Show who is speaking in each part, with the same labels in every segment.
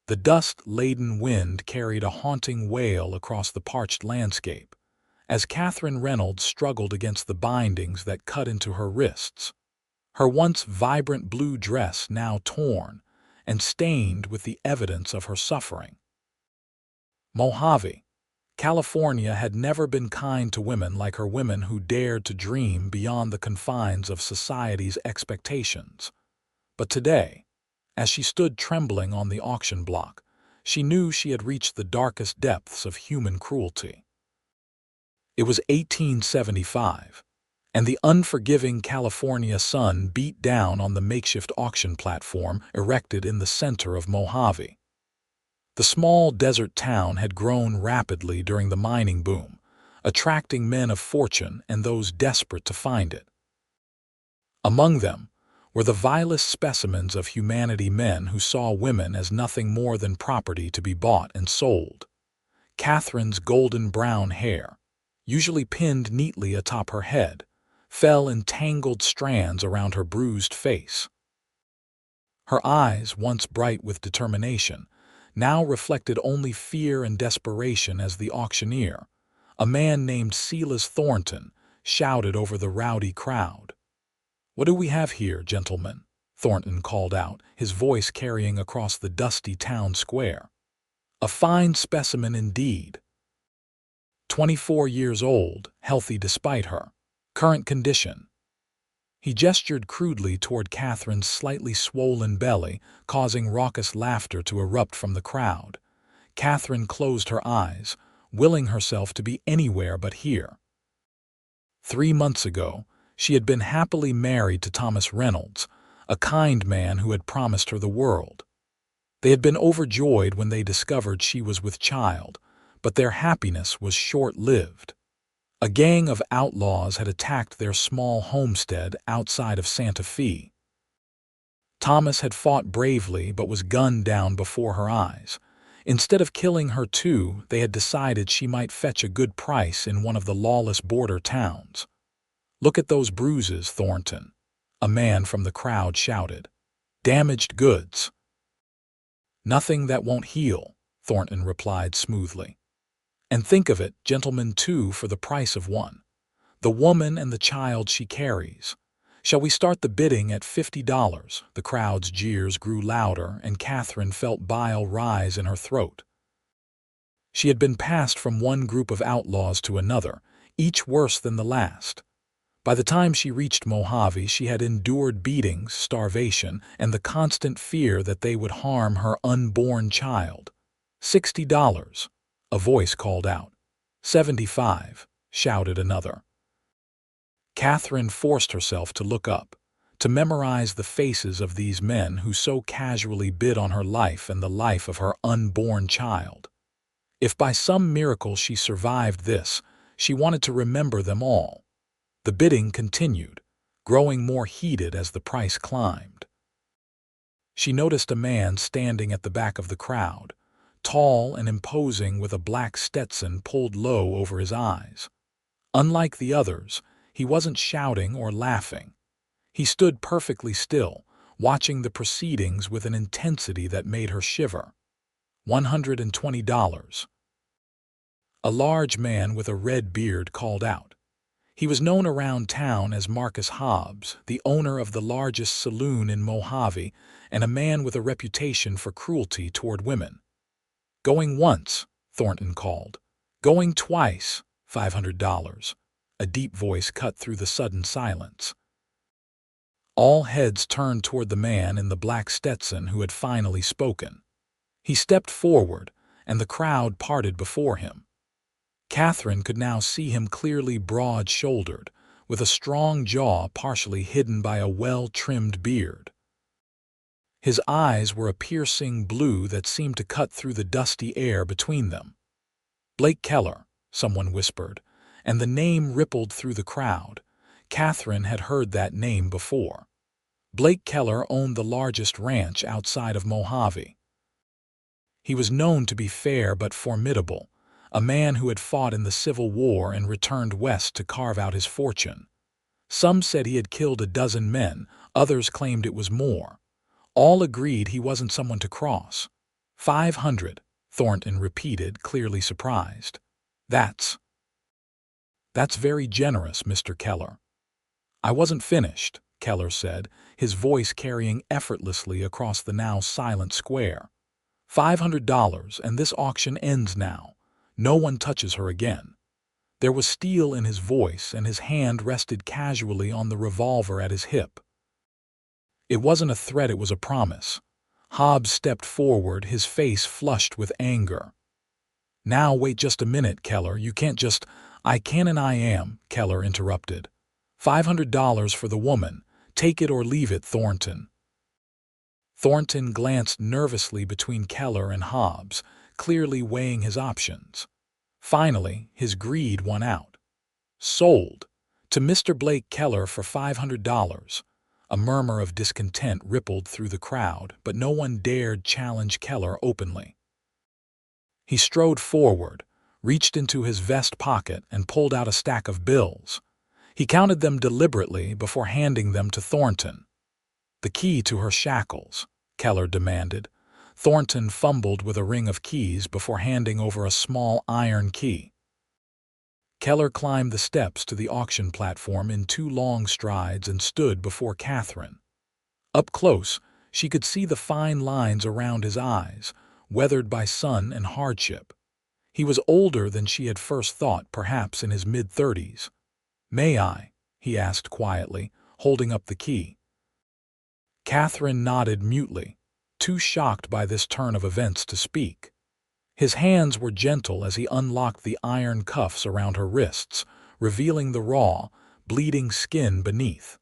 Speaker 1: The dust-laden wind carried a haunting wail across the parched landscape, as Katherine Reynolds struggled against the bindings that cut into her wrists, her once vibrant blue dress now torn and stained with the evidence of her suffering. Mojave, California had never been kind to women like her women who dared to dream beyond the confines of society's expectations. But today, as she stood trembling on the auction block, she knew she had reached the darkest depths of human cruelty. It was 1875, and the unforgiving California sun beat down on the makeshift auction platform erected in the center of Mojave. The small desert town had grown rapidly during the mining boom, attracting men of fortune and those desperate to find it. Among them were the vilest specimens of humanity, men who saw women as nothing more than property to be bought and sold. Catherine's golden brown hair, usually pinned neatly atop her head, fell in tangled strands around her bruised face. Her eyes, once bright with determination, now reflected only fear and desperation as the auctioneer, a man named Silas Thornton, shouted over the rowdy crowd. "What do we have here, gentlemen?" Thornton called out, his voice carrying across the dusty town square. "A fine specimen indeed. 24 years old, healthy despite her current condition." He gestured crudely toward Catherine's slightly swollen belly, causing raucous laughter to erupt from the crowd. Katherine closed her eyes, willing herself to be anywhere but here. 3 months ago, she had been happily married to Thomas Reynolds, a kind man who had promised her the world. They had been overjoyed when they discovered she was with child, but their happiness was short-lived. A gang of outlaws had attacked their small homestead outside of Santa Fe. Thomas had fought bravely but was gunned down before her eyes. Instead of killing her too, they had decided she might fetch a good price in one of the lawless border towns. "Look at those bruises, Thornton," a man from the crowd shouted. "Damaged goods." "Nothing that won't heal," Thornton replied smoothly. "And think of it, gentlemen, too, for the price of one. The woman and the child she carries. Shall we start the bidding at $50? The crowd's jeers grew louder, and Katherine felt bile rise in her throat. She had been passed from one group of outlaws to another, each worse than the last. By the time she reached Mojave, she had endured beatings, starvation, and the constant fear that they would harm her unborn child. $60. A voice called out. "75, shouted another. Katherine forced herself to look up, to memorize the faces of these men who so casually bid on her life and the life of her unborn child. If by some miracle she survived this, she wanted to remember them all. The bidding continued, growing more heated as the price climbed. She noticed a man standing at the back of the crowd, tall and imposing with a black Stetson pulled low over his eyes. Unlike the others, he wasn't shouting or laughing. He stood perfectly still, watching the proceedings with an intensity that made her shiver. $120. A large man with a red beard called out. He was known around town as Marcus Hobbs, the owner of the largest saloon in Mojave, and a man with a reputation for cruelty toward women. "Going once," Thornton called. "Going twice, $500. A deep voice cut through the sudden silence. All heads turned toward the man in the black Stetson who had finally spoken. He stepped forward, and the crowd parted before him. Katherine could now see him clearly, broad-shouldered, with a strong jaw partially hidden by a well-trimmed beard. His eyes were a piercing blue that seemed to cut through the dusty air between them. "Blake Keller," someone whispered, and the name rippled through the crowd. Katherine had heard that name before. Blake Keller owned the largest ranch outside of Mojave. He was known to be fair but formidable, a man who had fought in the Civil War and returned west to carve out his fortune. Some said he had killed a dozen men, others claimed it was more. All agreed he wasn't someone to cross. 500, Thornton repeated, clearly surprised. That's very generous, Mr. Keller. I wasn't finished, Keller said, his voice carrying effortlessly across the now silent square. $500, and this auction ends now. No one touches her again. There was steel in his voice, and his hand rested casually on the revolver at his hip. It wasn't a threat, it was a promise. Hobbs stepped forward, his face flushed with anger. Now wait just a minute, Keller. You can't just— I can and I am, Keller interrupted. $500 for the woman. Take it or leave it, Thornton. Thornton glanced nervously between Keller and Hobbs, clearly weighing his options. Finally, his greed won out. Sold. To Mr. Blake Keller for $500. A murmur of discontent rippled through the crowd, but no one dared challenge Keller openly. He strode forward, reached into his vest pocket, and pulled out a stack of bills. He counted them deliberately before handing them to Thornton. The key to her shackles, Keller demanded. Thornton fumbled with a ring of keys before handing over a small iron key. Keller climbed the steps to the auction platform in 2 long strides and stood before Katherine. Up close, she could see the fine lines around his eyes, weathered by sun and hardship. He was older than she had first thought, perhaps in his mid-30s. "May I?" he asked quietly, holding up the key. Katherine nodded mutely, too shocked by this turn of events to speak. His hands were gentle as he unlocked the iron cuffs around her wrists, revealing the raw, bleeding skin beneath.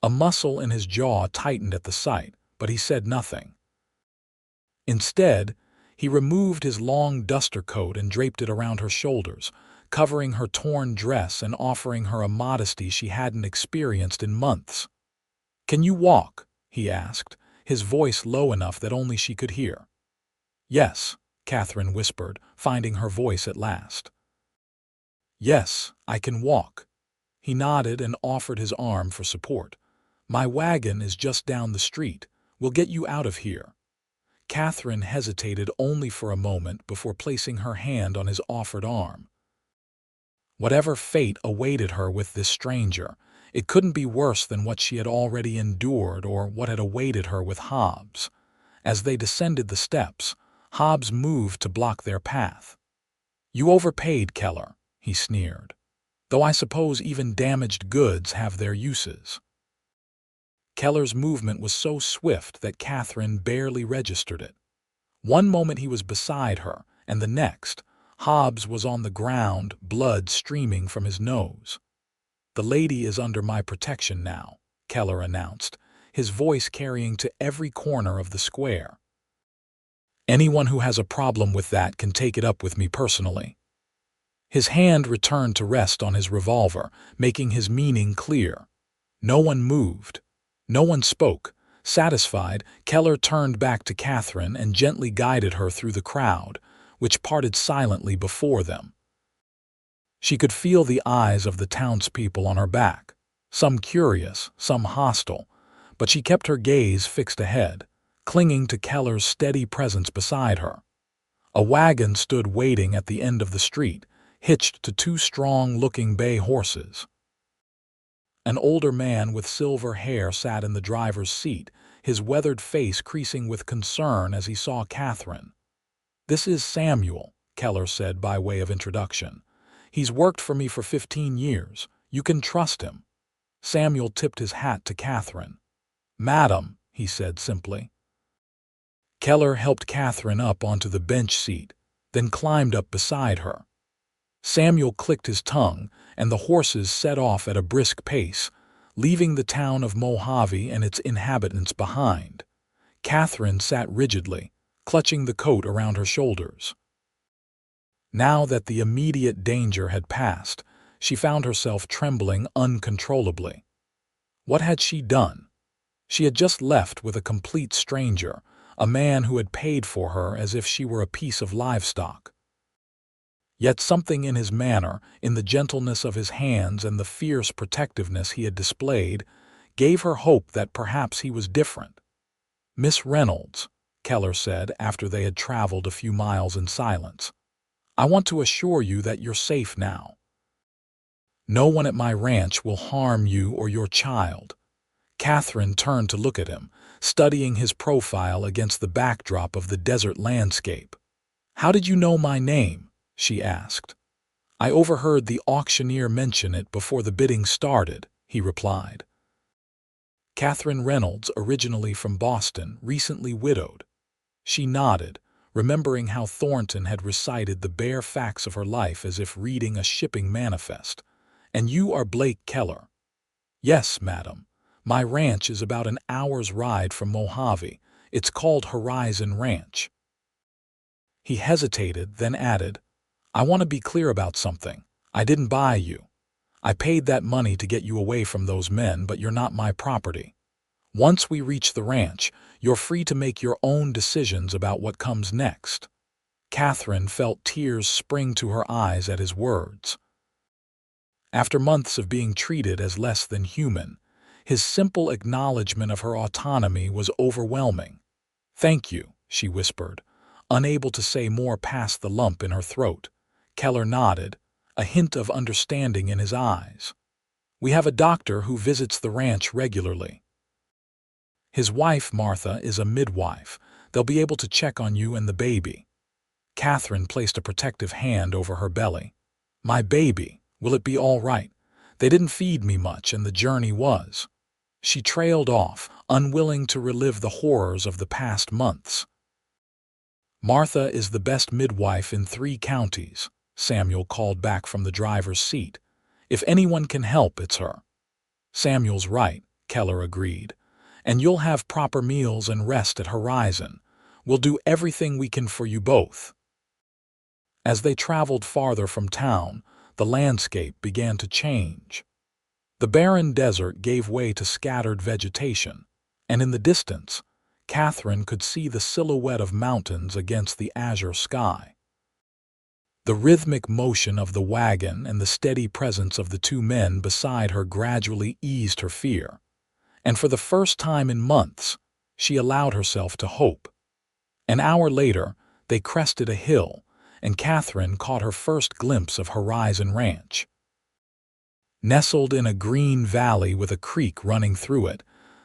Speaker 1: A muscle in his jaw tightened at the sight, but he said nothing. Instead, he removed his long duster coat and draped it around her shoulders, covering her torn dress and offering her a modesty she hadn't experienced in months. "Can you walk?" he asked, his voice low enough that only she could hear. "Yes," Katherine whispered, finding her voice at last. "Yes, I can walk." He nodded and offered his arm for support. "My wagon is just down the street. We'll get you out of here." Katherine hesitated only for a moment before placing her hand on his offered arm. Whatever fate awaited her with this stranger, it couldn't be worse than what she had already endured or what had awaited her with Hobbs. As they descended the steps, Hobbs moved to block their path. "You overpaid, Keller," he sneered. "Though I suppose even damaged goods have their uses." Keller's movement was so swift that Katherine barely registered it. One moment he was beside her, and the next, Hobbs was on the ground, blood streaming from his nose. "The lady is under my protection now," Keller announced, his voice carrying to every corner of the square. "Anyone who has a problem with that can take it up with me personally." His hand returned to rest on his revolver, making his meaning clear. No one moved. No one spoke. Satisfied, Keller turned back to Katherine and gently guided her through the crowd, which parted silently before them. She could feel the eyes of the townspeople on her back, some curious, some hostile, but she kept her gaze fixed ahead, clinging to Keller's steady presence beside her. A wagon stood waiting at the end of the street, hitched to 2 strong-looking bay horses. An older man with silver hair sat in the driver's seat, his weathered face creasing with concern as he saw Katherine. "This is Samuel," Keller said by way of introduction. "He's worked for me for 15 years. You can trust him." Samuel tipped his hat to Katherine. "Madam," he said simply. Keller helped Katherine up onto the bench seat, then climbed up beside her. Samuel clicked his tongue, and the horses set off at a brisk pace, leaving the town of Mojave and its inhabitants behind. Katherine sat rigidly, clutching the coat around her shoulders. Now that the immediate danger had passed, she found herself trembling uncontrollably. What had she done? She had just left with a complete stranger, a man who had paid for her as if she were a piece of livestock. Yet something in his manner, in the gentleness of his hands and the fierce protectiveness he had displayed, gave her hope that perhaps he was different. "Miss Reynolds," Keller said after they had traveled a few miles in silence. "I want to assure you that you're safe now. No one at my ranch will harm you or your child." Katherine turned to look at him, studying his profile against the backdrop of the desert landscape. "How did you know my name?" she asked. "I overheard the auctioneer mention it before the bidding started," he replied. Katherine Reynolds, originally from Boston, recently widowed. She nodded, remembering how Thornton had recited the bare facts of her life as if reading a shipping manifest. "And you are Blake Keller?" "Yes, madam. My ranch is about an hour's ride from Mojave. It's called Horizon Ranch." He hesitated, then added, "I want to be clear about something. I didn't buy you. I paid that money to get you away from those men, but you're not my property. Once we reach the ranch, you're free to make your own decisions about what comes next." Katherine felt tears spring to her eyes at his words. After months of being treated as less than human, his simple acknowledgement of her autonomy was overwhelming. "Thank you," she whispered, unable to say more past the lump in her throat. Keller nodded, a hint of understanding in his eyes. "We have a doctor who visits the ranch regularly. His wife, Martha, is a midwife. They'll be able to check on you and the baby." Katherine placed a protective hand over her belly. "My baby, will it be all right? They didn't feed me much, and the journey was—" She trailed off, unwilling to relive the horrors of the past months. "Martha is the best midwife in 3 counties," Samuel called back from the driver's seat. "If anyone can help, it's her." "Samuel's right," Keller agreed. "And you'll have proper meals and rest at Horizon. We'll do everything we can for you both." As they traveled farther from town, the landscape began to change. The barren desert gave way to scattered vegetation, and in the distance, Katherine could see the silhouette of mountains against the azure sky. The rhythmic motion of the wagon and the steady presence of the 2 men beside her gradually eased her fear, and for the first time in months, she allowed herself to hope. An hour later, they crested a hill, and Katherine caught her first glimpse of Horizon Ranch. Nestled in a green valley with a creek running through it,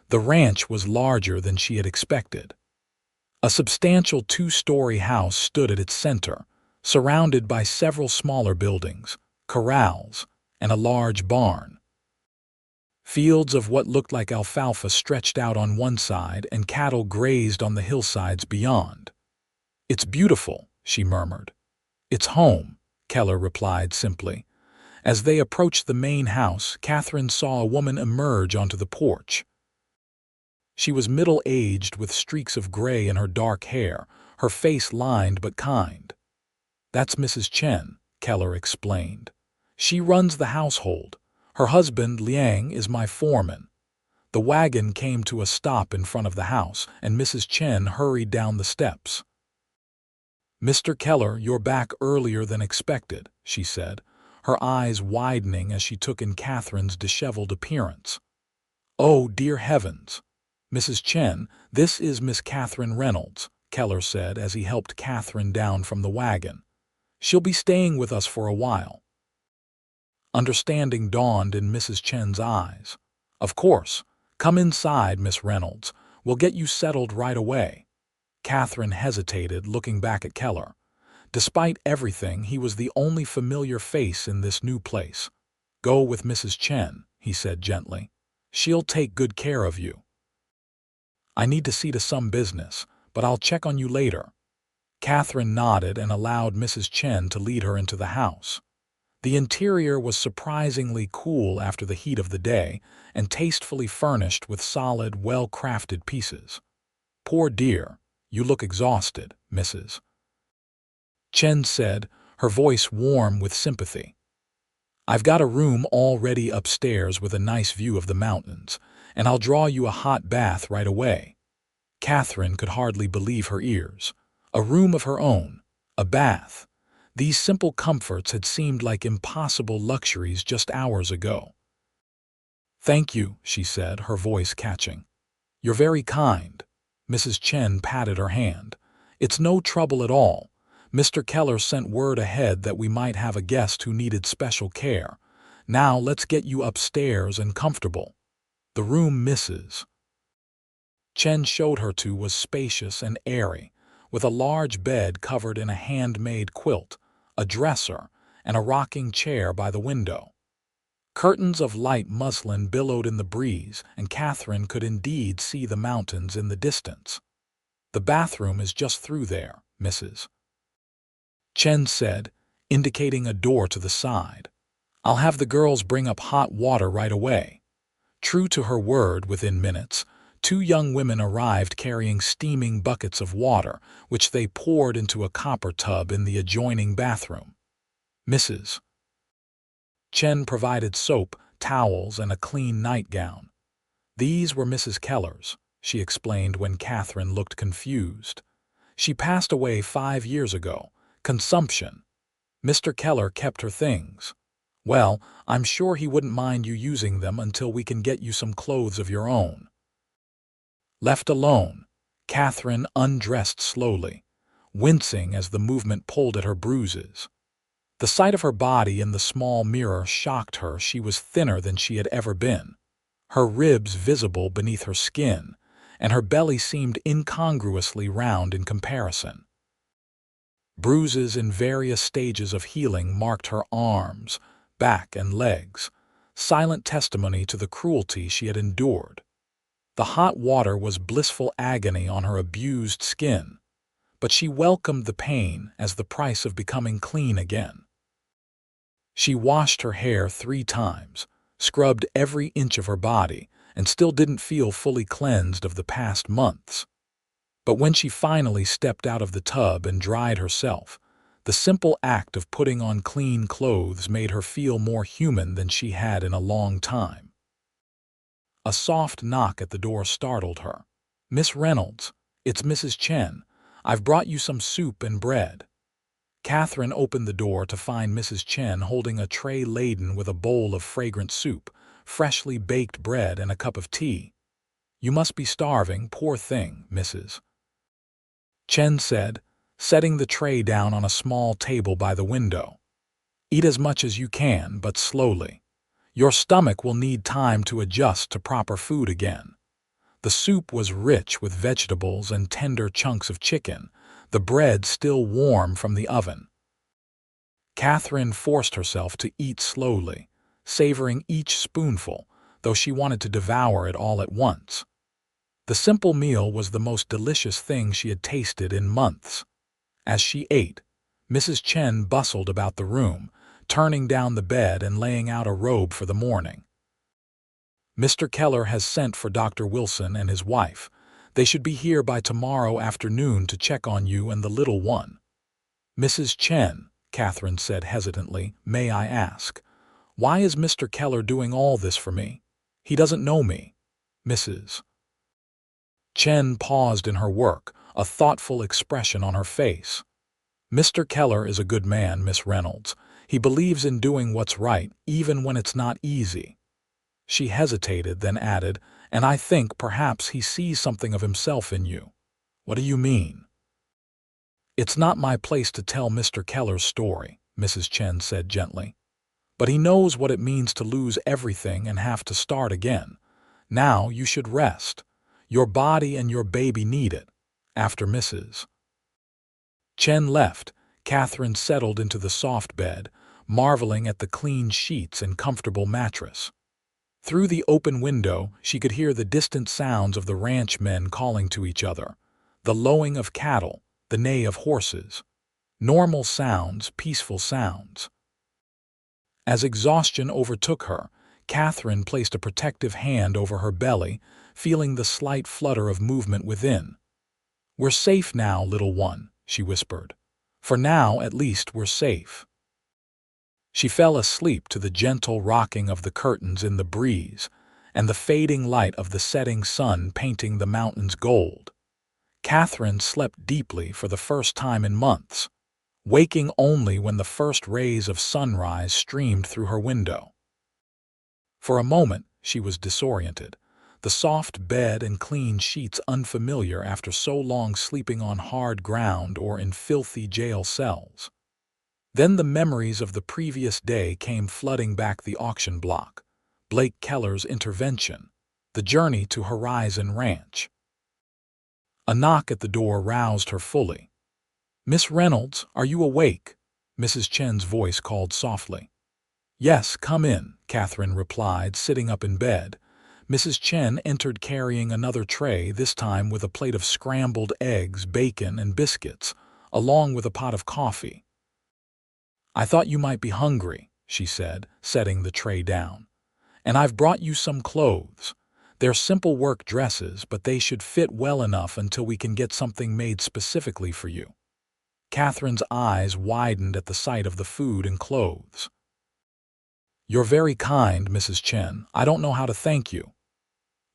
Speaker 1: the ranch was larger than she had expected. A substantial 2-story house stood at its center, surrounded by several smaller buildings, corrals, and a large barn. Fields of what looked like alfalfa stretched out on one side, and cattle grazed on the hillsides beyond. "It's beautiful," she murmured. "It's home," Keller replied simply. As they approached the main house, Katherine saw a woman emerge onto the porch. She was middle-aged with streaks of gray in her dark hair, her face lined but kind. "That's Mrs. Chen," Keller explained. "She runs the household. Her husband, Liang, is my foreman." The wagon came to a stop in front of the house, and Mrs. Chen hurried down the steps. "Mr. Keller, you're back earlier than expected," she said, her eyes widening as she took in Katherine's disheveled appearance. "Oh, dear heavens! Mrs. Chen, this is Miss Katherine Reynolds," Keller said as he helped Katherine down from the wagon. "She'll be staying with us for a while." Understanding dawned in Mrs. Chen's eyes. "Of course. Come inside, Miss Reynolds. We'll get you settled right away." Katherine hesitated, looking back at Keller. Despite everything, he was the only familiar face in this new place. "Go with Mrs. Chen," he said gently. "She'll take good care of you. I need to see to some business, but I'll check on you later." Katherine nodded and allowed Mrs. Chen to lead her into the house. The interior was surprisingly cool after the heat of the day and tastefully furnished with solid, well-crafted pieces. "Poor dear, you look exhausted, Mrs. Chen said, her voice warm with sympathy. "I've got a room all ready upstairs with a nice view of the mountains, and I'll draw you a hot bath right away." Katherine could hardly believe her ears. A room of her own, a bath. These simple comforts had seemed like impossible luxuries just hours ago. "Thank you," she said, her voice catching. "You're very kind." Mrs. Chen patted her hand. "It's no trouble at all. Mr. Keller sent word ahead that we might have a guest who needed special care. Now let's get you upstairs and comfortable." The room Mrs. Chen showed her to was spacious and airy, with a large bed covered in a handmade quilt, a dresser, and a rocking chair by the window. Curtains of light muslin billowed in the breeze, and Katherine could indeed see the mountains in the distance. "The bathroom is just through there," Mrs. Chen said, indicating a door to the side. "I'll have the girls bring up hot water right away." True to her word, within minutes, two young women arrived carrying steaming buckets of water, which they poured into a copper tub in the adjoining bathroom. Mrs. Chen provided soap, towels, and a clean nightgown. "These were Mrs. Keller's," she explained when Katherine looked confused. "She passed away 5 years ago. Consumption. Mr. Keller kept her things. Well, I'm sure he wouldn't mind you using them until we can get you some clothes of your own." Left alone, Katherine undressed slowly, wincing as the movement pulled at her bruises. The sight of her body in the small mirror shocked her. She was thinner than she had ever been, her ribs visible beneath her skin, and her belly seemed incongruously round in comparison. Bruises in various stages of healing marked her arms, back, and legs, silent testimony to the cruelty she had endured. The hot water was blissful agony on her abused skin, but she welcomed the pain as the price of becoming clean again. She washed her hair 3 times, scrubbed every inch of her body, and still didn't feel fully cleansed of the past months. But when she finally stepped out of the tub and dried herself, the simple act of putting on clean clothes made her feel more human than she had in a long time. A soft knock at the door startled her. "Miss Reynolds, it's Mrs. Chen. I've brought you some soup and bread." Katherine opened the door to find Mrs. Chen holding a tray laden with a bowl of fragrant soup, freshly baked bread, and a cup of tea. "You must be starving, poor thing," Mrs. Chen said, setting the tray down on a small table by the window. "Eat as much as you can, but slowly. Your stomach will need time to adjust to proper food again." The soup was rich with vegetables and tender chunks of chicken, the bread still warm from the oven. Katherine forced herself to eat slowly, savoring each spoonful, though she wanted to devour it all at once. The simple meal was the most delicious thing she had tasted in months. As she ate, Mrs. Chen bustled about the room, turning down the bed and laying out a robe for the morning. "Mr. Keller has sent for Dr. Wilson and his wife. They should be here by tomorrow afternoon to check on you and the little one." "Mrs. Chen," Katherine said hesitantly, "may I ask, why is Mr. Keller doing all this for me? He doesn't know me." Mrs. Chen paused in her work, a thoughtful expression on her face. "Mr. Keller is a good man, Miss Reynolds. He believes in doing what's right, even when it's not easy." She hesitated, then added, "And I think perhaps he sees something of himself in you." "What do you mean?" "It's not my place to tell Mr. Keller's story," Mrs. Chen said gently. "But he knows what it means to lose everything and have to start again. Now you should rest. Your body and your baby need it." After Mrs. Chen left, Katherine settled into the soft bed, marveling at the clean sheets and comfortable mattress. Through the open window, she could hear the distant sounds of the ranchmen calling to each other, the lowing of cattle, the neigh of horses. Normal sounds, peaceful sounds. As exhaustion overtook her, Katherine placed a protective hand over her belly, feeling the slight flutter of movement within. "We're safe now, little one," she whispered. "For now, at least, we're safe." She fell asleep to the gentle rocking of the curtains in the breeze and the fading light of the setting sun painting the mountains gold. Katherine slept deeply for the first time in months, waking only when the first rays of sunrise streamed through her window. For a moment, she was disoriented. the soft bed and clean sheets unfamiliar after so long sleeping on hard ground or in filthy jail cells. Then the memories of the previous day came flooding back the auction block, Blake Keller's intervention, the journey to Horizon Ranch. A knock at the door roused her fully. "Miss Reynolds, are you awake?" Mrs. Chen's voice called softly. "Yes, come in," Katherine replied, sitting up in bed. Mrs. Chen entered carrying another tray, this time with a plate of scrambled eggs, bacon, and biscuits, along with a pot of coffee. "I thought you might be hungry," she said, setting the tray down. "And I've brought you some clothes. They're simple work dresses, but they should fit well enough until we can get something made specifically for you." Catherine's eyes widened at the sight of the food and clothes. "You're very kind, Mrs. Chen. I don't know how to thank you."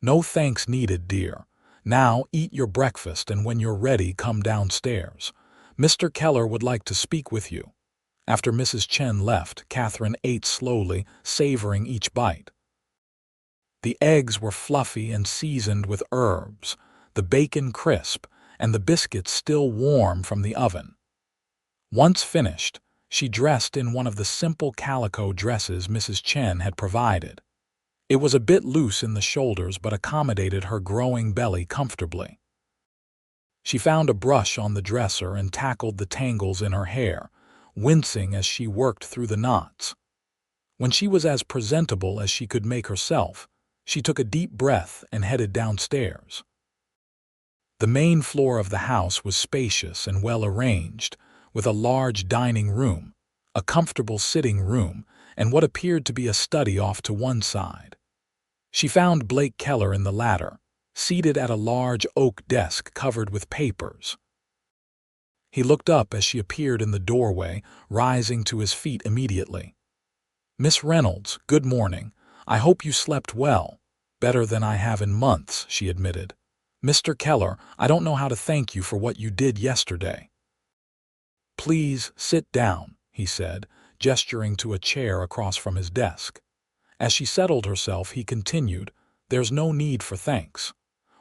Speaker 1: "No thanks needed, dear. Now eat your breakfast, and when you're ready, come downstairs. Mr. Keller would like to speak with you." After Mrs. Chen left, Katherine ate slowly, savoring each bite. The eggs were fluffy and seasoned with herbs, the bacon crisp, and the biscuits still warm from the oven. Once finished, she dressed in one of the simple calico dresses Mrs. Chen had provided. It was a bit loose in the shoulders but accommodated her growing belly comfortably. She found a brush on the dresser and tackled the tangles in her hair, wincing as she worked through the knots. When she was as presentable as she could make herself, she took a deep breath and headed downstairs. The main floor of the house was spacious and well arranged, with a large dining room, a comfortable sitting room, and what appeared to be a study off to one side. She found Blake Keller in the latter, seated at a large oak desk covered with papers. He looked up as she appeared in the doorway, rising to his feet immediately. "Miss Reynolds, good morning. I hope you slept well." "Better than I have in months," she admitted. "Mr. Keller, I don't know how to thank you for what you did yesterday." "Please sit down," he said, gesturing to a chair across from his desk. As she settled herself, he continued, "There's no need for thanks.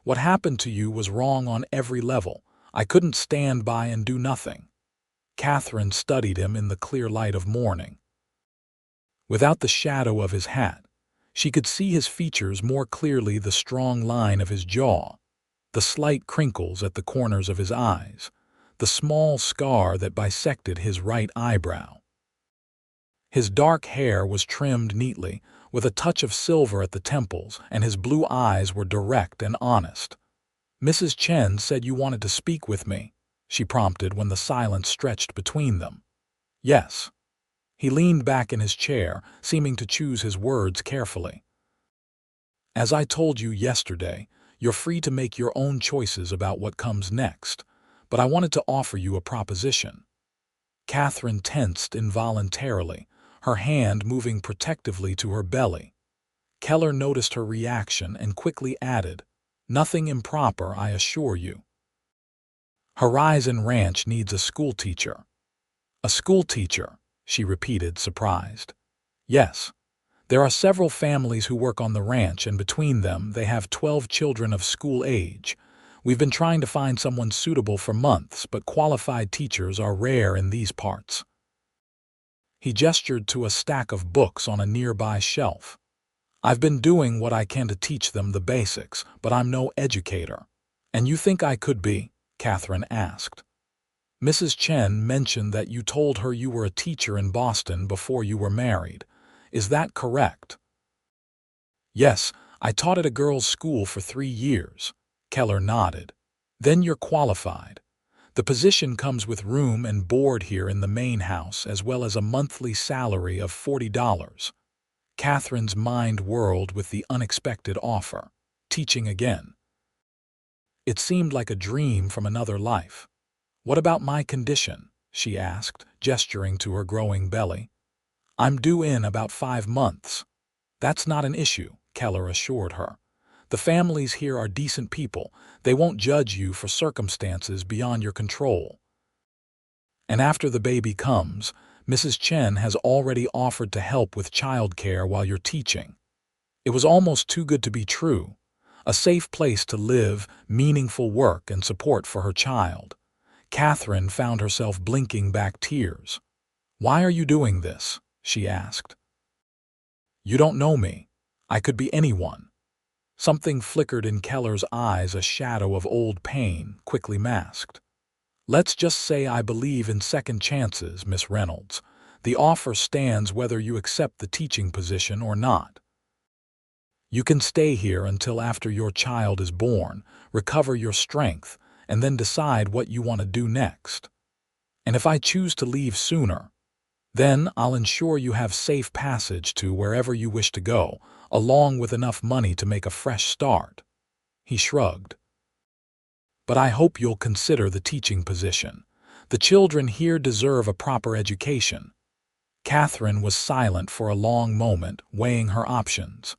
Speaker 1: What happened to you was wrong on every level. I couldn't stand by and do nothing." Katherine studied him in the clear light of morning. Without the shadow of his hat, she could see his features more clearly, the strong line of his jaw, the slight crinkles at the corners of his eyes, the small scar that bisected his right eyebrow. His dark hair was trimmed neatly, with a touch of silver at the temples, and his blue eyes were direct and honest. "Mrs. Chen said you wanted to speak with me," she prompted when the silence stretched between them. "Yes." He leaned back in his chair, seeming to choose his words carefully. "As I told you yesterday, you're free to make your own choices about what comes next, but I wanted to offer you a proposition." Katherine tensed involuntarily, her hand moving protectively to her belly. Keller noticed her reaction and quickly added, "Nothing improper, I assure you." "Horizon Ranch needs a schoolteacher." "A schoolteacher?" she repeated, surprised. "Yes. There are several families who work on the ranch, and between them they have 12 children of school age. We've been trying to find someone suitable for months, but qualified teachers are rare in these parts." He gestured to a stack of books on a nearby shelf. "I've been doing what I can to teach them the basics, but I'm no educator." "And you think I could be?" Katherine asked. "Mrs. Chen mentioned that you told her you were a teacher in Boston before you were married. Is that correct?" "Yes, I taught at a girls' school for 3 years." Keller nodded. "Then you're qualified. The position comes with room and board here in the main house, as well as a monthly salary of $40. Catherine's mind whirled with the unexpected offer. Teaching again. It seemed like a dream from another life. "What about my condition?" she asked, gesturing to her growing belly. "I'm due in about 5 months. "That's not an issue," Keller assured her. "The families here are decent people. They won't judge you for circumstances beyond your control. And after the baby comes, Mrs. Chen has already offered to help with childcare while you're teaching." It was almost too good to be true. a safe place to live, meaningful work, and support for her child. Katherine found herself blinking back tears. "Why are you doing this?" she asked. "You don't know me. I could be anyone." Something flickered in Keller's eyes, a shadow of old pain, quickly masked. "Let's just say I believe in second chances, Miss Reynolds. The offer stands whether you accept the teaching position or not. You can stay here until after your child is born, recover your strength, and then decide what you want to do next. And if I choose to leave sooner, then I'll ensure you have safe passage to wherever you wish to go, along with enough money to make a fresh start." He shrugged. "But I hope you'll consider the teaching position. The children here deserve a proper education." Katherine was silent for a long moment, weighing her options.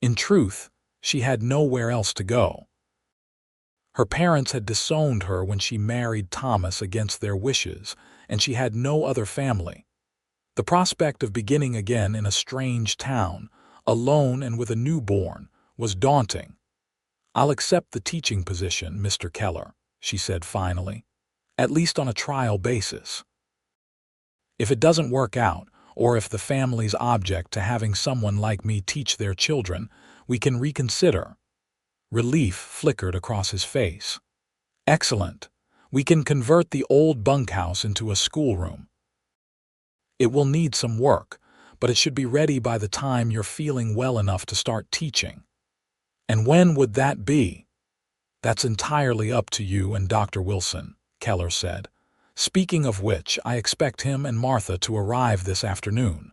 Speaker 1: In truth, she had nowhere else to go. Her parents had disowned her when she married Thomas against their wishes, and she had no other family. The prospect of beginning again in a strange town, alone and with a newborn, was daunting. "I'll accept the teaching position, Mr. Keller," she said finally, "at least on a trial basis. If it doesn't work out, or if the family's object to having someone like me teach their children, we can reconsider." Relief flickered across his face. "Excellent. We can convert the old bunkhouse into a schoolroom. It will need some work, but it should be ready by the time you're feeling well enough to start teaching." "And when would that be?" "That's entirely up to you and Dr. Wilson," Keller said. "Speaking of which, I expect him and Martha to arrive this afternoon.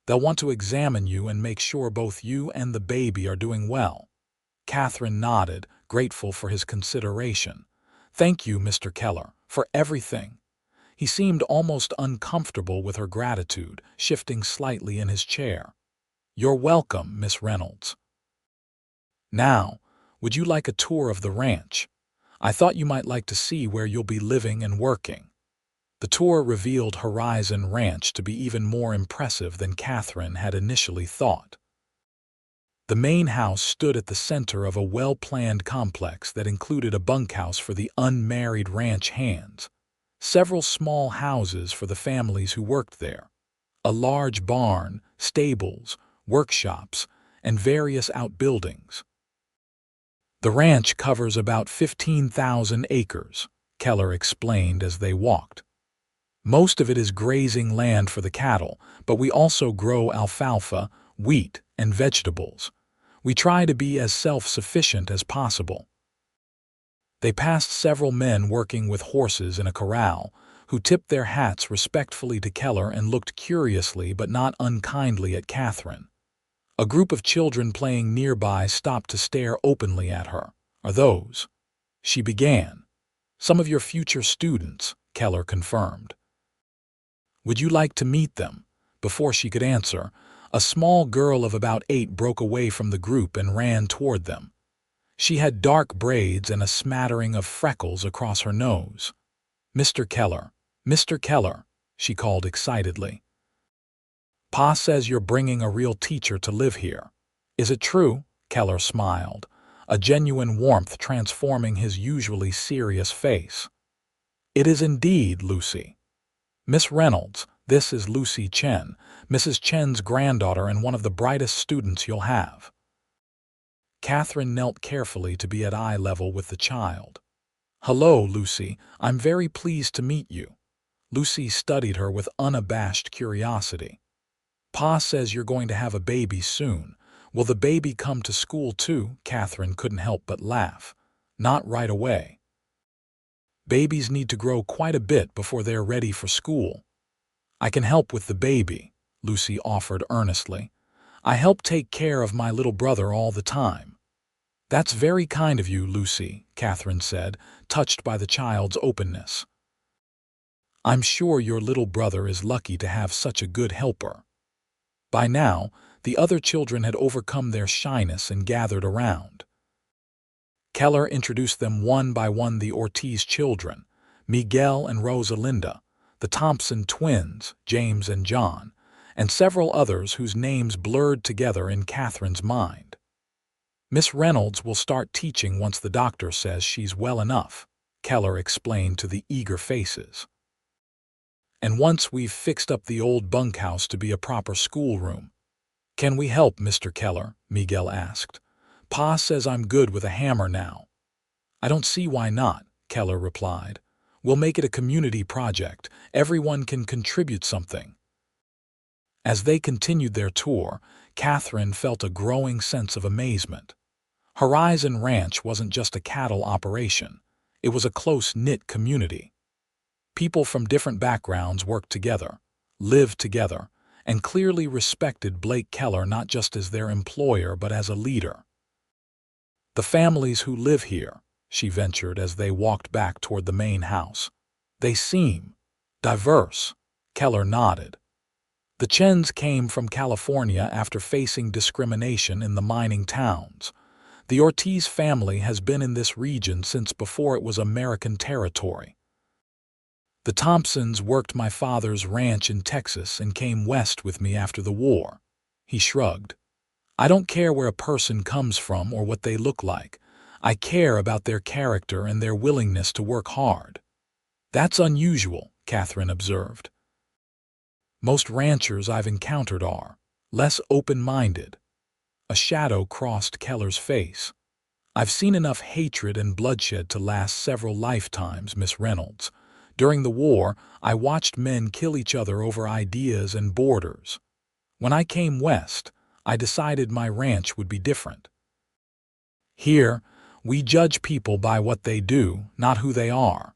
Speaker 1: They'll want to examine you and make sure both you and the baby are doing well." Katherine nodded, grateful for his consideration. "Thank you, Mr. Keller, for everything." He seemed almost uncomfortable with her gratitude, shifting slightly in his chair. "You're welcome, Miss Reynolds. Now, would you like a tour of the ranch? I thought you might like to see where you'll be living and working." The tour revealed Horizon Ranch to be even more impressive than Katherine had initially thought. The main house stood at the center of a well-planned complex that included a bunkhouse for the unmarried ranch hands, several small houses for the families who worked there, a large barn, stables, workshops, and various outbuildings. "The ranch covers about 15,000 acres, Keller explained as they walked. "Most of it is grazing land for the cattle, but we also grow alfalfa, wheat, and vegetables. We try to be as self-sufficient as possible." They passed several men working with horses in a corral, who tipped their hats respectfully to Keller and looked curiously but not unkindly at Katherine. A group of children playing nearby stopped to stare openly at her. "Are those?" she began. "Some of your future students," Keller confirmed. "Would you like to meet them?" Before she could answer, a small girl of about 8 broke away from the group and ran toward them. She had dark braids and a smattering of freckles across her nose. "Mr. Keller, Mr. Keller," she called excitedly. "Pa says you're bringing a real teacher to live here. Is it true?" Keller smiled, a genuine warmth transforming his usually serious face. "It is indeed, Lucy. Miss Reynolds, this is Lucy Chen, Mrs. Chen's granddaughter and one of the brightest students you'll have." Katherine knelt carefully to be at eye level with the child. "Hello, Lucy. I'm very pleased to meet you." Lucy studied her with unabashed curiosity. "Pa says you're going to have a baby soon. Will the baby come to school too?" Katherine couldn't help but laugh. "Not right away. Babies need to grow quite a bit before they're ready for school." "I can help with the baby," Lucy offered earnestly. "I help take care of my little brother all the time." "That's very kind of you, Lucy," Katherine said, touched by the child's openness. "I'm sure your little brother is lucky to have such a good helper." By now, the other children had overcome their shyness and gathered around. Keller introduced them one by one: the Ortiz children, Miguel and Rosalinda, the Thompson twins, James and John, and several others whose names blurred together in Katherine's mind. Miss Reynolds will start teaching once the doctor says she's well enough, Keller explained to the eager faces. And once we've fixed up the old bunkhouse to be a proper schoolroom. Can we help, Mr. Keller? Miguel asked. Pa says I'm good with a hammer now. I don't see why not, Keller replied. We'll make it a community project. Everyone can contribute something. As they continued their tour, Katherine felt a growing sense of amazement. Horizon Ranch wasn't just a cattle operation. It was a close-knit community. People from different backgrounds worked together, lived together, and clearly respected Blake Keller not just as their employer but as a leader. The families who live here, she ventured as they walked back toward the main house. They seem diverse. Keller nodded. The Chens came from California after facing discrimination in the mining towns. The Ortiz family has been in this region since before it was American territory. The Thompsons worked my father's ranch in Texas and came west with me after the war. He shrugged. I don't care where a person comes from or what they look like. I care about their character and their willingness to work hard. That's unusual, Katherine observed. Most ranchers I've encountered are less open-minded. A shadow crossed Keller's face. I've seen enough hatred and bloodshed to last several lifetimes, Miss Reynolds. During the war, I watched men kill each other over ideas and borders. When I came west, I decided my ranch would be different. Here, we judge people by what they do, not who they are.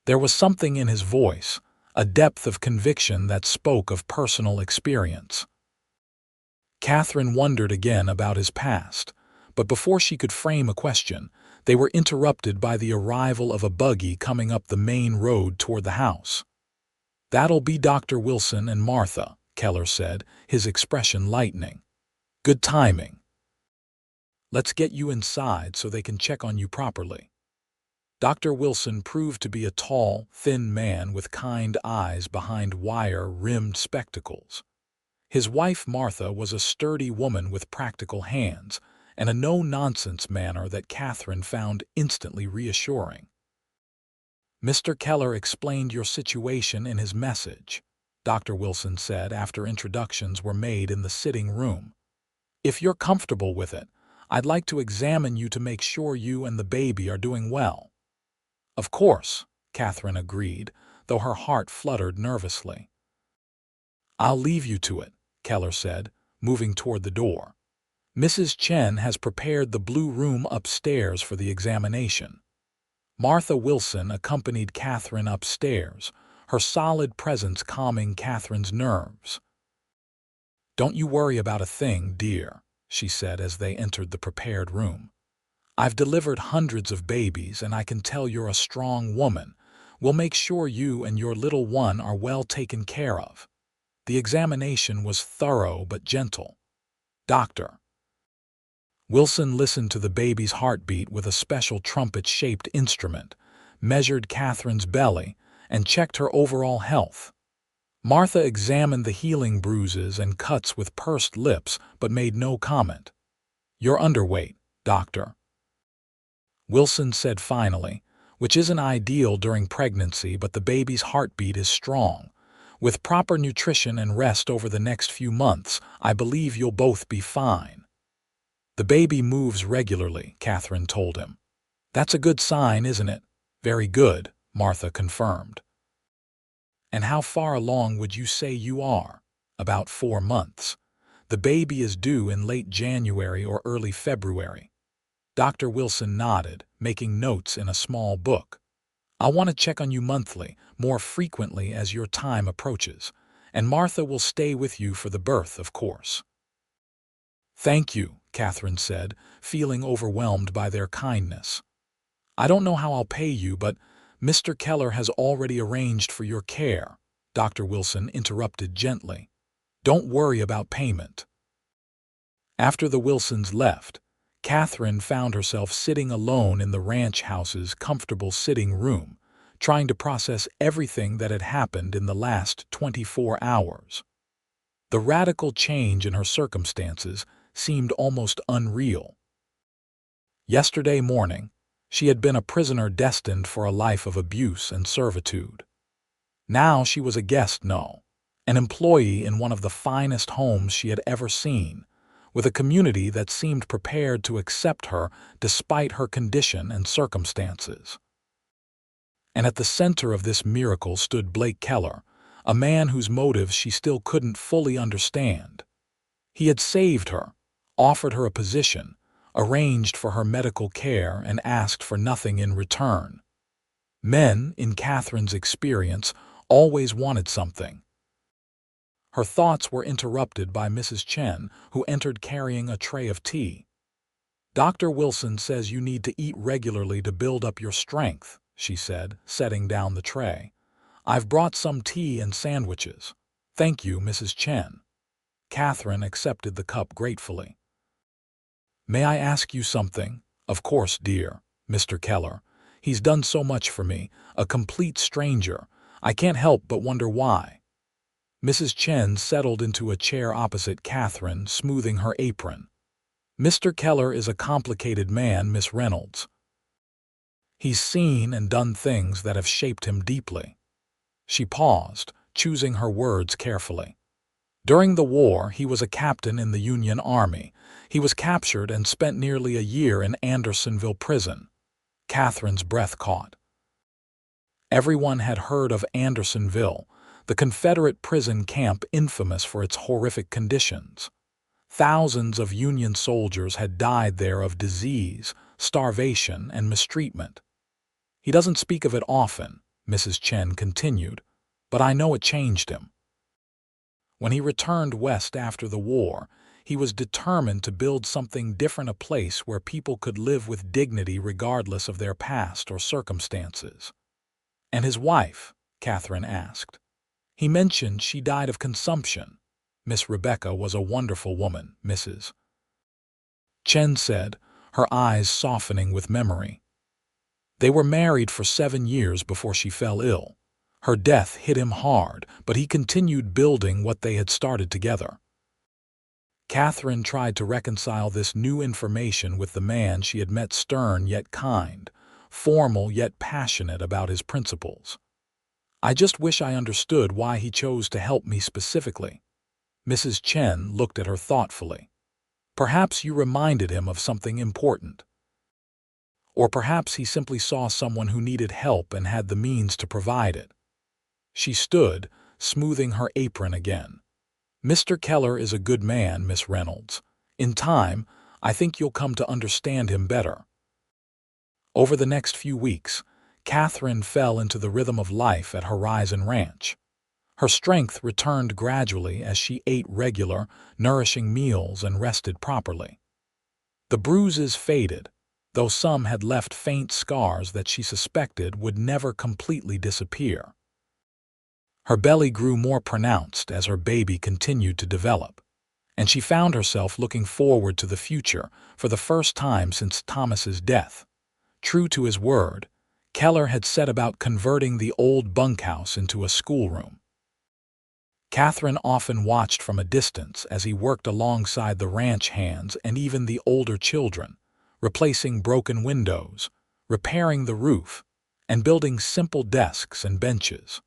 Speaker 1: There was something in his voice, a depth of conviction that spoke of personal experience. Katherine wondered again about his past, but before she could frame a question, they were interrupted by the arrival of a buggy coming up the main road toward the house. That'll be Dr. Wilson and Martha, Keller said, his expression lightening. Good timing. Let's get you inside so they can check on you properly. Dr. Wilson proved to be a tall, thin man with kind eyes behind wire-rimmed spectacles. His wife Martha was a sturdy woman with practical hands and a no-nonsense manner that Katherine found instantly reassuring. Mr. Keller explained your situation in his message, Dr. Wilson said after introductions were made in the sitting room. If you're comfortable with it, I'd like to examine you to make sure you and the baby are doing well. Of course, Katherine agreed, though her heart fluttered nervously. I'll leave you to it, Keller said, moving toward the door. Mrs. Chen has prepared the blue room upstairs for the examination. Martha Wilson accompanied Katherine upstairs, her solid presence calming Katherine's nerves. Don't you worry about a thing, dear, she said as they entered the prepared room. I've delivered hundreds of babies and I can tell you're a strong woman. We'll make sure you and your little one are well taken care of. The examination was thorough but gentle. Doctor. Wilson listened to the baby's heartbeat with a special trumpet-shaped instrument, measured Katherine's belly, and checked her overall health. Martha examined the healing bruises and cuts with pursed lips but made no comment. You're underweight, doctor. Wilson said finally, which isn't ideal during pregnancy, but the baby's heartbeat is strong. With proper nutrition and rest over the next few months, I believe you'll both be fine. The baby moves regularly, Katherine told him. That's a good sign, isn't it? Very good, Martha confirmed. And how far along would you say you are? About 4 months. The baby is due in late January or early February. Dr. Wilson nodded, making notes in a small book. I'll want to check on you monthly, more frequently as your time approaches, and Martha will stay with you for the birth, of course. Thank you, Katherine said, feeling overwhelmed by their kindness. I don't know how I'll pay you, but Mr. Keller has already arranged for your care, Dr. Wilson interrupted gently. Don't worry about payment. After the Wilsons left, Katherine found herself sitting alone in the ranch house's comfortable sitting room, trying to process everything that had happened in the last 24 hours. The radical change in her circumstances seemed almost unreal. Yesterday morning, she had been a prisoner destined for a life of abuse and servitude. Now she was a guest, no, an employee in one of the finest homes she had ever seen, with a community that seemed prepared to accept her despite her condition and circumstances. And at the center of this miracle stood Blake Keller, a man whose motives she still couldn't fully understand. He had saved her, offered her a position, arranged for her medical care, and asked for nothing in return. Men, in Catherine's experience, always wanted something. Her thoughts were interrupted by Mrs. Chen, who entered carrying a tray of tea. "Dr. Wilson says you need to eat regularly to build up your strength," she said, setting down the tray. "I've brought some tea and sandwiches." "Thank you, Mrs. Chen." Catherine accepted the cup gratefully. "May I ask you something?" "Of course, dear, Mr. Keller. He's done so much for me, a complete stranger. I can't help but wonder why." Mrs. Chen settled into a chair opposite Catherine, smoothing her apron. "Mr. Keller is a complicated man, Miss Reynolds. He's seen and done things that have shaped him deeply." She paused, choosing her words carefully. "During the war, he was a captain in the Union Army. He was captured and spent nearly a year in Andersonville prison." Catherine's breath caught. Everyone had heard of Andersonville, the Confederate prison camp infamous for its horrific conditions. Thousands of Union soldiers had died there of disease, starvation, and mistreatment. "He doesn't speak of it often," Mrs. Chen continued, "but I know it changed him. When he returned west after the war, he was determined to build something different, a place where people could live with dignity regardless of their past or circumstances." "And his wife?" Catherine asked. "He mentioned she died of consumption." "Miss Rebecca was a wonderful woman, Mrs. Chen said, her eyes softening with memory. "They were married for 7 years before she fell ill. Her death hit him hard, but he continued building what they had started together." Catherine tried to reconcile this new information with the man she had met, stern yet kind, formal yet passionate about his principles. "I just wish I understood why he chose to help me specifically." Mrs. Chen looked at her thoughtfully. "Perhaps you reminded him of something important. Or perhaps he simply saw someone who needed help and had the means to provide it." She stood, smoothing her apron again. "Mr. Keller is a good man, Miss Reynolds. In time, I think you'll come to understand him better." Over the next few weeks, Catherine fell into the rhythm of life at Horizon Ranch. Her strength returned gradually as she ate regular, nourishing meals and rested properly. The bruises faded, though some had left faint scars that she suspected would never completely disappear. Her belly grew more pronounced as her baby continued to develop, and she found herself looking forward to the future for the first time since Thomas's death. True to his word, Keller had set about converting the old bunkhouse into a schoolroom. Catherine often watched from a distance as he worked alongside the ranch hands and even the older children, replacing broken windows, repairing the roof, and building simple desks and benches.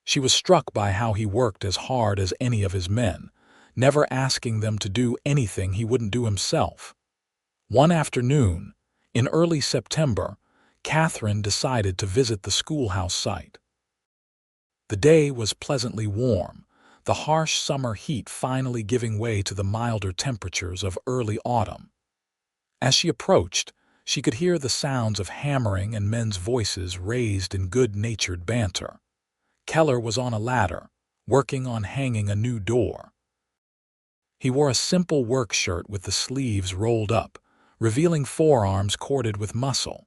Speaker 1: She was struck by how he worked as hard as any of his men, never asking them to do anything he wouldn't do himself. One afternoon, in early September, Catherine decided to visit the schoolhouse site. The day was pleasantly warm, the harsh summer heat finally giving way to the milder temperatures of early autumn. As she approached, she could hear the sounds of hammering and men's voices raised in good-natured banter. Keller was on a ladder, working on hanging a new door. He wore a simple work shirt with the sleeves rolled up, revealing forearms corded with muscle.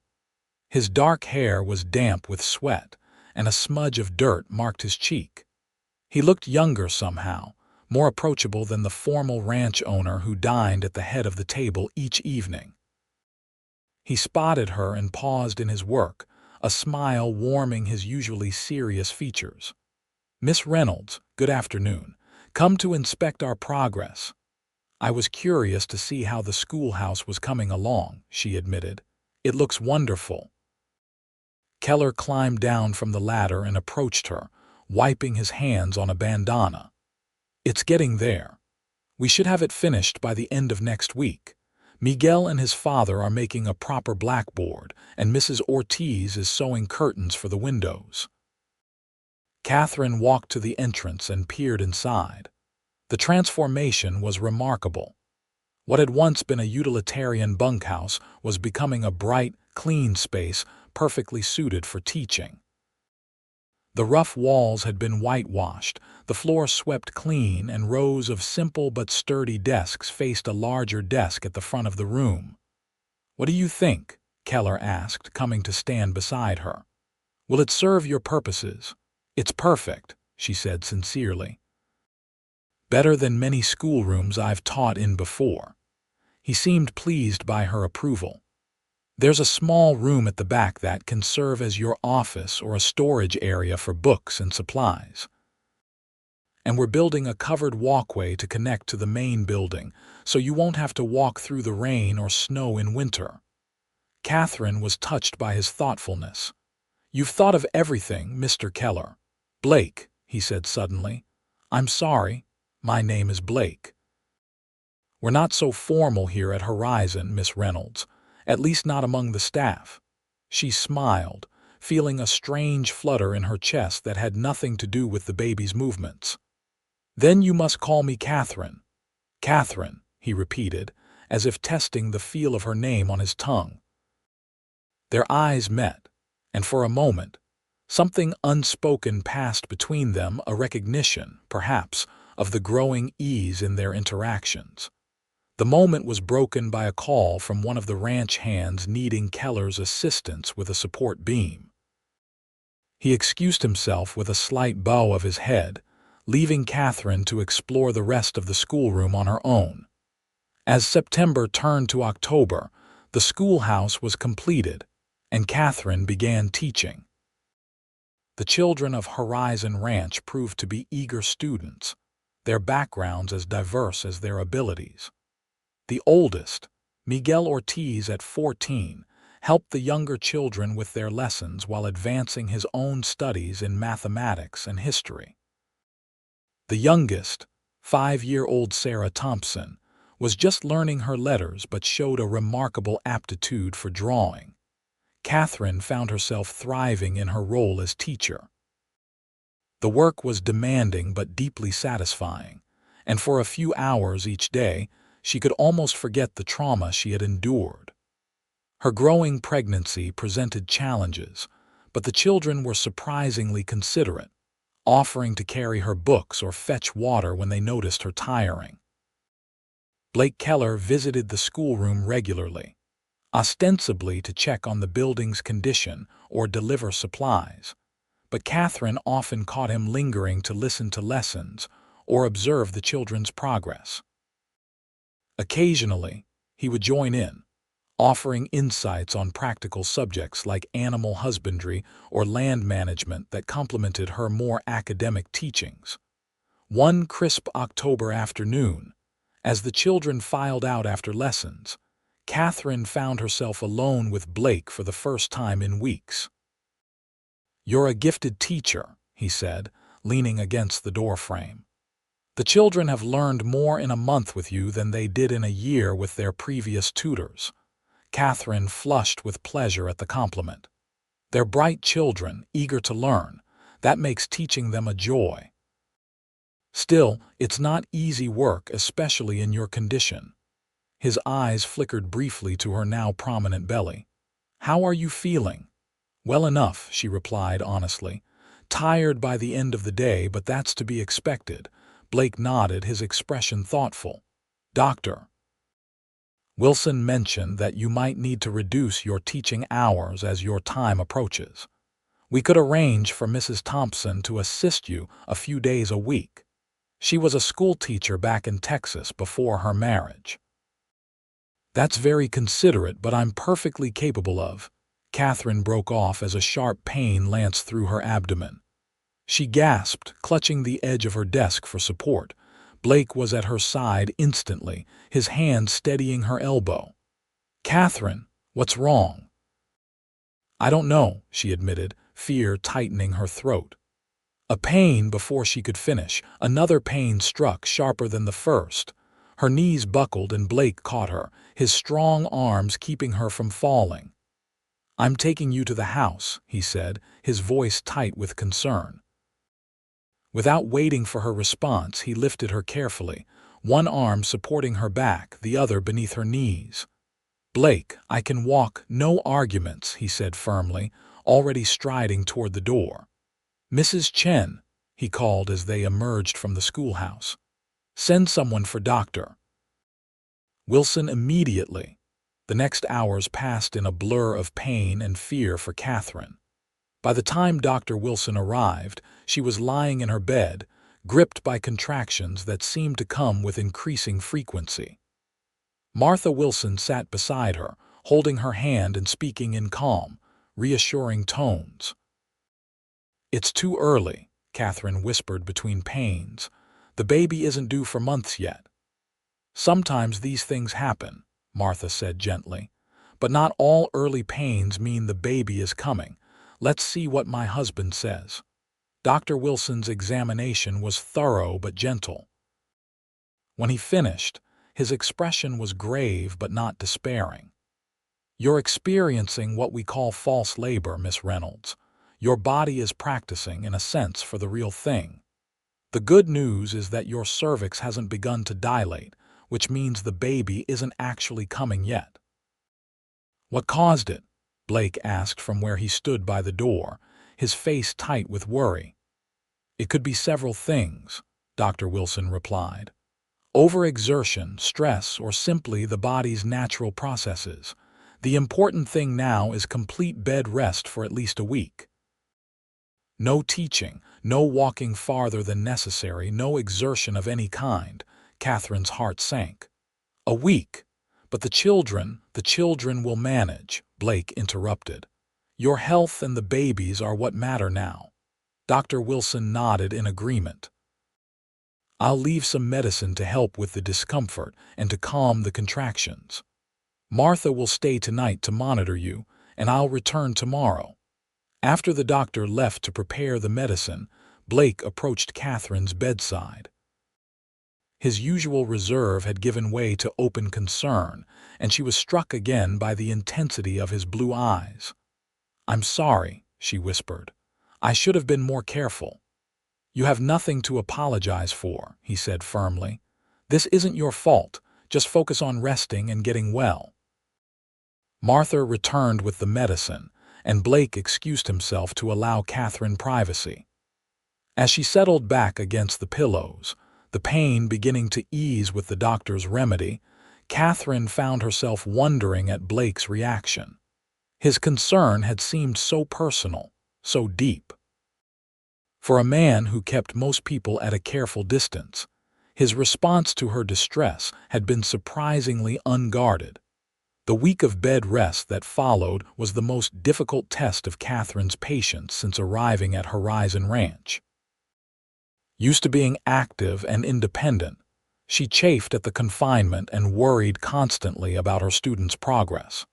Speaker 1: His dark hair was damp with sweat, and a smudge of dirt marked his cheek. He looked younger somehow, more approachable than the formal ranch owner who dined at the head of the table each evening. He spotted her and paused in his work, a smile warming his usually serious features. "Miss Reynolds, good afternoon. Come to inspect our progress." I was curious to see how the schoolhouse was coming along, she admitted. It looks wonderful. Keller climbed down from the ladder and approached her, wiping his hands on a bandana. It's getting there. We should have it finished by the end of next week. Miguel and his father are making a proper blackboard, and Mrs. Ortiz is sewing curtains for the windows. Katherine walked to the entrance and peered inside. The transformation was remarkable. What had once been a utilitarian bunkhouse was becoming a bright, clean space perfectly suited for teaching. The rough walls had been whitewashed, the floor swept clean, and rows of simple but sturdy desks faced a larger desk at the front of the room. "What do you think?" Keller asked, coming to stand beside her. "Will it serve your purposes?" "It's perfect," she said sincerely. "Better than many schoolrooms I've taught in before." He seemed pleased by her approval. "There's a small room at the back that can serve as your office or a storage area for books and supplies. And we're building a covered walkway to connect to the main building, so you won't have to walk through the rain or snow in winter." Katherine was touched by his thoughtfulness. "You've thought of everything, Mr. Keller." "Blake," he said suddenly. "I'm sorry. My name is Blake." "We're not so formal here at Horizon, Miss Reynolds, at least not among the staff." She smiled, feeling a strange flutter in her chest that had nothing to do with the baby's movements. "Then you must call me Katherine." "Katherine," he repeated, as if testing the feel of her name on his tongue. Their eyes met, and for a moment, something unspoken passed between them, a recognition, perhaps, of the growing ease in their interactions. The moment was broken by a call from one of the ranch hands needing Keller's assistance with a support beam. He excused himself with a slight bow of his head, leaving Katherine to explore the rest of the schoolroom on her own. As September turned to October, the schoolhouse was completed, and Katherine began teaching. The children of Horizon Ranch proved to be eager students, their backgrounds as diverse as their abilities. The oldest, Miguel Ortiz at 14, helped the younger children with their lessons while advancing his own studies in mathematics and history. The youngest, 5-year-old Sarah Thompson, was just learning her letters but showed a remarkable aptitude for drawing. Katherine found herself thriving in her role as teacher. The work was demanding but deeply satisfying, and for a few hours each day, she could almost forget the trauma she had endured. Her growing pregnancy presented challenges, but the children were surprisingly considerate, offering to carry her books or fetch water when they noticed her tiring. Blake Keller visited the schoolroom regularly, ostensibly to check on the building's condition or deliver supplies, but Katherine often caught him lingering to listen to lessons or observe the children's progress. Occasionally, he would join in, offering insights on practical subjects like animal husbandry or land management that complemented her more academic teachings. One crisp October afternoon, as the children filed out after lessons, Katherine found herself alone with Blake for the first time in weeks. "You're a gifted teacher," he said, leaning against the doorframe. "The children have learned more in a month with you than they did in a year with their previous tutors." Katherine flushed with pleasure at the compliment. "They're bright children, eager to learn. That makes teaching them a joy. Still, it's not easy work, especially in your condition." His eyes flickered briefly to her now prominent belly. "How are you feeling?" "Well enough," she replied honestly. "Tired by the end of the day, but that's to be expected." Blake nodded, his expression thoughtful. "Dr. Wilson mentioned that you might need to reduce your teaching hours as your time approaches. We could arrange for Mrs. Thompson to assist you a few days a week. She was a school teacher back in Texas before her marriage." "That's very considerate, but I'm perfectly capable of—" Katherine broke off as a sharp pain lanced through her abdomen. She gasped, clutching the edge of her desk for support, Blake was at her side instantly, his hand steadying her elbow. "Katherine, what's wrong?" "I don't know," she admitted, fear tightening her throat. A pain before she could finish. Another pain struck sharper than the first. Her knees buckled and Blake caught her, his strong arms keeping her from falling. "I'm taking you to the house," he said, his voice tight with concern. Without waiting for her response, he lifted her carefully, one arm supporting her back, the other beneath her knees. "Blake, I can walk, no arguments," he said firmly, already striding toward the door. "Mrs. Chen," he called as they emerged from the schoolhouse. "Send someone for Dr. Wilson immediately." The next hours passed in a blur of pain and fear for Katherine. By the time Dr. Wilson arrived, she was lying in her bed, gripped by contractions that seemed to come with increasing frequency. Martha Wilson sat beside her, holding her hand and speaking in calm, reassuring tones. "It's too early," Katherine whispered between pains. "The baby isn't due for months yet." "Sometimes these things happen," Martha said gently. "But not all early pains mean the baby is coming. Let's see what my husband says." Dr. Wilson's examination was thorough but gentle. When he finished, his expression was grave but not despairing. "You're experiencing what we call false labor, Miss Reynolds. Your body is practicing, in a sense, for the real thing. The good news is that your cervix hasn't begun to dilate, which means the baby isn't actually coming yet." "What caused it?" Blake asked from where he stood by the door, his face tight with worry. "It could be several things," Dr. Wilson replied. "Overexertion, stress, or simply the body's natural processes. The important thing now is complete bed rest for at least a week. No teaching, no walking farther than necessary, no exertion of any kind." Katherine's heart sank. "A week? But the children will manage," Blake interrupted. "Your health and the baby's are what matter now." Dr. Wilson nodded in agreement. "I'll leave some medicine to help with the discomfort and to calm the contractions. Martha will stay tonight to monitor you, and I'll return tomorrow." After the doctor left to prepare the medicine, Blake approached Katherine's bedside. His usual reserve had given way to open concern, and she was struck again by the intensity of his blue eyes. "I'm sorry," she whispered. "I should have been more careful." "You have nothing to apologize for," he said firmly. "This isn't your fault. Just focus on resting and getting well." Martha returned with the medicine, and Blake excused himself to allow Katherine privacy. As she settled back against the pillows, the pain beginning to ease with the doctor's remedy, Katherine found herself wondering at Blake's reaction. His concern had seemed so personal, so deep. For a man who kept most people at a careful distance, his response to her distress had been surprisingly unguarded. The week of bed rest that followed was the most difficult test of Katherine's patience since arriving at Horizon Ranch. Used to being active and independent, she chafed at the confinement and worried constantly about her students' progress.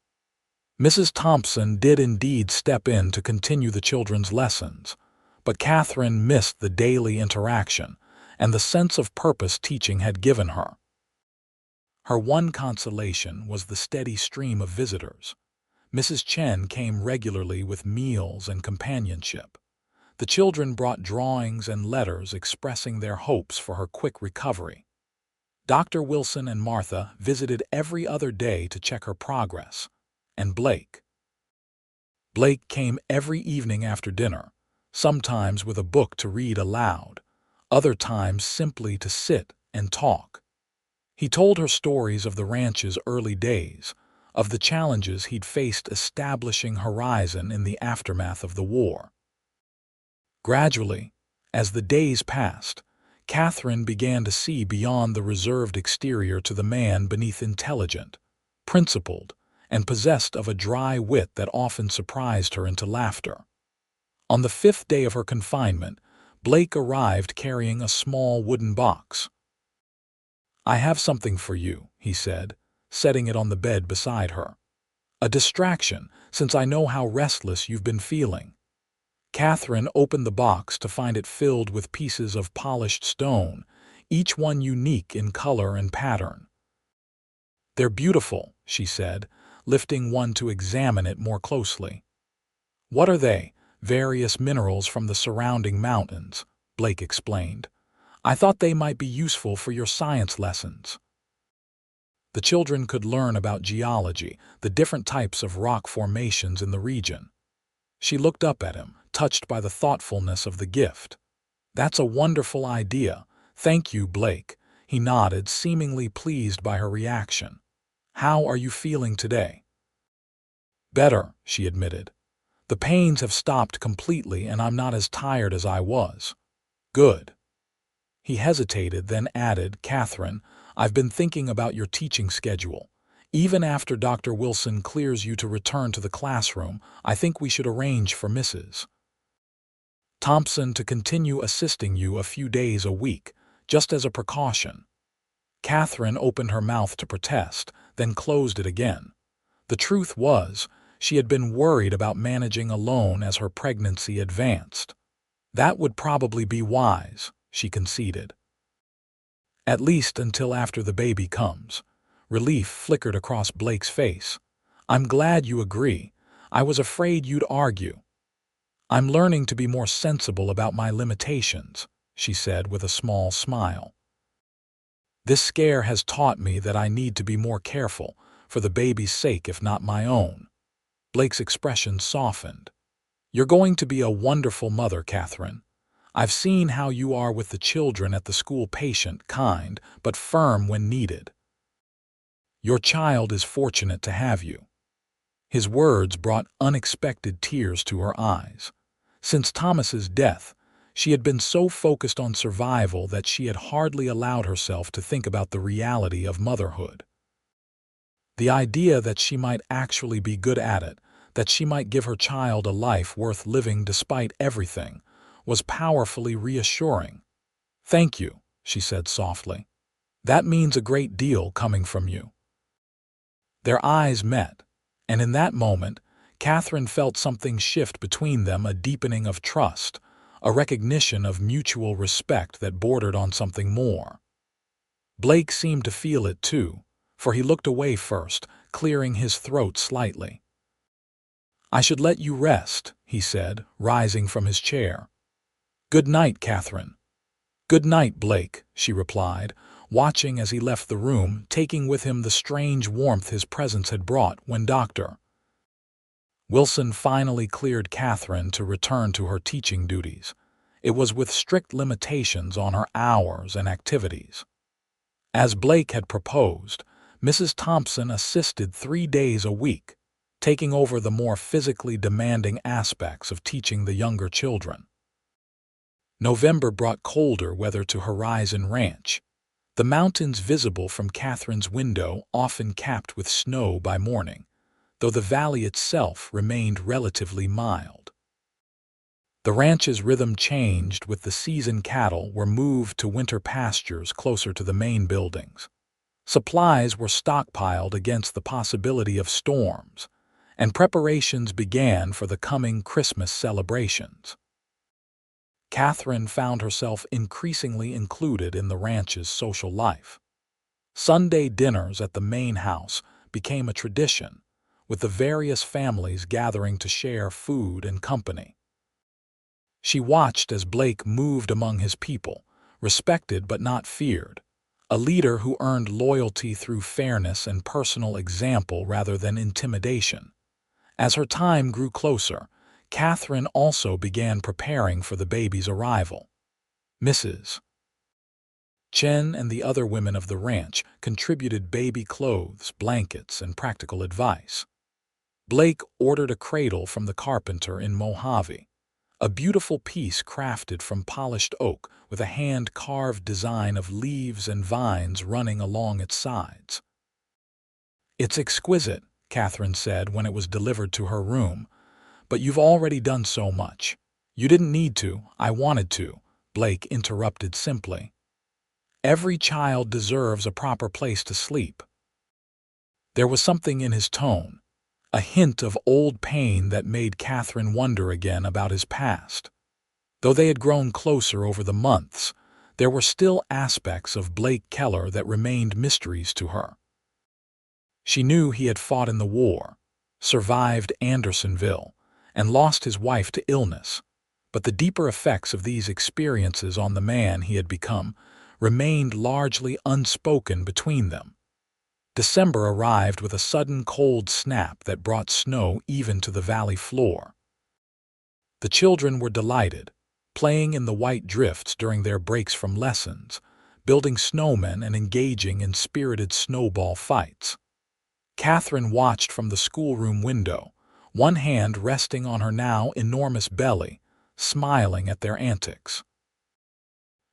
Speaker 1: Mrs. Thompson did indeed step in to continue the children's lessons, but Katherine missed the daily interaction and the sense of purpose teaching had given her. Her one consolation was the steady stream of visitors. Mrs. Chen came regularly with meals and companionship. The children brought drawings and letters expressing their hopes for her quick recovery. Dr. Wilson and Martha visited every other day to check her progress. And Blake came every evening after dinner, sometimes with a book to read aloud, other times simply to sit and talk. He told her stories of the ranch's early days, of the challenges he'd faced establishing Horizon in the aftermath of the war. Gradually, as the days passed, Katherine began to see beyond the reserved exterior to the man beneath, intelligent, principled, and possessed of a dry wit that often surprised her into laughter. On the 5th day of her confinement, Blake arrived carrying a small wooden box. "I have something for you," he said, setting it on the bed beside her. "A distraction, since I know how restless you've been feeling." Katherine opened the box to find it filled with pieces of polished stone, each one unique in color and pattern. "They're beautiful," she said, lifting one to examine it more closely. "What are they?" "Various minerals from the surrounding mountains," Blake explained. "I thought they might be useful for your science lessons." The children could learn about geology, the different types of rock formations in the region. She looked up at him, touched by the thoughtfulness of the gift. "That's a wonderful idea. Thank you, Blake." He nodded, seemingly pleased by her reaction. "How are you feeling today?" "Better," she admitted. "The pains have stopped completely and I'm not as tired as I was." "Good." He hesitated, then added, "Katherine, I've been thinking about your teaching schedule. Even after Dr. Wilson clears you to return to the classroom, I think we should arrange for Mrs. Thompson to continue assisting you a few days a week, just as a precaution." Katherine opened her mouth to protest, then closed it again. The truth was, she had been worried about managing alone as her pregnancy advanced. "That would probably be wise," she conceded. "At least until after the baby comes." Relief flickered across Blake's face. "I'm glad you agree. I was afraid you'd argue." "I'm learning to be more sensible about my limitations," she said with a small smile. "This scare has taught me that I need to be more careful, for the baby's sake if not my own." Blake's expression softened. "You're going to be a wonderful mother, Katherine. I've seen how you are with the children at the school, patient, kind, but firm when needed. Your child is fortunate to have you." His words brought unexpected tears to her eyes. Since Thomas's death, she had been so focused on survival that she had hardly allowed herself to think about the reality of motherhood. The idea that she might actually be good at it, that she might give her child a life worth living despite everything, was powerfully reassuring. "Thank you," she said softly. "That means a great deal coming from you." Their eyes met, and in that moment, Katherine felt something shift between them, a deepening of trust, a recognition of mutual respect that bordered on something more. Blake seemed to feel it too, for he looked away first, clearing his throat slightly. "I should let you rest," he said, rising from his chair. "Good night, Katherine." "Good night, Blake," she replied, watching as he left the room, taking with him the strange warmth his presence had brought. When Dr. Wilson finally cleared Katherine to return to her teaching duties, it was with strict limitations on her hours and activities. As Blake had proposed, Mrs. Thompson assisted 3 days a week, taking over the more physically demanding aspects of teaching the younger children. November brought colder weather to Horizon Ranch, the mountains visible from Katherine's window often capped with snow by morning, though the valley itself remained relatively mild. The ranch's rhythm changed with the season. Cattle were moved to winter pastures closer to the main buildings. Supplies were stockpiled against the possibility of storms, and preparations began for the coming Christmas celebrations. Katherine found herself increasingly included in the ranch's social life. Sunday dinners at the main house became a tradition, with the various families gathering to share food and company. She watched as Blake moved among his people, respected but not feared, a leader who earned loyalty through fairness and personal example rather than intimidation. As her time grew closer, Katherine also began preparing for the baby's arrival. Mrs. Chen and the other women of the ranch contributed baby clothes, blankets, and practical advice. Blake ordered a cradle from the carpenter in Mojave, a beautiful piece crafted from polished oak with a hand-carved design of leaves and vines running along its sides. "It's exquisite," Katherine said when it was delivered to her room, "but you've already done so much." "You didn't need to, I wanted to," Blake interrupted simply. Every child deserves a proper place to sleep." There was something in his tone, a hint of old pain that made Katherine wonder again about his past. Though they had grown closer over the months, there were still aspects of Blake Keller that remained mysteries to her. She knew he had fought in the war, survived Andersonville, and lost his wife to illness, but the deeper effects of these experiences on the man he had become remained largely unspoken between them. December arrived with a sudden cold snap that brought snow even to the valley floor. The children were delighted, playing in the white drifts during their breaks from lessons, building snowmen and engaging in spirited snowball fights. Katherine watched from the schoolroom window, one hand resting on her now enormous belly, smiling at their antics.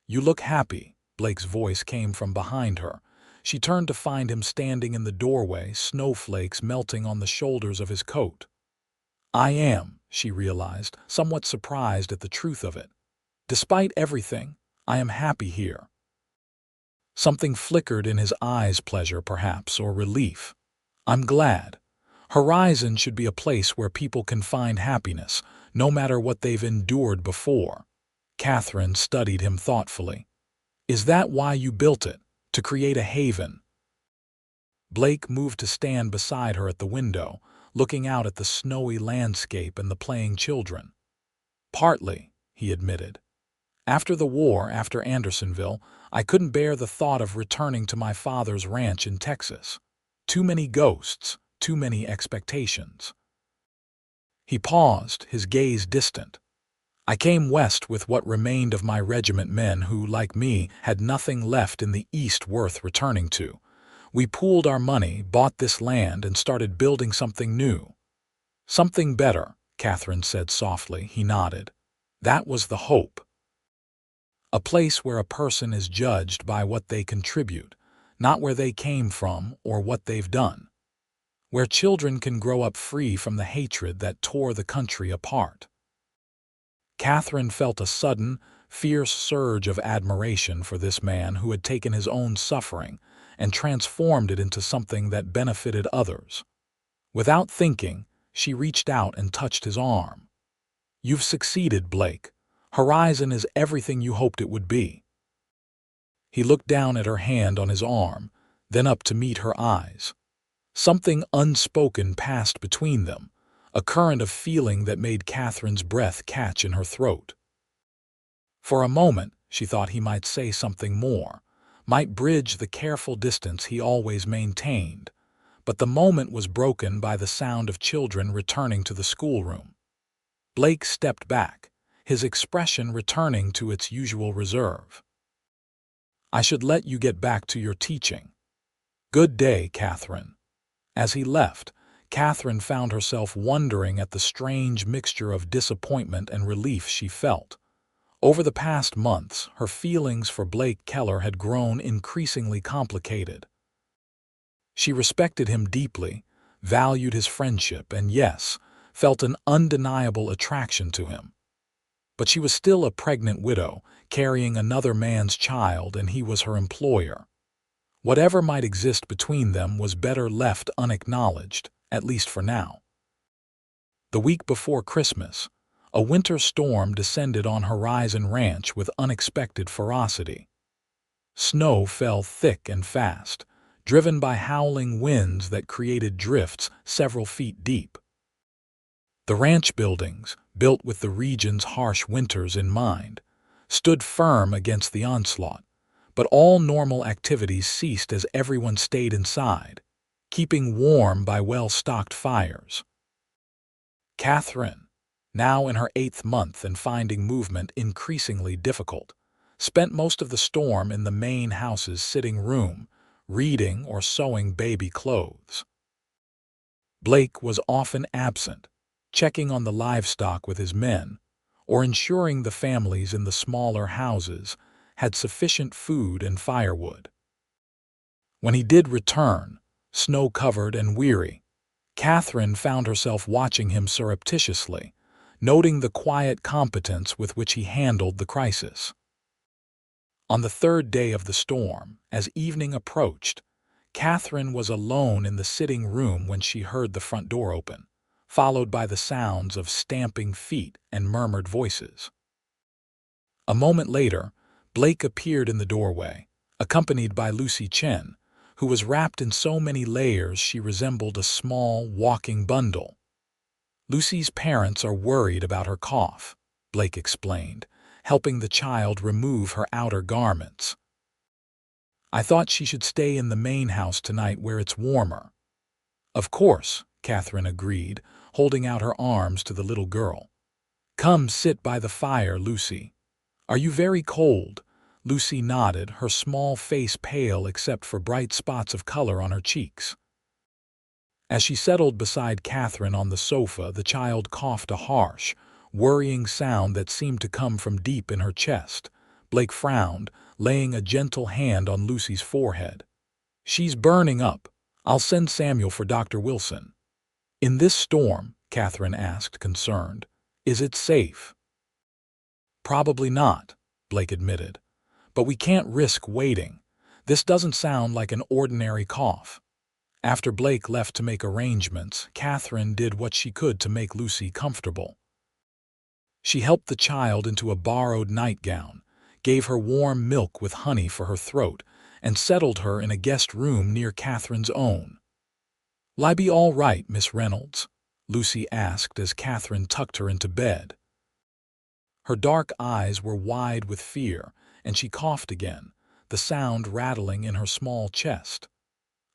Speaker 1: "You look happy," Blake's voice came from behind her. She turned to find him standing in the doorway, snowflakes melting on the shoulders of his coat. "I am," she realized, somewhat surprised at the truth of it. "Despite everything, I am happy here." Something flickered in his eyes, pleasure perhaps, or relief. "I'm glad. Horizon should be a place where people can find happiness, no matter what they've endured before." Katherine studied him thoughtfully. "Is that why you built it? To create a haven?" Blake moved to stand beside her at the window, looking out at the snowy landscape and the playing children. "Partly," he admitted. "After the war, after Andersonville, I couldn't bear the thought of returning to my father's ranch in Texas. Too many ghosts, too many expectations." He paused, his gaze distant. "I came west with what remained of my regiment, men who, like me, had nothing left in the East worth returning to. We pooled our money, bought this land, and started building something new." "Something better," Katherine said softly. He nodded. "That was the hope. A place where a person is judged by what they contribute, not where they came from or what they've done. Where children can grow up free from the hatred that tore the country apart." Katherine felt a sudden, fierce surge of admiration for this man who had taken his own suffering and transformed it into something that benefited others. Without thinking, she reached out and touched his arm. "You've succeeded, Blake. Horizon is everything you hoped it would be." He looked down at her hand on his arm, then up to meet her eyes. Something unspoken passed between them, a current of feeling that made Katherine's breath catch in her throat. For a moment, she thought he might say something more, might bridge the careful distance he always maintained, but the moment was broken by the sound of children returning to the schoolroom. Blake stepped back, his expression returning to its usual reserve. "I should let you get back to your teaching. Good day, Katherine." As he left, Katherine found herself wondering at the strange mixture of disappointment and relief she felt. Over the past months, her feelings for Blake Keller had grown increasingly complicated. She respected him deeply, valued his friendship, and yes, felt an undeniable attraction to him. But she was still a pregnant widow, carrying another man's child, and he was her employer. Whatever might exist between them was better left unacknowledged, at least for now. The week before Christmas, a winter storm descended on Horizon Ranch with unexpected ferocity. Snow fell thick and fast, driven by howling winds that created drifts several feet deep. The ranch buildings, built with the region's harsh winters in mind, stood firm against the onslaught, but all normal activities ceased as everyone stayed inside, keeping warm by well-stocked fires. Katherine, now in her 8th month and finding movement increasingly difficult, spent most of the storm in the main house's sitting room, reading or sewing baby clothes. Blake was often absent, checking on the livestock with his men, or ensuring the families in the smaller houses had sufficient food and firewood. When he did return, snow-covered and weary, Katherine found herself watching him surreptitiously, noting the quiet competence with which he handled the crisis. On the third day of the storm, as evening approached, Catherine was alone in the sitting room when she heard the front door open, followed by the sounds of stamping feet and murmured voices. A moment later, Blake appeared in the doorway, accompanied by Lucy Chen, who was wrapped in so many layers she resembled a small, walking bundle. "Lucy's parents are worried about her cough," Blake explained, helping the child remove her outer garments. "I thought she should stay in the main house tonight where it's warmer." "Of course," Catherine agreed, holding out her arms to the little girl. "Come sit by the fire, Lucy." "Are you very cold?" Lucy nodded, her small face pale except for bright spots of color on her cheeks. As she settled beside Catherine on the sofa, the child coughed a harsh, worrying sound that seemed to come from deep in her chest. Blake frowned, laying a gentle hand on Lucy's forehead. "She's burning up. I'll send Samuel for Dr. Wilson." "In this storm?" Catherine asked, concerned. "Is it safe?" "Probably not," Blake admitted. "But we can't risk waiting. This doesn't sound like an ordinary cough." After Blake left to make arrangements, Catherine did what she could to make Lucy comfortable. She helped the child into a borrowed nightgown, gave her warm milk with honey for her throat, and settled her in a guest room near Catherine's own. "Will I be all right, Miss Reynolds?" Lucy asked as Catherine tucked her into bed. Her dark eyes were wide with fear, and she coughed again, the sound rattling in her small chest.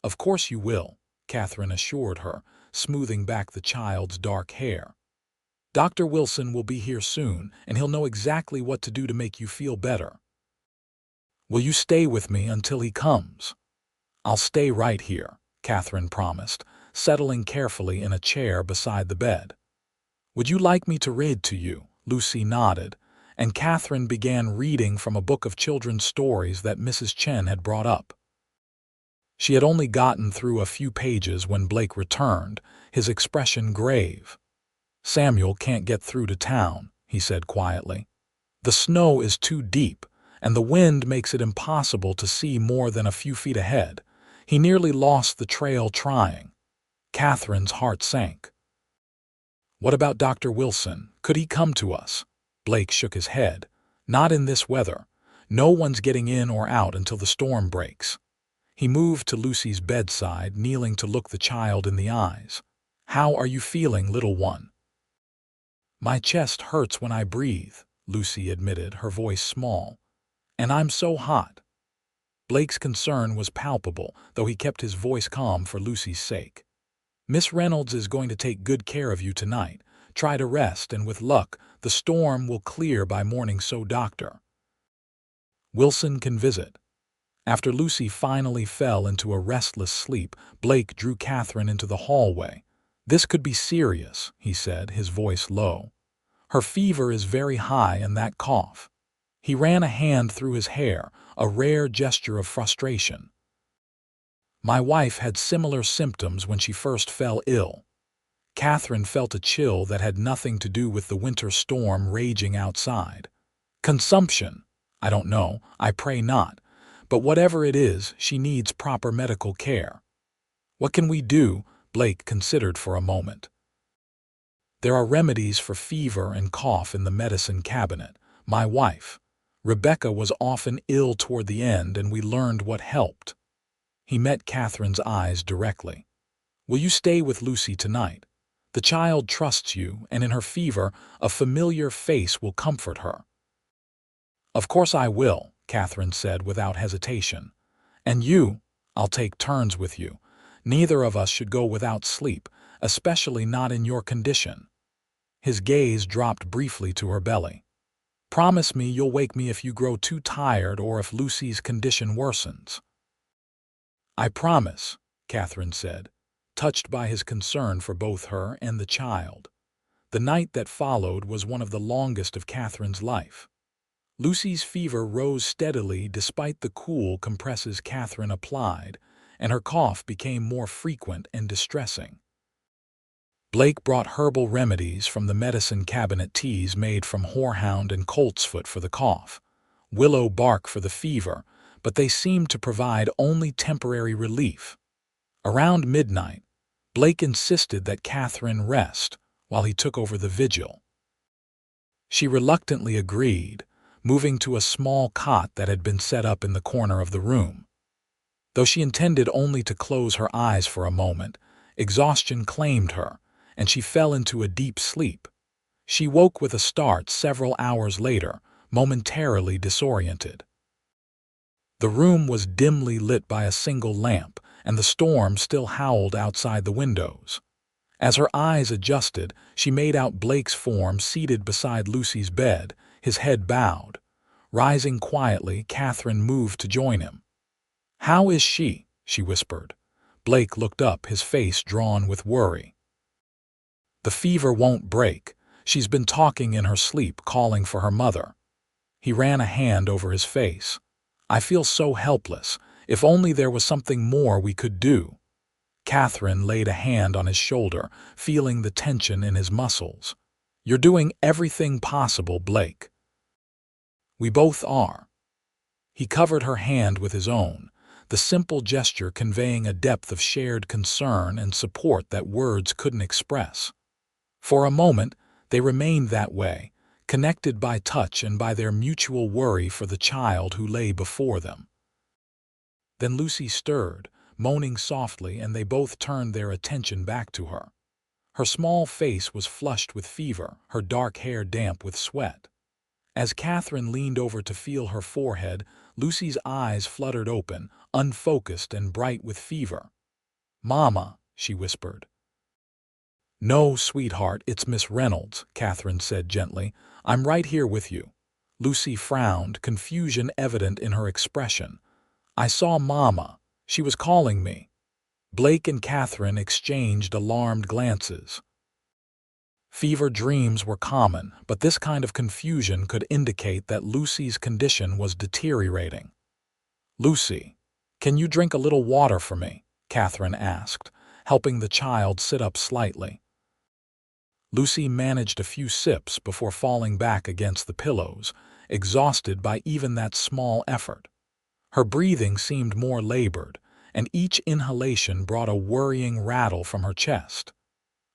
Speaker 1: "Of course you will," Catherine assured her, smoothing back the child's dark hair. "Dr. Wilson will be here soon, and he'll know exactly what to do to make you feel better." "Will you stay with me until he comes?" "I'll stay right here," Catherine promised, settling carefully in a chair beside the bed. "Would you like me to read to you?" Lucy nodded, and Catherine began reading from a book of children's stories that Mrs. Chen had brought up. She had only gotten through a few pages when Blake returned, his expression grave. "Samuel can't get through to town," he said quietly. "The snow is too deep, and the wind makes it impossible to see more than a few feet ahead. He nearly lost the trail trying." Catherine's heart sank. "What about Dr. Wilson? Could he come to us?" Blake shook his head. "Not in this weather. No one's getting in or out until the storm breaks." He moved to Lucy's bedside, kneeling to look the child in the eyes. "How are you feeling, little one?" "My chest hurts when I breathe," Lucy admitted, her voice small. "And I'm so hot." Blake's concern was palpable, though he kept his voice calm for Lucy's sake. "Miss Reynolds is going to take good care of you tonight. Try to rest, and with luck, the storm will clear by morning, so Dr. Wilson can visit." After Lucy finally fell into a restless sleep, Blake drew Catherine into the hallway. "This could be serious," he said, his voice low. "Her fever is very high, and that cough." He ran a hand through his hair, a rare gesture of frustration. "My wife had similar symptoms when she first fell ill." Catherine felt a chill that had nothing to do with the winter storm raging outside. "Consumption? I don't know, I pray not. But whatever it is, she needs proper medical care." "What can we do?" Blake considered for a moment. "There are remedies for fever and cough in the medicine cabinet. My wife, Rebecca, was often ill toward the end, and we learned what helped." He met Catherine's eyes directly. "Will you stay with Lucy tonight? The child trusts you, and in her fever, a familiar face will comfort her." "Of course I will," Catherine said without hesitation. "And you, I'll take turns with you. Neither of us should go without sleep, especially not in your condition." His gaze dropped briefly to her belly. "Promise me you'll wake me if you grow too tired or if Lucy's condition worsens." "I promise," Catherine said, touched by his concern for both her and the child. The night that followed was one of the longest of Catherine's life. Lucy's fever rose steadily despite the cool compresses Catherine applied, and her cough became more frequent and distressing. Blake brought herbal remedies from the medicine cabinet, teas made from horehound and coltsfoot for the cough, willow bark for the fever, but they seemed to provide only temporary relief. Around midnight, Blake insisted that Katherine rest while he took over the vigil. She reluctantly agreed, moving to a small cot that had been set up in the corner of the room. Though she intended only to close her eyes for a moment, exhaustion claimed her, and she fell into a deep sleep. She woke with a start several hours later, momentarily disoriented. The room was dimly lit by a single lamp, and the storm still howled outside the windows. As her eyes adjusted, she made out Blake's form seated beside Lucy's bed, his head bowed. Rising quietly, Katherine moved to join him. "How is she?" she whispered. Blake looked up, his face drawn with worry. "The fever won't break. She's been talking in her sleep, calling for her mother." He ran a hand over his face. "I feel so helpless. If only there was something more we could do." Katherine laid a hand on his shoulder, feeling the tension in his muscles. "You're doing everything possible, Blake." "We both are." He covered her hand with his own, the simple gesture conveying a depth of shared concern and support that words couldn't express. For a moment, they remained that way, connected by touch and by their mutual worry for the child who lay before them. Then Lucy stirred, moaning softly, and they both turned their attention back to her. Her small face was flushed with fever, her dark hair damp with sweat. As Katherine leaned over to feel her forehead, Lucy's eyes fluttered open, unfocused and bright with fever. "Mama," she whispered. "No, sweetheart, it's Miss Reynolds," Katherine said gently. "I'm right here with you." Lucy frowned, confusion evident in her expression. "I saw Mama. She was calling me." Blake and Katherine exchanged alarmed glances. Fever dreams were common, but this kind of confusion could indicate that Lucy's condition was deteriorating. "Lucy, can you drink a little water for me?" Katherine asked, helping the child sit up slightly. Lucy managed a few sips before falling back against the pillows, exhausted by even that small effort. Her breathing seemed more labored, and each inhalation brought a worrying rattle from her chest.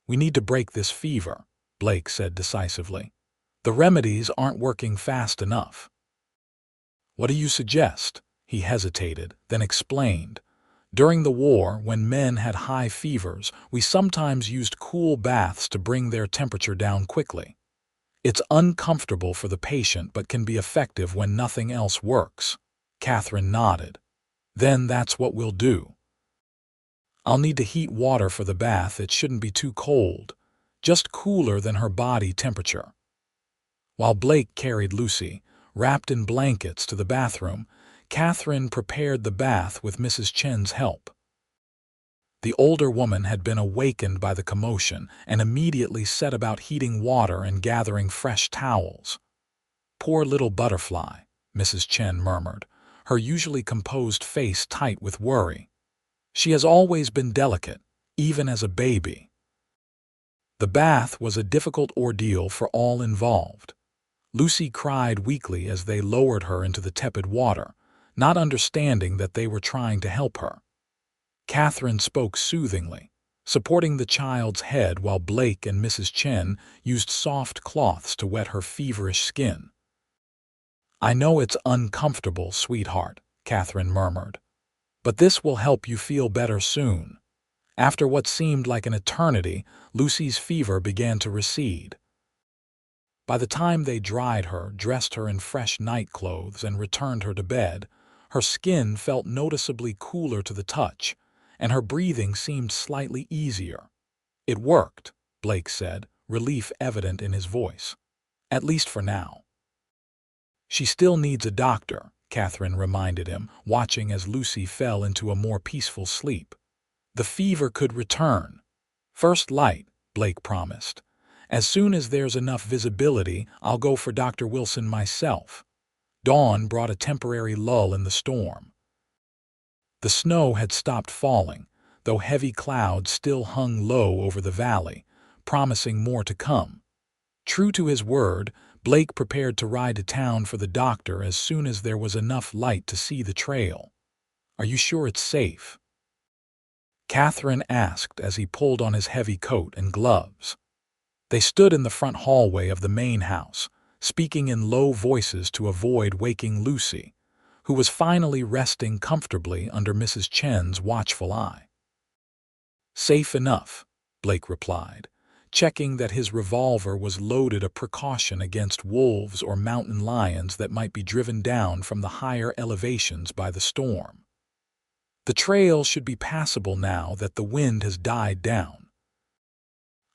Speaker 1: "We need to break this fever," Blake said decisively. "The remedies aren't working fast enough." "What do you suggest?" He hesitated, then explained. "During the war, when men had high fevers, we sometimes used cool baths to bring their temperature down quickly. It's uncomfortable for the patient but can be effective when nothing else works." Katherine nodded. "Then that's what we'll do. I'll need to heat water for the bath. It shouldn't be too cold, just cooler than her body temperature." While Blake carried Lucy, wrapped in blankets, to the bathroom, Katherine prepared the bath with Mrs. Chen's help. The older woman had been awakened by the commotion and immediately set about heating water and gathering fresh towels. "Poor little butterfly," Mrs. Chen murmured, her usually composed face tight with worry. "She has always been delicate, even as a baby." The bath was a difficult ordeal for all involved. Lucy cried weakly as they lowered her into the tepid water, not understanding that they were trying to help her. Katherine spoke soothingly, supporting the child's head while Blake and Mrs. Chen used soft cloths to wet her feverish skin. "I know it's uncomfortable, sweetheart," Katherine murmured, "but this will help you feel better soon." After what seemed like an eternity, Lucy's fever began to recede. By the time they dried her, dressed her in fresh night clothes, and returned her to bed, her skin felt noticeably cooler to the touch, and her breathing seemed slightly easier. "It worked," Blake said, relief evident in his voice. "At least for now." "She still needs a doctor," Katherine reminded him, watching as Lucy fell into a more peaceful sleep. "The fever could return." "First light," Blake promised. "As soon as there's enough visibility, I'll go for Dr. Wilson myself." Dawn brought a temporary lull in the storm. The snow had stopped falling, though heavy clouds still hung low over the valley, promising more to come. True to his word, Blake prepared to ride to town for the doctor as soon as there was enough light to see the trail. "Are you sure it's safe?" Katherine asked as he pulled on his heavy coat and gloves. They stood in the front hallway of the main house, speaking in low voices to avoid waking Lucy, who was finally resting comfortably under Mrs. Chen's watchful eye. "Safe enough," Blake replied, checking that his revolver was loaded, a precaution against wolves or mountain lions that might be driven down from the higher elevations by the storm. "The trail should be passable now that the wind has died down.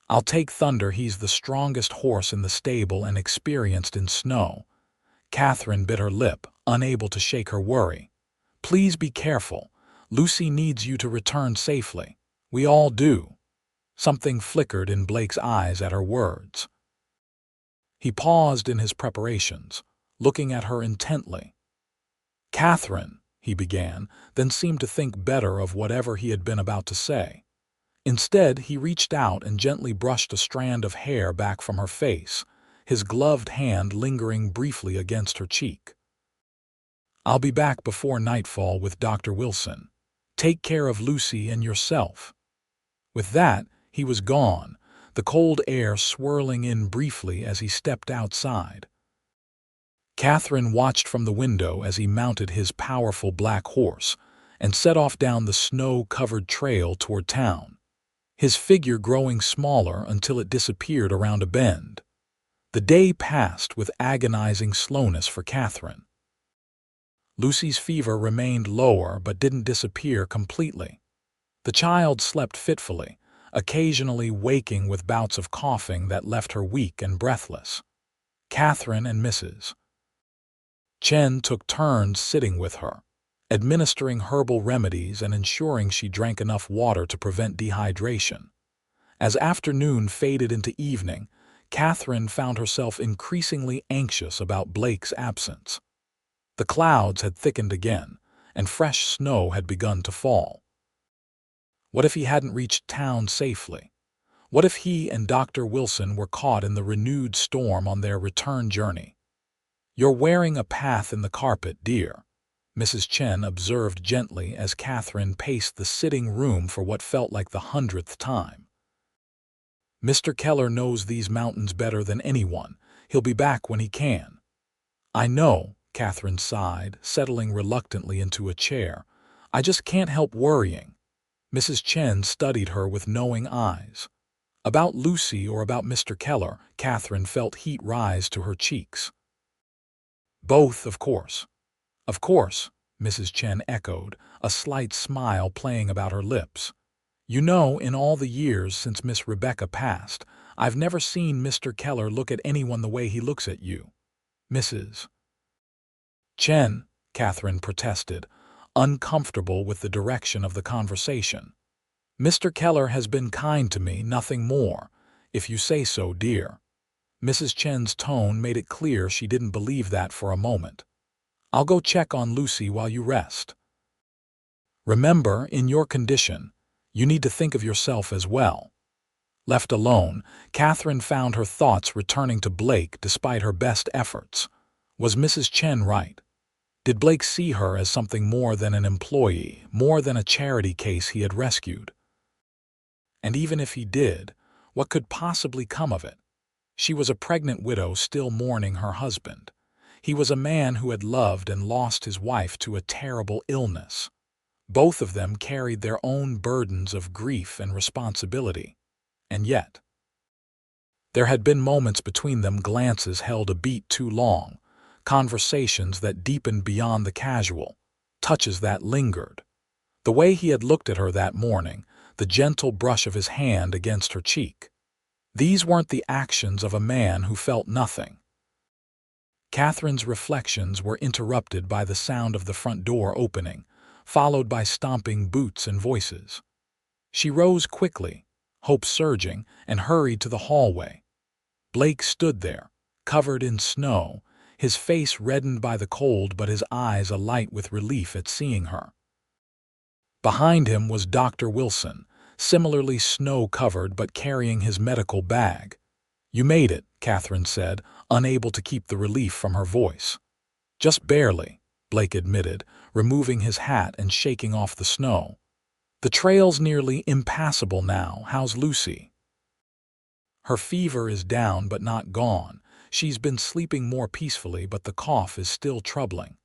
Speaker 1: I'll take Thunder, he's the strongest horse in the stable and experienced in snow." Katherine bit her lip, unable to shake her worry. "Please be careful. Lucy needs you to return safely. We all do." Something flickered in Blake's eyes at her words. He paused in his preparations, looking at her intently. "Katherine," he began, then seemed to think better of whatever he had been about to say. Instead, he reached out and gently brushed a strand of hair back from her face, his gloved hand lingering briefly against her cheek. "I'll be back before nightfall with Dr. Wilson. Take care of Lucy and yourself." With that, he was gone, the cold air swirling in briefly as he stepped outside. Katherine watched from the window as he mounted his powerful black horse and set off down the snow-covered trail toward town, his figure growing smaller until it disappeared around a bend. The day passed with agonizing slowness for Katherine. Lucy's fever remained lower but didn't disappear completely. The child slept fitfully, occasionally waking with bouts of coughing that left her weak and breathless. Katherine and Mrs. Chen took turns sitting with her, administering herbal remedies and ensuring she drank enough water to prevent dehydration. As afternoon faded into evening, Katherine found herself increasingly anxious about Blake's absence. The clouds had thickened again, and fresh snow had begun to fall. What if he hadn't reached town safely? What if he and Dr. Wilson were caught in the renewed storm on their return journey? "You're wearing a path in the carpet, dear," Mrs. Chen observed gently as Katherine paced the sitting room for what felt like the 100th time. "Mr. Keller knows these mountains better than anyone. He'll be back when he can." "I know," Katherine sighed, settling reluctantly into a chair. "I just can't help worrying." Mrs. Chen studied her with knowing eyes. About Lucy or about Mr. Keller, Katherine felt heat rise to her cheeks. "Both, of course." "Of course," Mrs. Chen echoed, a slight smile playing about her lips. "You know, in all the years since Miss Rebecca passed, I've never seen Mr. Keller look at anyone the way he looks at you." "Mrs. Chen," Katherine protested, uncomfortable with the direction of the conversation. "Mr. Keller has been kind to me, nothing more, if you say so, dear." Mrs. Chen's tone made it clear she didn't believe that for a moment. "I'll go check on Lucy while you rest. Remember, in your condition, you need to think of yourself as well." Left alone, Katherine found her thoughts returning to Blake despite her best efforts. Was Mrs. Chen right? Did Blake see her as something more than an employee, more than a charity case he had rescued? And even if he did, what could possibly come of it? She was a pregnant widow still mourning her husband. He was a man who had loved and lost his wife to a terrible illness. Both of them carried their own burdens of grief and responsibility. And yet, there had been moments between them, glances held a beat too long, conversations that deepened beyond the casual, touches that lingered. The way he had looked at her that morning, the gentle brush of his hand against her cheek. These weren't the actions of a man who felt nothing. Katherine's reflections were interrupted by the sound of the front door opening, followed by stomping boots and voices. She rose quickly, hope surging, and hurried to the hallway. Blake stood there, covered in snow, his face reddened by the cold but his eyes alight with relief at seeing her. Behind him was Dr. Wilson, similarly snow-covered but carrying his medical bag. "You made it," Katherine said, unable to keep the relief from her voice. "Just barely," Blake admitted, removing his hat and shaking off the snow. "The trail's nearly impassable now. How's Lucy?" "Her fever is down but not gone. She's been sleeping more peacefully, but the cough is still troubling."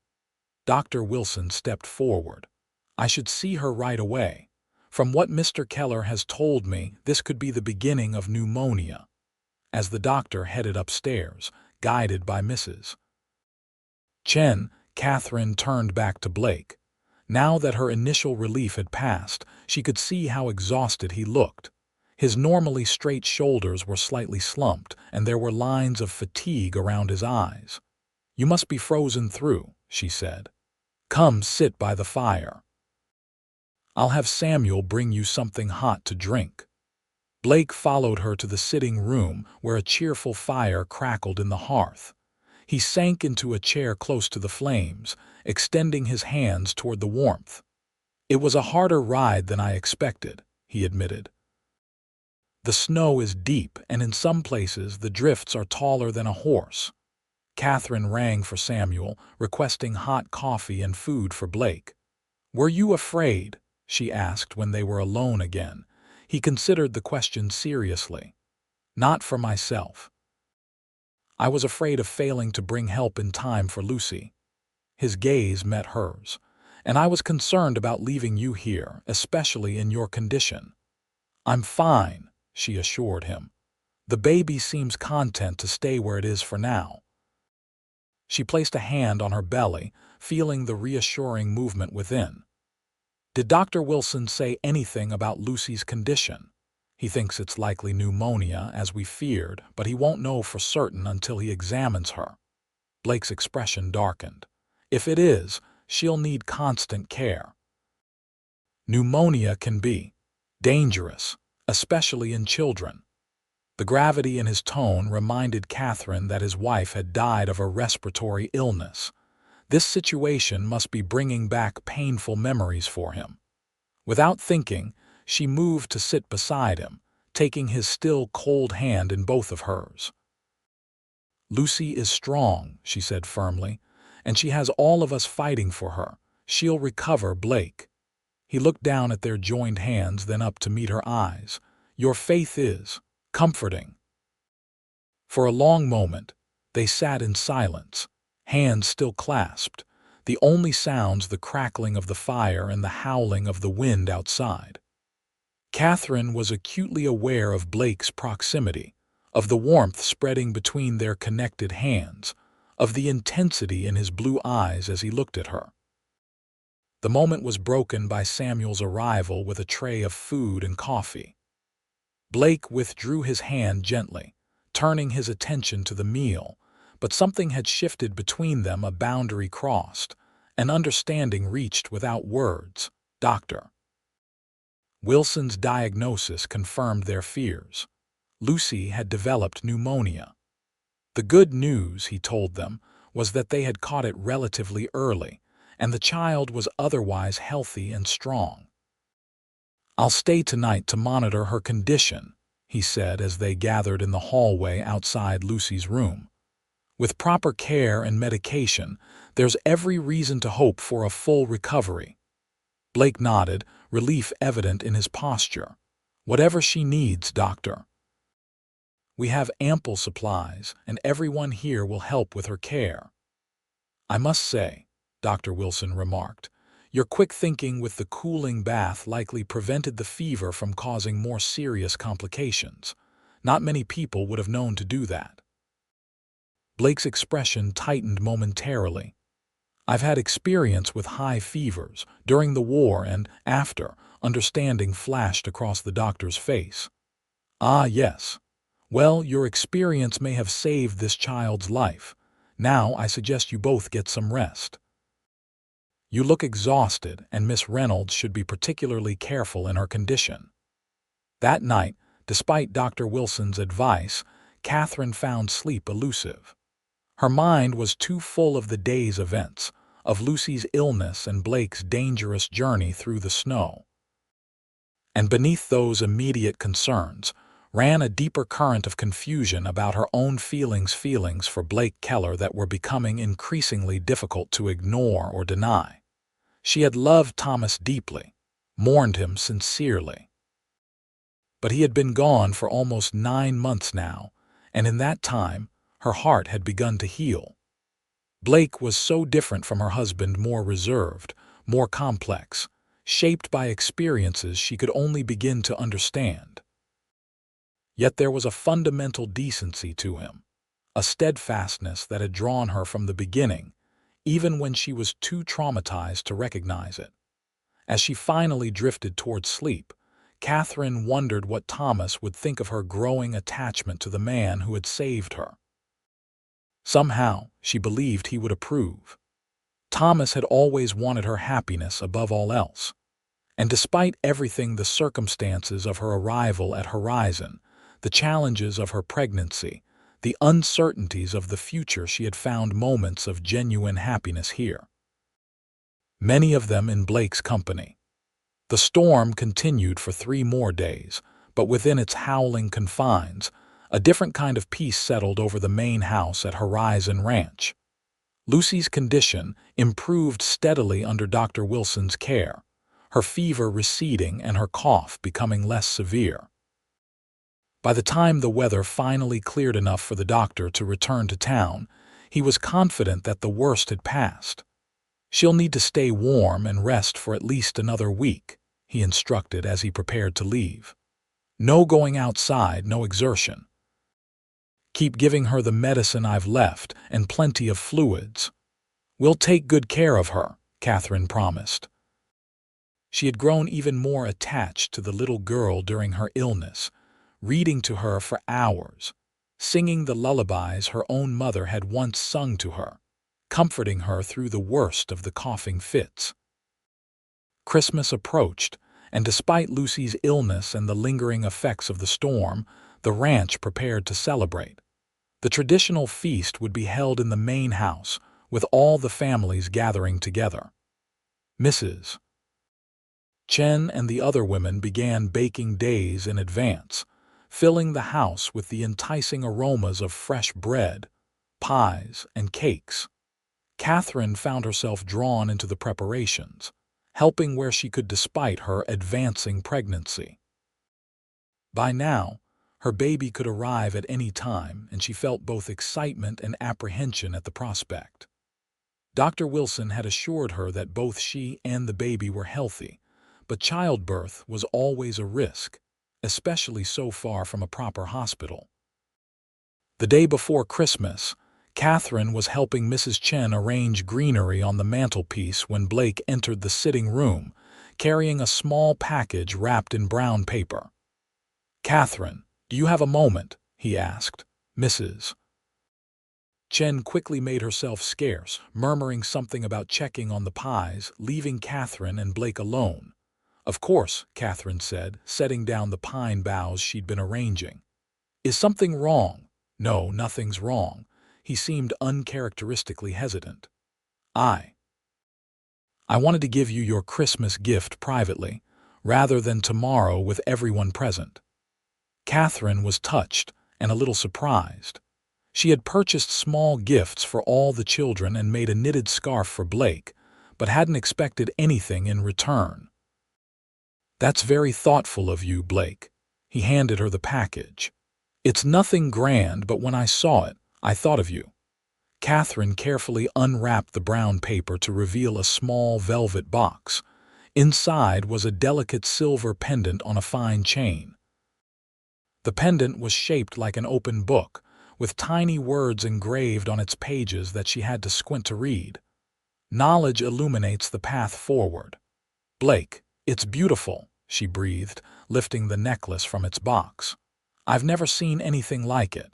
Speaker 1: Dr. Wilson stepped forward. "I should see her right away. From what Mr. Keller has told me, this could be the beginning of pneumonia." As the doctor headed upstairs, guided by Mrs. Chen, Katherine turned back to Blake. Now that her initial relief had passed, she could see how exhausted he looked. His normally straight shoulders were slightly slumped, and there were lines of fatigue around his eyes. "You must be frozen through," she said. "Come sit by the fire. I'll have Samuel bring you something hot to drink." Blake followed her to the sitting room where a cheerful fire crackled in the hearth. He sank into a chair close to the flames, extending his hands toward the warmth. "It was a harder ride than I expected," he admitted. "The snow is deep, and in some places the drifts are taller than a horse." Katherine rang for Samuel, requesting hot coffee and food for Blake. "Were you afraid?" she asked when they were alone again. He considered the question seriously. "Not for myself. I was afraid of failing to bring help in time for Lucy." His gaze met hers. "And I was concerned about leaving you here, especially in your condition." "I'm fine," she assured him. "The baby seems content to stay where it is for now." She placed a hand on her belly, feeling the reassuring movement within. "Did Dr. Wilson say anything about Lucy's condition?" "He thinks it's likely pneumonia, as we feared, but he won't know for certain until he examines her." Blake's expression darkened. "If it is, she'll need constant care." "Pneumonia can be dangerous, especially in children." The gravity in his tone reminded Katherine that his wife had died of a respiratory illness. This situation must be bringing back painful memories for him. Without thinking, she moved to sit beside him, taking his still cold hand in both of hers. "Lucy is strong," she said firmly, "and she has all of us fighting for her. She'll recover, Blake." He looked down at their joined hands, then up to meet her eyes. "Your faith is comforting." For a long moment, they sat in silence, hands still clasped, the only sounds the crackling of the fire and the howling of the wind outside. Katherine was acutely aware of Blake's proximity, of the warmth spreading between their connected hands, of the intensity in his blue eyes as he looked at her. The moment was broken by Samuel's arrival with a tray of food and coffee. Blake withdrew his hand gently, turning his attention to the meal, but something had shifted between them, a boundary crossed, an understanding reached without words. Dr. Wilson's diagnosis confirmed their fears. Lucy had developed pneumonia. The good news, he told them, was that they had caught it relatively early, and the child was otherwise healthy and strong. "I'll stay tonight to monitor her condition," he said as they gathered in the hallway outside Lucy's room. "With proper care and medication, there's every reason to hope for a full recovery." Blake nodded, relief evident in his posture. "Whatever she needs, doctor. We have ample supplies, and everyone here will help with her care." "I must say," Dr. Wilson remarked, "your quick thinking with the cooling bath likely prevented the fever from causing more serious complications. Not many people would have known to do that." Blake's expression tightened momentarily. "I've had experience with high fevers, during the war and after," understanding flashed across the doctor's face. "Ah, yes. Well, your experience may have saved this child's life. Now I suggest you both get some rest. You look exhausted, and Miss Reynolds should be particularly careful in her condition." That night, despite Dr. Wilson's advice, Katherine found sleep elusive. Her mind was too full of the day's events, of Lucy's illness and Blake's dangerous journey through the snow. And beneath those immediate concerns, ran a deeper current of confusion about her own feelings for Blake Keller that were becoming increasingly difficult to ignore or deny. She had loved Thomas deeply, mourned him sincerely. But he had been gone for almost 9 months now, and in that time, her heart had begun to heal. Blake was so different from her husband, more reserved, more complex, shaped by experiences she could only begin to understand. Yet there was a fundamental decency to him, a steadfastness that had drawn her from the beginning, even when she was too traumatized to recognize it. As she finally drifted toward sleep, Katherine wondered what Thomas would think of her growing attachment to the man who had saved her. Somehow, she believed he would approve. Thomas had always wanted her happiness above all else. And despite everything, the circumstances of her arrival at Horizon, the challenges of her pregnancy, the uncertainties of the future, she had found moments of genuine happiness here. Many of them in Blake's company. The storm continued for 3 more days, but within its howling confines, a different kind of peace settled over the main house at Horizon Ranch. Lucy's condition improved steadily under Dr. Wilson's care, her fever receding and her cough becoming less severe. By the time the weather finally cleared enough for the doctor to return to town, he was confident that the worst had passed. "She'll need to stay warm and rest for at least another week," he instructed as he prepared to leave. "No going outside, no exertion. Keep giving her the medicine I've left and plenty of fluids. We'll take good care of her," Katherine promised. She had grown even more attached to the little girl during her illness, reading to her for hours, singing the lullabies her own mother had once sung to her, comforting her through the worst of the coughing fits. Christmas approached, and despite Lucy's illness and the lingering effects of the storm, the ranch prepared to celebrate. The traditional feast would be held in the main house, with all the families gathering together. Mrs. Chen and the other women began baking days in advance, filling the house with the enticing aromas of fresh bread, pies, and cakes. Katherine found herself drawn into the preparations, helping where she could despite her advancing pregnancy. By now, her baby could arrive at any time, and she felt both excitement and apprehension at the prospect. Dr. Wilson had assured her that both she and the baby were healthy, but childbirth was always a risk, especially so far from a proper hospital. The day before Christmas, Katherine was helping Mrs. Chen arrange greenery on the mantelpiece when Blake entered the sitting room, carrying a small package wrapped in brown paper. "Katherine, do you have a moment?" he asked. Mrs. Chen quickly made herself scarce, murmuring something about checking on the pies, leaving Katherine and Blake alone. "Of course," Katherine said, setting down the pine boughs she'd been arranging. "Is something wrong?" "No, nothing's wrong." He seemed uncharacteristically hesitant. I wanted to give you your Christmas gift privately, rather than tomorrow with everyone present." Katherine was touched and a little surprised. She had purchased small gifts for all the children and made a knitted scarf for Blake, but hadn't expected anything in return. "That's very thoughtful of you, Blake." He handed her the package. "It's nothing grand, but when I saw it, I thought of you." Katherine carefully unwrapped the brown paper to reveal a small velvet box. Inside was a delicate silver pendant on a fine chain. The pendant was shaped like an open book, with tiny words engraved on its pages that she had to squint to read. "Knowledge illuminates the path forward." "Blake, it's beautiful," she breathed, lifting the necklace from its box. "I've never seen anything like it.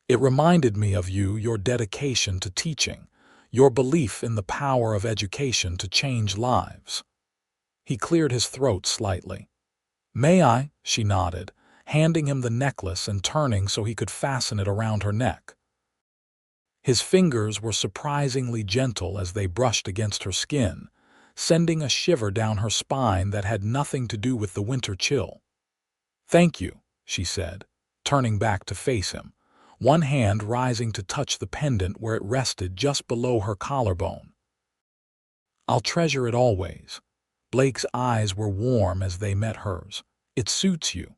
Speaker 1: It reminded me of you, your dedication to teaching, your belief in the power of education to change lives." He cleared his throat slightly. "May I?" she nodded, handing him the necklace and turning so he could fasten it around her neck. His fingers were surprisingly gentle as they brushed against her skin, sending a shiver down her spine that had nothing to do with the winter chill. "Thank you," she said, turning back to face him, one hand rising to touch the pendant where it rested just below her collarbone. "I'll treasure it always." Blake's eyes were warm as they met hers. "It suits you."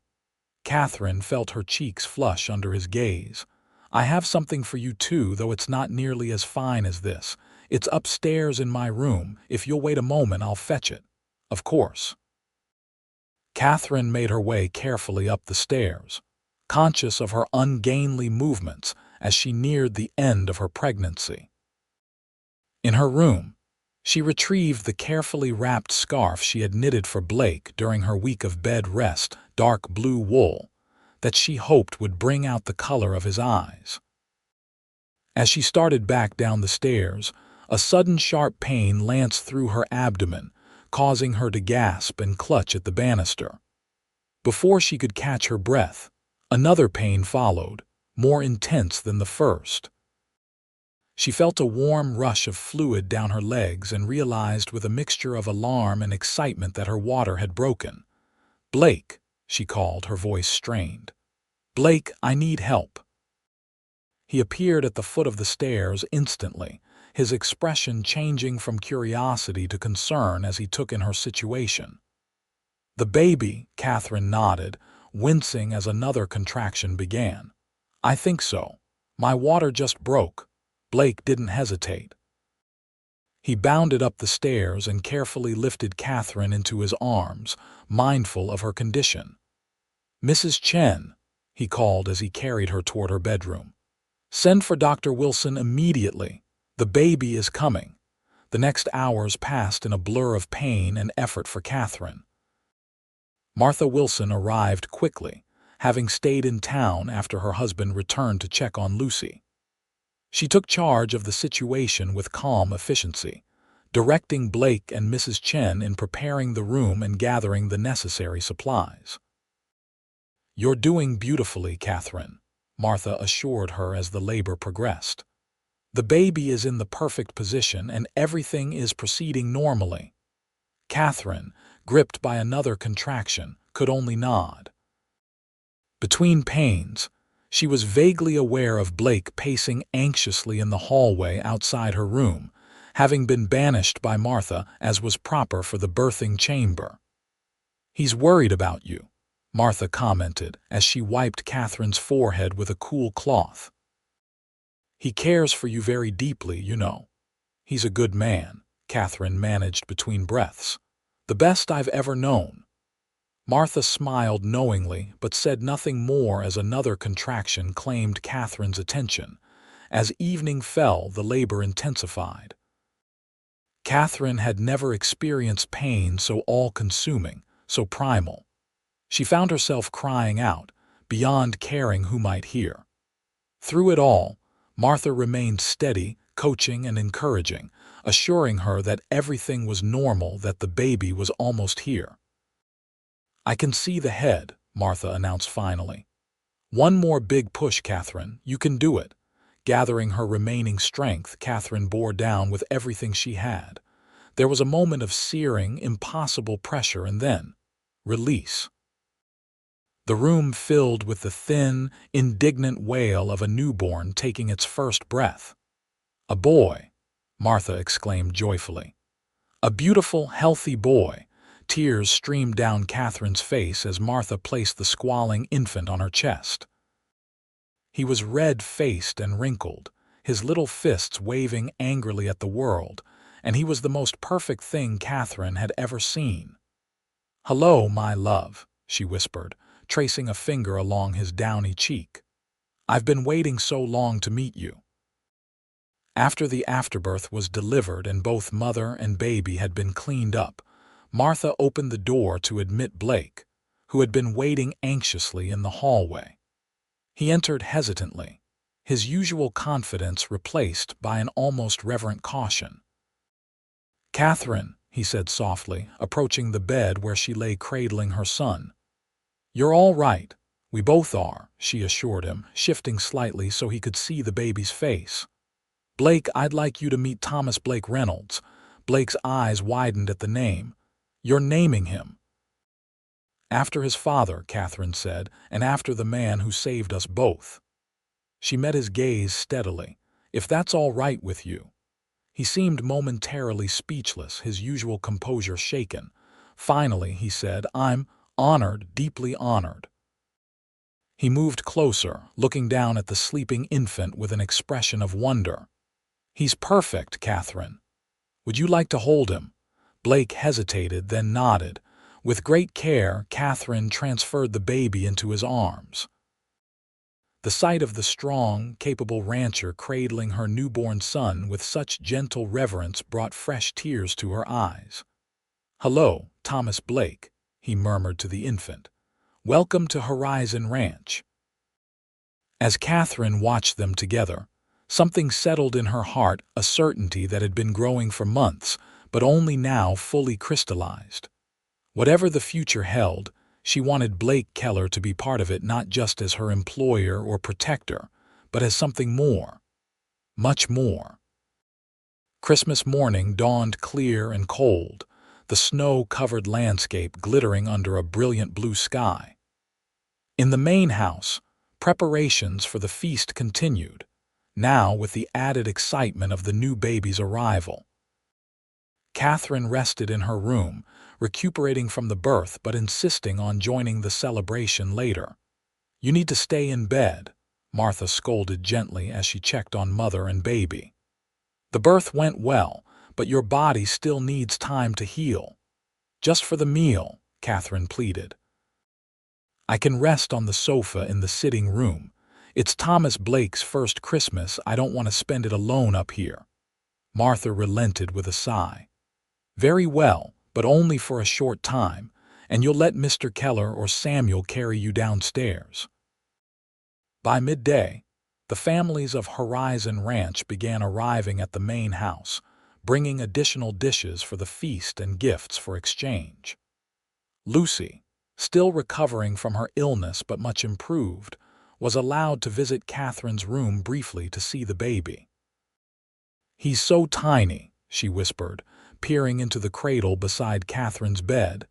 Speaker 1: Katherine felt her cheeks flush under his gaze. "I have something for you too, though it's not nearly as fine as this. It's upstairs in my room. If you'll wait a moment, I'll fetch it." "Of course." Katherine made her way carefully up the stairs, conscious of her ungainly movements as she neared the end of her pregnancy. In her room, she retrieved the carefully wrapped scarf she had knitted for Blake during her week of bed rest, dark blue wool, that she hoped would bring out the color of his eyes. As she started back down the stairs, a sudden sharp pain lanced through her abdomen, causing her to gasp and clutch at the banister. Before she could catch her breath, another pain followed, more intense than the first. She felt a warm rush of fluid down her legs and realized with a mixture of alarm and excitement that her water had broken. "Blake," she called, her voice strained. "Blake, I need help." He appeared at the foot of the stairs instantly, his expression changing from curiosity to concern as he took in her situation. "The baby," Katherine nodded, wincing as another contraction began. "I think so. My water just broke." Blake didn't hesitate. He bounded up the stairs and carefully lifted Katherine into his arms, mindful of her condition. "Mrs. Chen," he called as he carried her toward her bedroom. "Send for Dr. Wilson immediately. The baby is coming." The next hours passed in a blur of pain and effort for Katherine. Martha Wilson arrived quickly, having stayed in town after her husband returned to check on Lucy. She took charge of the situation with calm efficiency, directing Blake and Mrs. Chen in preparing the room and gathering the necessary supplies. "You're doing beautifully, Katherine," Martha assured her as the labor progressed. "The baby is in the perfect position and everything is proceeding normally." Katherine, gripped by another contraction, could only nod. Between pains, she was vaguely aware of Blake pacing anxiously in the hallway outside her room, having been banished by Martha as was proper for the birthing chamber. "He's worried about you," Martha commented as she wiped Katherine's forehead with a cool cloth. "He cares for you very deeply, you know." "He's a good man," Katherine managed between breaths. "The best I've ever known." Martha smiled knowingly but said nothing more as another contraction claimed Katherine's attention. As evening fell, the labor intensified. Katherine had never experienced pain so all-consuming, so primal. She found herself crying out, beyond caring who might hear. Through it all, Martha remained steady, coaching and encouraging, assuring her that everything was normal, that the baby was almost here. "I can see the head," Martha announced finally. "One more big push, Katherine. You can do it." Gathering her remaining strength, Katherine bore down with everything she had. There was a moment of searing, impossible pressure and then release. The room filled with the thin, indignant wail of a newborn taking its first breath. "A boy," Martha exclaimed joyfully. "A beautiful, healthy boy." Tears streamed down Katherine's face as Martha placed the squalling infant on her chest. He was red-faced and wrinkled, his little fists waving angrily at the world, and he was the most perfect thing Katherine had ever seen. "Hello, my love," she whispered, tracing a finger along his downy cheek. "I've been waiting so long to meet you." After the afterbirth was delivered and both mother and baby had been cleaned up, Martha opened the door to admit Blake, who had been waiting anxiously in the hallway. He entered hesitantly, his usual confidence replaced by an almost reverent caution. "Katherine," he said softly, approaching the bed where she lay cradling her son. "You're all right. We both are," she assured him, shifting slightly so he could see the baby's face. "Blake, I'd like you to meet Thomas Blake Reynolds." Blake's eyes widened at the name. "You're naming him." After his father, Katherine said, and after the man who saved us both. She met his gaze steadily. If that's all right with you. He seemed momentarily speechless, his usual composure shaken. Finally, he said, I'm honored, deeply honored. He moved closer, looking down at the sleeping infant with an expression of wonder. He's perfect, Katherine. Would you like to hold him? Blake hesitated, then nodded. With great care, Katherine transferred the baby into his arms. The sight of the strong, capable rancher cradling her newborn son with such gentle reverence brought fresh tears to her eyes. "Hello, Thomas Blake," he murmured to the infant. "Welcome to Horizon Ranch." As Katherine watched them together, something settled in her heart, a certainty that had been growing for months, but only now fully crystallized. Whatever the future held, she wanted Blake Keller to be part of it, not just as her employer or protector, but as something more, much more. Christmas morning dawned clear and cold, the snow-covered landscape glittering under a brilliant blue sky. In the main house, preparations for the feast continued, now with the added excitement of the new baby's arrival. Katherine rested in her room, recuperating from the birth but insisting on joining the celebration later. "You need to stay in bed," Martha scolded gently as she checked on mother and baby. "The birth went well, but your body still needs time to heal." "Just for the meal," Katherine pleaded. "I can rest on the sofa in the sitting room. It's Thomas Blake's first Christmas. I don't want to spend it alone up here." Martha relented with a sigh. "Very well, but only for a short time, and you'll let Mr. Keller or Samuel carry you downstairs." By midday, the families of Horizon Ranch began arriving at the main house, bringing additional dishes for the feast and gifts for exchange. Lucy, still recovering from her illness but much improved, was allowed to visit Katherine's room briefly to see the baby. "He's so tiny," she whispered, peering into the cradle beside Katherine's bed.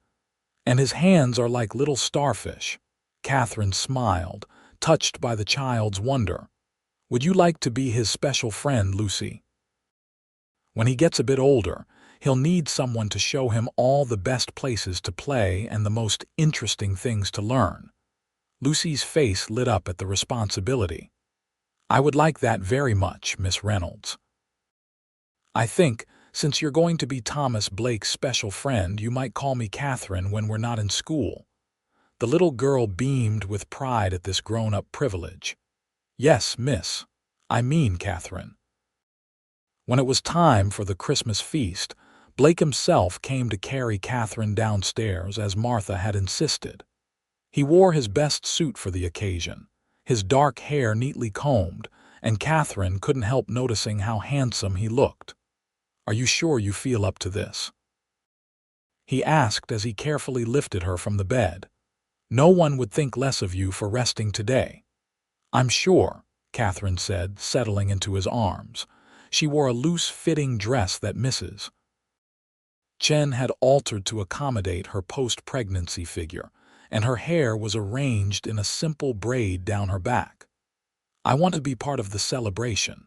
Speaker 1: "And his hands are like little starfish." Katherine smiled, touched by the child's wonder. "Would you like to be his special friend, Lucy? When he gets a bit older, he'll need someone to show him all the best places to play and the most interesting things to learn." Lucy's face lit up at the responsibility. "I would like that very much, Miss Reynolds. I think, since you're going to be Thomas Blake's special friend, you might call me Katherine when we're not in school." The little girl beamed with pride at this grown-up privilege. "Yes, miss. I mean Katherine." When it was time for the Christmas feast, Blake himself came to carry Katherine downstairs as Martha had insisted. He wore his best suit for the occasion, his dark hair neatly combed, and Katherine couldn't help noticing how handsome he looked. "Are you sure you feel up to this?" he asked as he carefully lifted her from the bed. "No one would think less of you for resting today." "I'm sure," Katherine said, settling into his arms. She wore a loose-fitting dress that Mrs. Chen had altered to accommodate her post-pregnancy figure, and her hair was arranged in a simple braid down her back. "I want to be part of the celebration."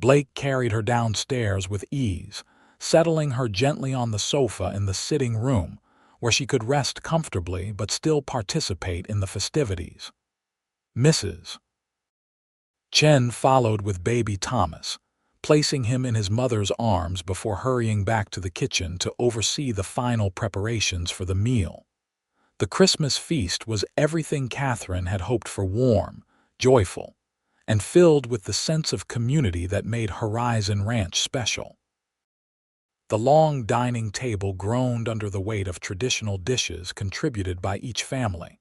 Speaker 1: Blake carried her downstairs with ease, settling her gently on the sofa in the sitting room, where she could rest comfortably but still participate in the festivities. Mrs. Chen followed with baby Thomas, placing him in his mother's arms before hurrying back to the kitchen to oversee the final preparations for the meal. The Christmas feast was everything Katherine had hoped for: warm, joyful, and filled with the sense of community that made Horizon Ranch special. The long dining table groaned under the weight of traditional dishes contributed by each family.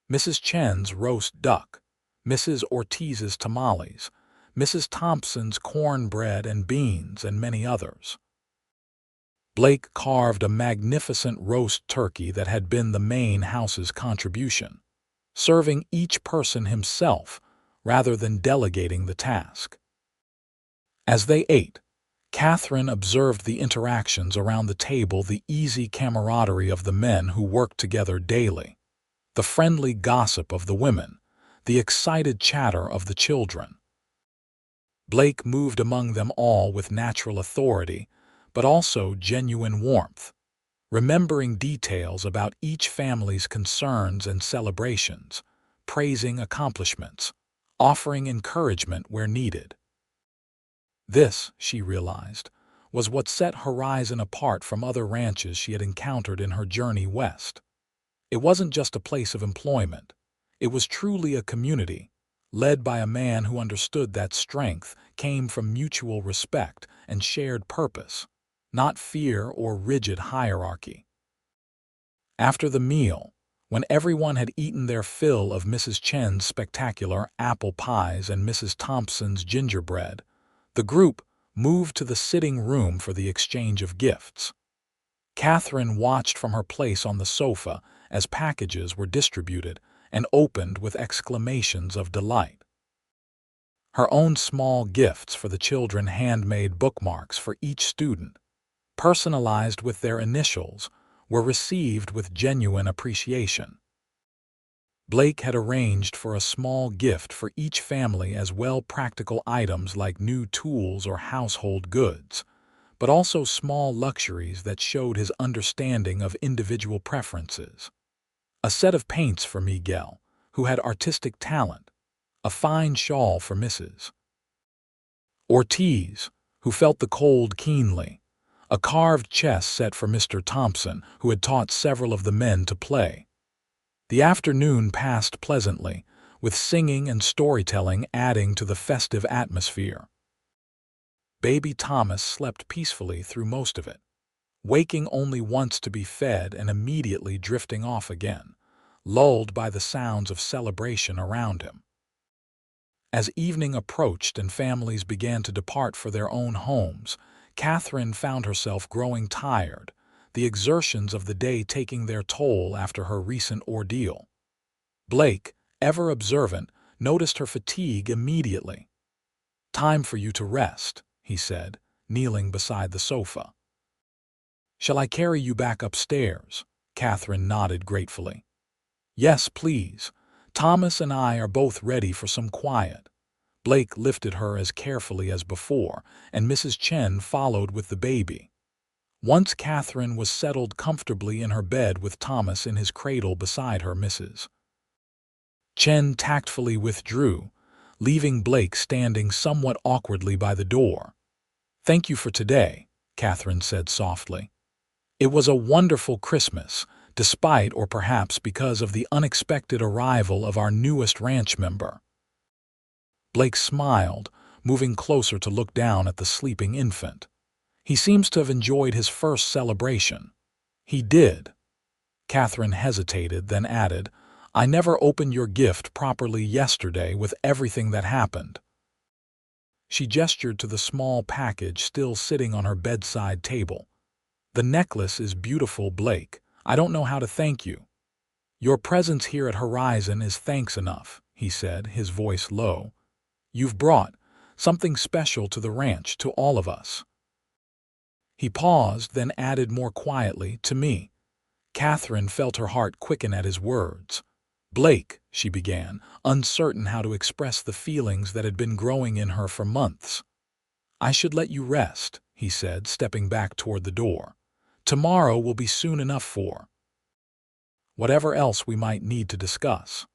Speaker 1: Mrs. Chen's roast duck, Mrs. Ortiz's tamales, Mrs. Thompson's cornbread and beans, and many others. Blake carved a magnificent roast turkey that had been the main house's contribution, serving each person himself rather than delegating the task. As they ate, Katherine observed the interactions around the table, the easy camaraderie of the men who worked together daily, the friendly gossip of the women, the excited chatter of the children. Blake moved among them all with natural authority, but also genuine warmth, remembering details about each family's concerns and celebrations, praising accomplishments, offering encouragement where needed. This, she realized, was what set Horizon apart from other ranches she had encountered in her journey west. It wasn't just a place of employment. It was truly a community, led by a man who understood that strength came from mutual respect and shared purpose, not fear or rigid hierarchy. After the meal, when everyone had eaten their fill of Mrs. Chen's spectacular apple pies and Mrs. Thompson's gingerbread, the group moved to the sitting room for the exchange of gifts. Katherine watched from her place on the sofa as packages were distributed and opened with exclamations of delight. Her own small gifts for the children, handmade bookmarks for each student, personalized with their initials, were received with genuine appreciation. Blake had arranged for a small gift for each family as well, practical items like new tools or household goods, but also small luxuries that showed his understanding of individual preferences. A set of paints for Miguel, who had artistic talent, a fine shawl for Mrs. Ortiz, who felt the cold keenly, a carved chess set for Mr. Thompson, who had taught several of the men to play. The afternoon passed pleasantly, with singing and storytelling adding to the festive atmosphere. Baby Thomas slept peacefully through most of it, waking only once to be fed and immediately drifting off again, lulled by the sounds of celebration around him. As evening approached and families began to depart for their own homes, Katherine found herself growing tired, the exertions of the day taking their toll after her recent ordeal. Blake, ever observant, noticed her fatigue immediately. "Time for you to rest," he said, kneeling beside the sofa. "Shall I carry you back upstairs?" Katherine nodded gratefully. "Yes, please. Thomas and I are both ready for some quiet." Blake lifted her as carefully as before, and Mrs. Chen followed with the baby. Once Katherine was settled comfortably in her bed with Thomas in his cradle beside her, Mrs. Chen tactfully withdrew, leaving Blake standing somewhat awkwardly by the door. "Thank you for today," Katherine said softly. "It was a wonderful Christmas, despite or perhaps because of the unexpected arrival of our newest ranch member." Blake smiled, moving closer to look down at the sleeping infant. "He seems to have enjoyed his first celebration." "He did." Katherine hesitated, then added, "I never opened your gift properly yesterday with everything that happened." She gestured to the small package still sitting on her bedside table. "The necklace is beautiful, Blake. I don't know how to thank you." "Your presence here at Horizon is thanks enough," he said, his voice low. "You've brought something special to the ranch, to all of us." He paused, then added more quietly, "To me." Katherine felt her heart quicken at his words. "Blake," she began, uncertain how to express the feelings that had been growing in her for months. "I should let you rest," he said, stepping back toward the door. "Tomorrow will be soon enough for whatever else we might need to discuss."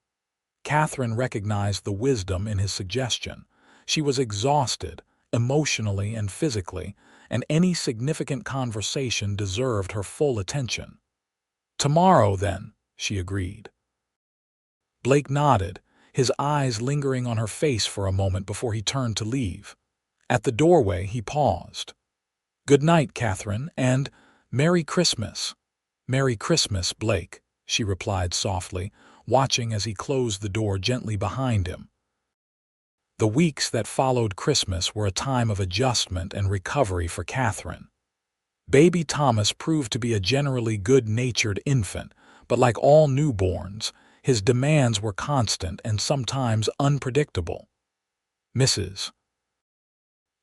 Speaker 1: Katherine recognized the wisdom in his suggestion. She was exhausted, emotionally and physically, and any significant conversation deserved her full attention. "Tomorrow, then," she agreed. Blake nodded, his eyes lingering on her face for a moment before he turned to leave. At the doorway, he paused. "Good night, Katherine, and Merry Christmas." "Merry Christmas, Blake," she replied softly, watching as he closed the door gently behind him. The weeks that followed Christmas were a time of adjustment and recovery for Katherine. Baby Thomas proved to be a generally good-natured infant, but like all newborns, his demands were constant and sometimes unpredictable. Mrs.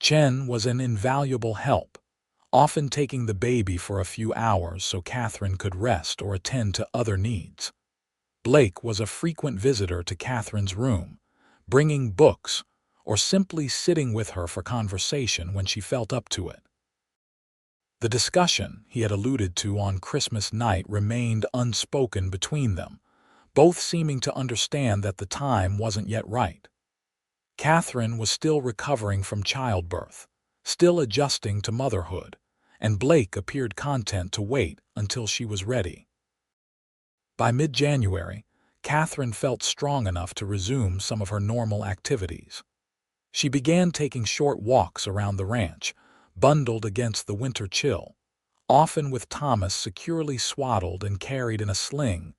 Speaker 1: Chen was an invaluable help, often taking the baby for a few hours so Katherine could rest or attend to other needs. Blake was a frequent visitor to Katherine's room, bringing books or simply sitting with her for conversation when she felt up to it. The discussion he had alluded to on Christmas night remained unspoken between them, both seeming to understand that the time wasn't yet right. Katherine was still recovering from childbirth, still adjusting to motherhood, and Blake appeared content to wait until she was ready. By mid-January, Katherine felt strong enough to resume some of her normal activities. She began taking short walks around the ranch, bundled against the winter chill, often with Thomas securely swaddled and carried in a sling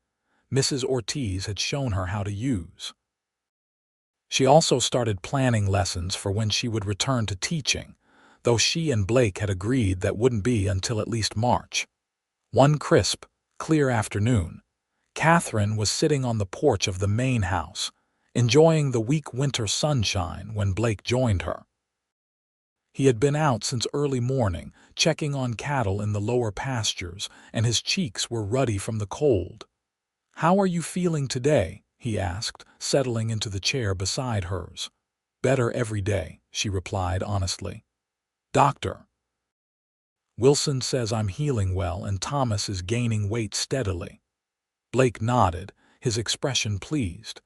Speaker 1: Mrs. Ortiz had shown her how to use. She also started planning lessons for when she would return to teaching, though she and Blake had agreed that wouldn't be until at least March. One crisp, clear afternoon, Katherine was sitting on the porch of the main house, enjoying the weak winter sunshine when Blake joined her. He had been out since early morning, checking on cattle in the lower pastures, and his cheeks were ruddy from the cold. "How are you feeling today?" he asked, settling into the chair beside hers. "Better every day," she replied honestly. "Doctor Wilson says I'm healing well and Thomas is gaining weight steadily." Blake nodded, his expression pleased.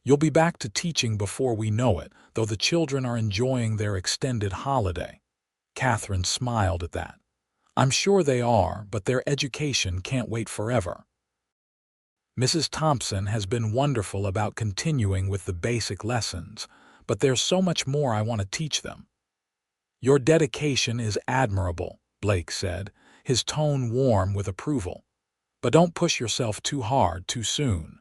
Speaker 1: "You'll be back to teaching before we know it, though the children are enjoying their extended holiday." Katherine smiled at that. "I'm sure they are, but their education can't wait forever. Mrs. Thompson has been wonderful about continuing with the basic lessons, but there's so much more I want to teach them." "Your dedication is admirable," Blake said, his tone warm with approval. "But don't push yourself too hard too soon."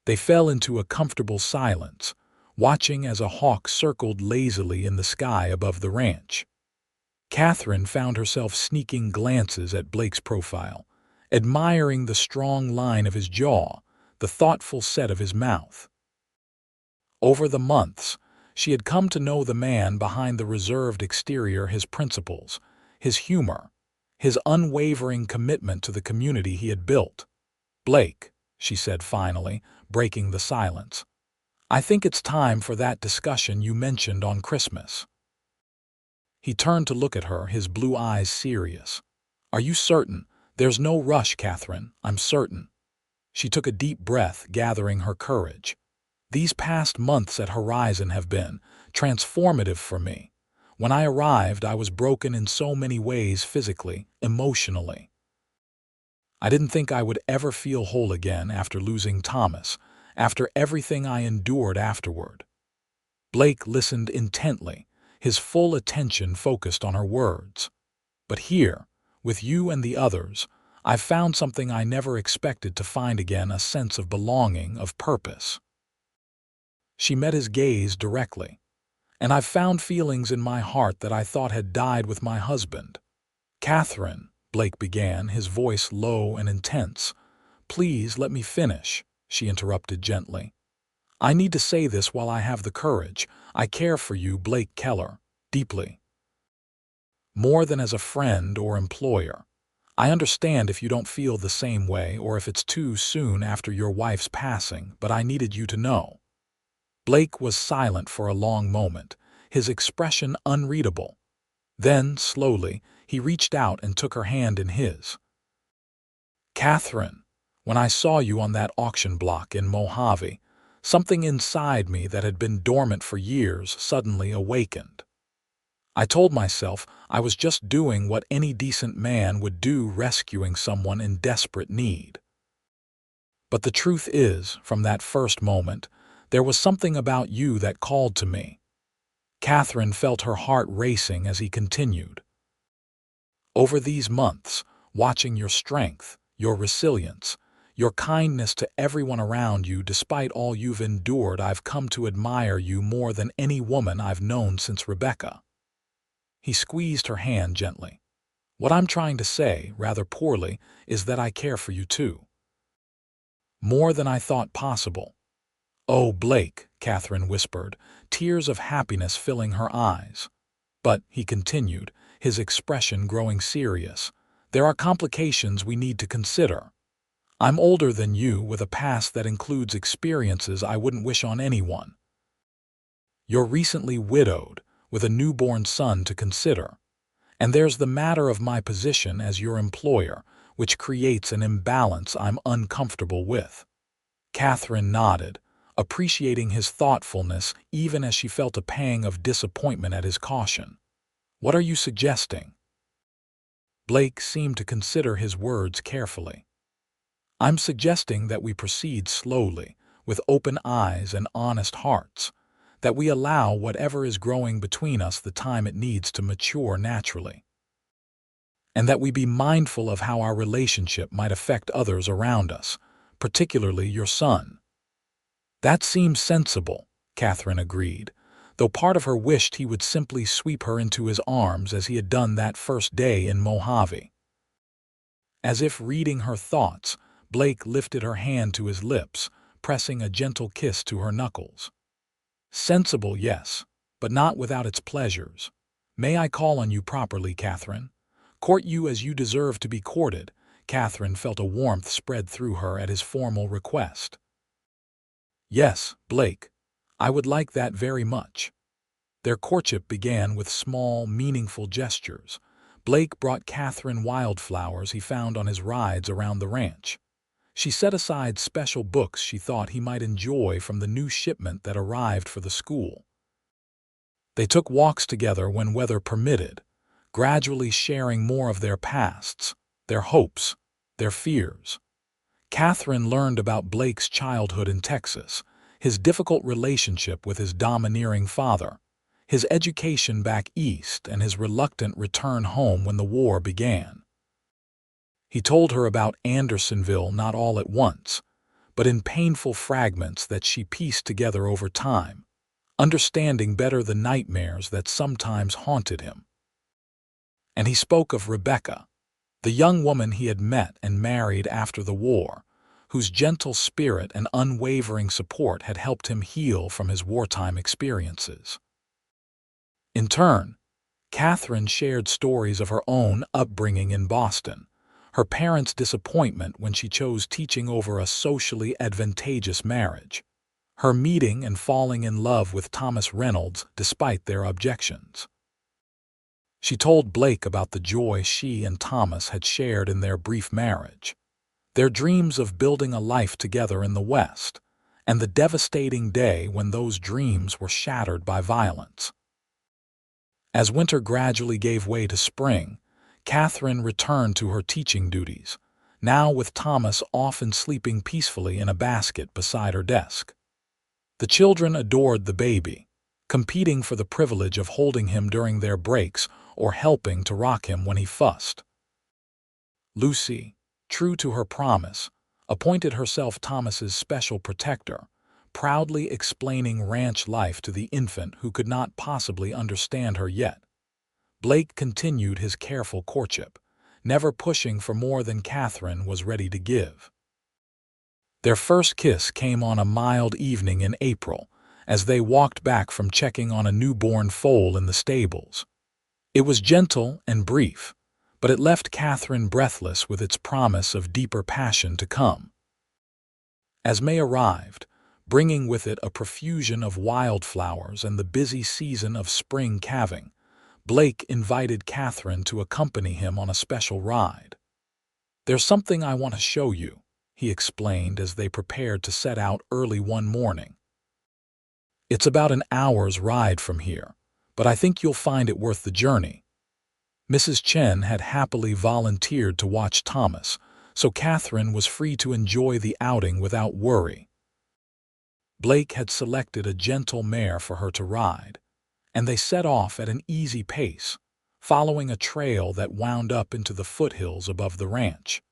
Speaker 1: They fell into a comfortable silence, watching as a hawk circled lazily in the sky above the ranch. Katherine found herself sneaking glances at Blake's profile, admiring the strong line of his jaw, the thoughtful set of his mouth. Over the months, she had come to know the man behind the reserved exterior, his principles, his humor, his unwavering commitment to the community he had built. "Blake," she said finally, breaking the silence, "I think it's time for that discussion you mentioned on Christmas." He turned to look at her, his blue eyes serious. "Are you certain? There's no rush, Katherine, I'm certain." She took a deep breath, gathering her courage. "These past months at Horizon have been transformative for me. When I arrived, I was broken in so many ways, physically, emotionally. I didn't think I would ever feel whole again after losing Thomas, after everything I endured afterward." Blake listened intently, his full attention focused on her words. "But here, with you and the others, I've found something I never expected to find again, a sense of belonging, of purpose." She met his gaze directly. "And I've found feelings in my heart that I thought had died with my husband." "Katherine," Blake began, his voice low and intense. "Please let me finish," she interrupted gently. "I need to say this while I have the courage. I care for you, Blake Keller, deeply. More than as a friend or employer. I understand if you don't feel the same way or if it's too soon after your wife's passing, but I needed you to know." Blake was silent for a long moment, his expression unreadable. Then, slowly, he reached out and took her hand in his. "Katherine, when I saw you on that auction block in Mojave, something inside me that had been dormant for years suddenly awakened. I told myself I was just doing what any decent man would do, rescuing someone in desperate need. But the truth is, from that first moment, there was something about you that called to me." Katherine felt her heart racing as he continued. "Over these months, watching your strength, your resilience, your kindness to everyone around you despite all you've endured, I've come to admire you more than any woman I've known since Rebecca." He squeezed her hand gently. "What I'm trying to say, rather poorly, is that I care for you too. More than I thought possible." "Oh, Blake," Katherine whispered, tears of happiness filling her eyes. But, he continued, his expression growing serious, there are complications we need to consider. I'm older than you with a past that includes experiences I wouldn't wish on anyone. You're recently widowed, with a newborn son to consider. And there's the matter of my position as your employer, which creates an imbalance I'm uncomfortable with. Katherine nodded, appreciating his thoughtfulness even as she felt a pang of disappointment at his caution. What are you suggesting? Blake seemed to consider his words carefully. I'm suggesting that we proceed slowly, with open eyes and honest hearts, that we allow whatever is growing between us the time it needs to mature naturally, and that we be mindful of how our relationship might affect others around us, particularly your son. That seems sensible, Katherine agreed, though part of her wished he would simply sweep her into his arms as he had done that first day in Mojave. As if reading her thoughts, Blake lifted her hand to his lips, pressing a gentle kiss to her knuckles. Sensible, yes, but not without its pleasures. May I call on you properly, Katherine? Court you as you deserve to be courted. Katherine felt a warmth spread through her at his formal request. Yes, Blake, I would like that very much. Their courtship began with small, meaningful gestures. Blake brought Katherine wildflowers he found on his rides around the ranch. She set aside special books she thought he might enjoy from the new shipment that arrived for the school. They took walks together when weather permitted, gradually sharing more of their pasts, their hopes, their fears. Katherine learned about Blake's childhood in Texas, his difficult relationship with his domineering father, his education back east, and his reluctant return home when the war began. He told her about Andersonville not all at once, but in painful fragments that she pieced together over time, understanding better the nightmares that sometimes haunted him. And he spoke of Rebecca, the young woman he had met and married after the war, whose gentle spirit and unwavering support had helped him heal from his wartime experiences. In turn, Katherine shared stories of her own upbringing in Boston, her parents' disappointment when she chose teaching over a socially advantageous marriage, her meeting and falling in love with Thomas Reynolds despite their objections. She told Blake about the joy she and Thomas had shared in their brief marriage, their dreams of building a life together in the West, and the devastating day when those dreams were shattered by violence. As winter gradually gave way to spring, Katherine returned to her teaching duties, now with Thomas often sleeping peacefully in a basket beside her desk. The children adored the baby, competing for the privilege of holding him during their breaks or helping to rock him when he fussed. Lucy, true to her promise, appointed herself Thomas's special protector, proudly explaining ranch life to the infant who could not possibly understand her yet. Blake continued his careful courtship, never pushing for more than Katherine was ready to give. Their first kiss came on a mild evening in April, as they walked back from checking on a newborn foal in the stables. It was gentle and brief, but it left Katherine breathless with its promise of deeper passion to come. As May arrived, bringing with it a profusion of wildflowers and the busy season of spring calving, Blake invited Katherine to accompany him on a special ride. "There's something I want to show you," he explained as they prepared to set out early one morning. "It's about an hour's ride from here, but I think you'll find it worth the journey." Mrs. Chen had happily volunteered to watch Thomas, so Katherine was free to enjoy the outing without worry. Blake had selected a gentle mare for her to ride, and they set off at an easy pace, following a trail that wound up into the foothills above the ranch.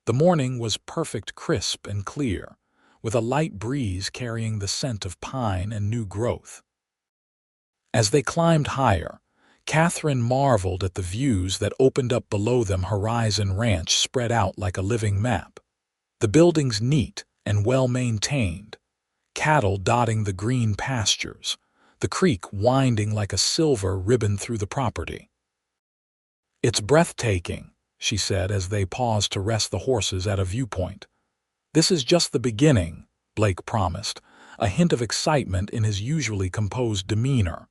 Speaker 1: The morning was perfect, crisp and clear, with a light breeze carrying the scent of pine and new growth. As they climbed higher, Katherine marveled at the views that opened up below them. Horizon Ranch spread out like a living map, the buildings neat and well-maintained, cattle dotting the green pastures, the creek winding like a silver ribbon through the property. "It's breathtaking," she said as they paused to rest the horses at a viewpoint. "This is just the beginning," Blake promised, a hint of excitement in his usually composed demeanor.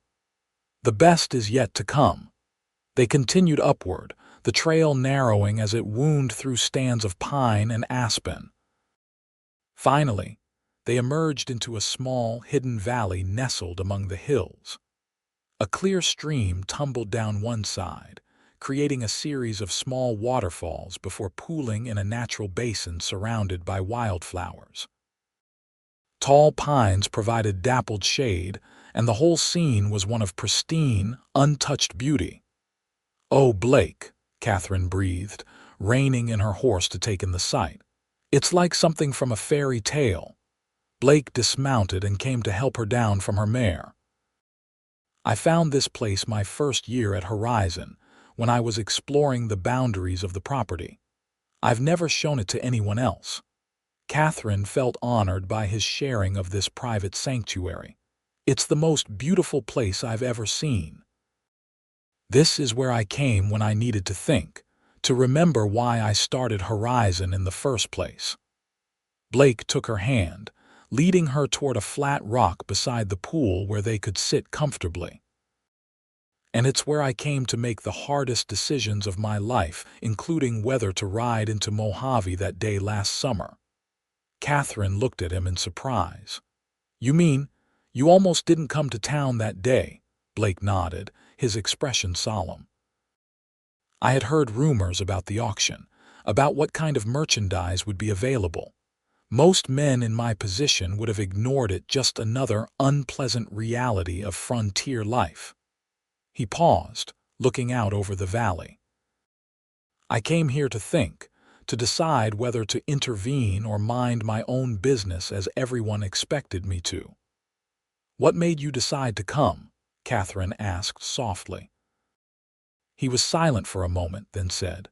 Speaker 1: "The best is yet to come." They continued upward, the trail narrowing as it wound through stands of pine and aspen. Finally, they emerged into a small, hidden valley nestled among the hills. A clear stream tumbled down one side, creating a series of small waterfalls before pooling in a natural basin surrounded by wildflowers. Tall pines provided dappled shade, and the whole scene was one of pristine, untouched beauty. "Oh, Blake," Katherine breathed, reining in her horse to take in the sight. "It's like something from a fairy tale." Blake dismounted and came to help her down from her mare. "I found this place my first year at Horizon, when I was exploring the boundaries of the property. I've never shown it to anyone else." Katherine felt honored by his sharing of this private sanctuary. "It's the most beautiful place I've ever seen. This is where I came when I needed to think, to remember why I started Horizon in the first place." Blake took her hand, leading her toward a flat rock beside the pool where they could sit comfortably. "And it's where I came to make the hardest decisions of my life, including whether to ride into Mojave that day last summer." Katherine looked at him in surprise. "You mean, you almost didn't come to town that day?" Blake nodded, his expression solemn. "I had heard rumors about the auction, about what kind of merchandise would be available. Most men in my position would have ignored it, just another unpleasant reality of frontier life." He paused, looking out over the valley. "I came here to think, to decide whether to intervene or mind my own business as everyone expected me to." "What made you decide to come?" Katherine asked softly. He was silent for a moment, then said,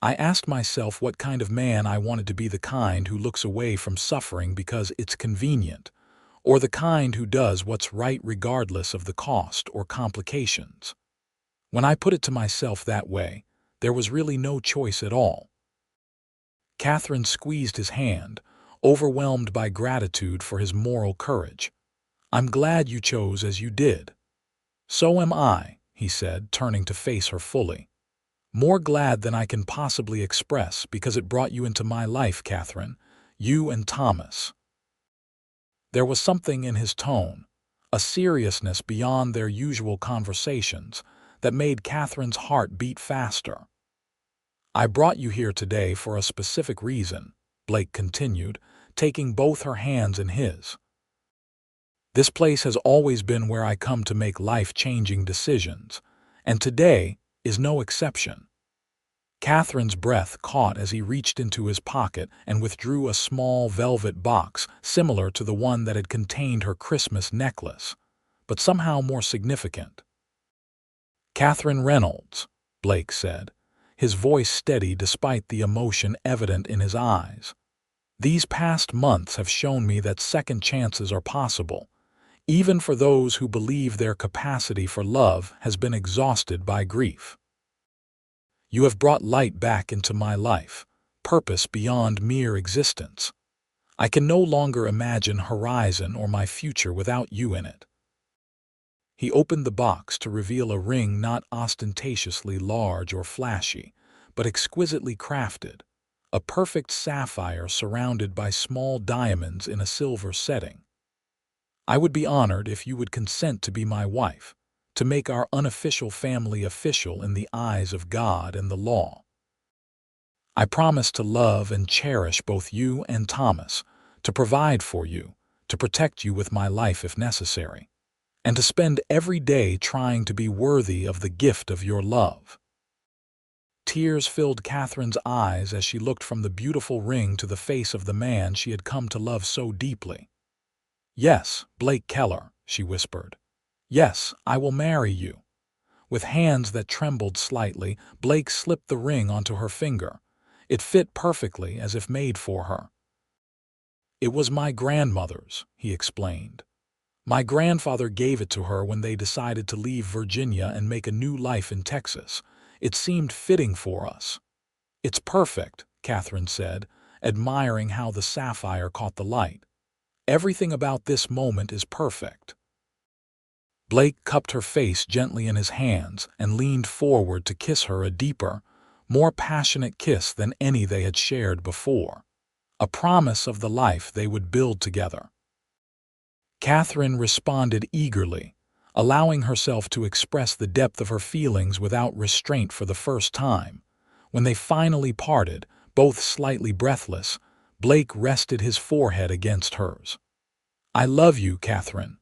Speaker 1: "I asked myself what kind of man I wanted to be, the kind who looks away from suffering because it's convenient, or the kind who does what's right regardless of the cost or complications. When I put it to myself that way, there was really no choice at all." Katherine squeezed his hand, overwhelmed by gratitude for his moral courage. "I'm glad you chose as you did." "So am I," he said, turning to face her fully. "More glad than I can possibly express, because it brought you into my life, Katherine, you and Thomas." There was something in his tone, a seriousness beyond their usual conversations, that made Katherine's heart beat faster. "I brought you here today for a specific reason," Blake continued, taking both her hands in his. "This place has always been where I come to make life-changing decisions, and today is no exception." Katherine's breath caught as he reached into his pocket and withdrew a small velvet box similar to the one that had contained her Christmas necklace, but somehow more significant. "Katherine Reynolds," Blake said, his voice steady despite the emotion evident in his eyes. "These past months have shown me that second chances are possible, even for those who believe their capacity for love has been exhausted by grief. You have brought light back into my life, purpose beyond mere existence. I can no longer imagine Horizon or my future without you in it." He opened the box to reveal a ring not ostentatiously large or flashy, but exquisitely crafted, a perfect sapphire surrounded by small diamonds in a silver setting. "I would be honored if you would consent to be my wife, to make our unofficial family official in the eyes of God and the law. I promise to love and cherish both you and Thomas, to provide for you, to protect you with my life if necessary, and to spend every day trying to be worthy of the gift of your love." Tears filled Katherine's eyes as she looked from the beautiful ring to the face of the man she had come to love so deeply. "Yes, Blake Keller," she whispered. "Yes, I will marry you." With hands that trembled slightly, Blake slipped the ring onto her finger. It fit perfectly, as if made for her. "It was my grandmother's," he explained. My grandfather gave it to her when they decided to leave Virginia and make a new life in Texas. It seemed fitting for us. It's perfect, Katherine said, admiring how the sapphire caught the light. Everything about this moment is perfect. Blake cupped her face gently in his hands and leaned forward to kiss her a deeper, more passionate kiss than any they had shared before. A promise of the life they would build together. Katherine responded eagerly, allowing herself to express the depth of her feelings without restraint for the first time. When they finally parted, both slightly breathless, Blake rested his forehead against hers. "I love you, Katherine.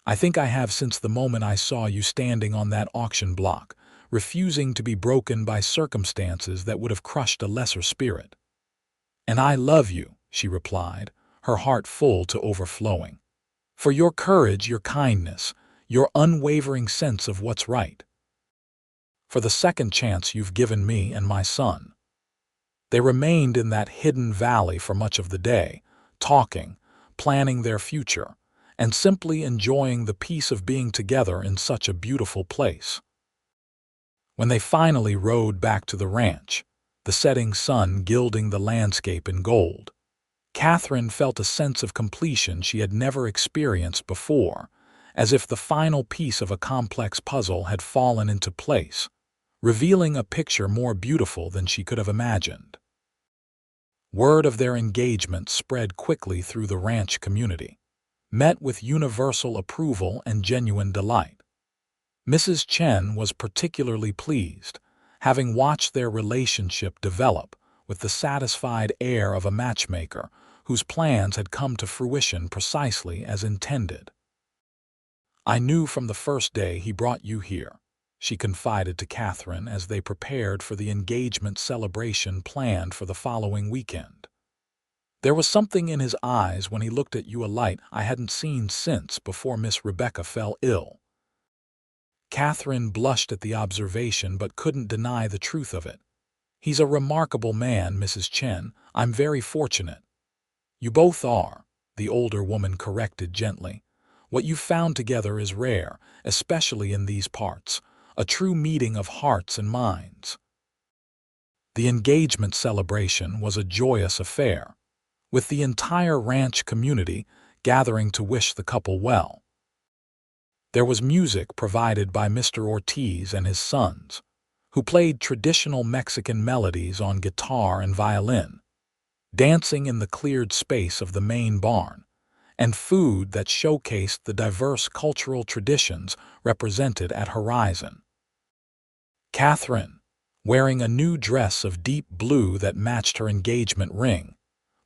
Speaker 1: I think I have since the moment I saw you standing on that auction block, refusing to be broken by circumstances that would have crushed a lesser spirit." "And I love you," she replied, her heart full to overflowing. "For your courage, your kindness, your unwavering sense of what's right. For the second chance you've given me and my son." They remained in that hidden valley for much of the day, talking, planning their future, and simply enjoying the peace of being together in such a beautiful place. When they finally rode back to the ranch, the setting sun gilding the landscape in gold, Katherine felt a sense of completion she had never experienced before, as if the final piece of a complex puzzle had fallen into place, revealing a picture more beautiful than she could have imagined. Word of their engagement spread quickly through the ranch community, met with universal approval and genuine delight. Mrs. Chen was particularly pleased, having watched their relationship develop with the satisfied air of a matchmaker whose plans had come to fruition precisely as intended. "I knew from the first day he brought you here," she confided to Katherine as they prepared for the engagement celebration planned for the following weekend. "There was something in his eyes when he looked at you, a light I hadn't seen since before Miss Rebecca fell ill." Katherine blushed at the observation but couldn't deny the truth of it. "He's a remarkable man, Mrs. Chen. I'm very fortunate." "You both are," the older woman corrected gently. "What you've found together is rare, especially in these parts, a true meeting of hearts and minds." The engagement celebration was a joyous affair, with the entire ranch community gathering to wish the couple well. There was music provided by Mr. Ortiz and his sons, who played traditional Mexican melodies on guitar and violin, dancing in the cleared space of the main barn, and food that showcased the diverse cultural traditions represented at Horizon. Katherine, wearing a new dress of deep blue that matched her engagement ring,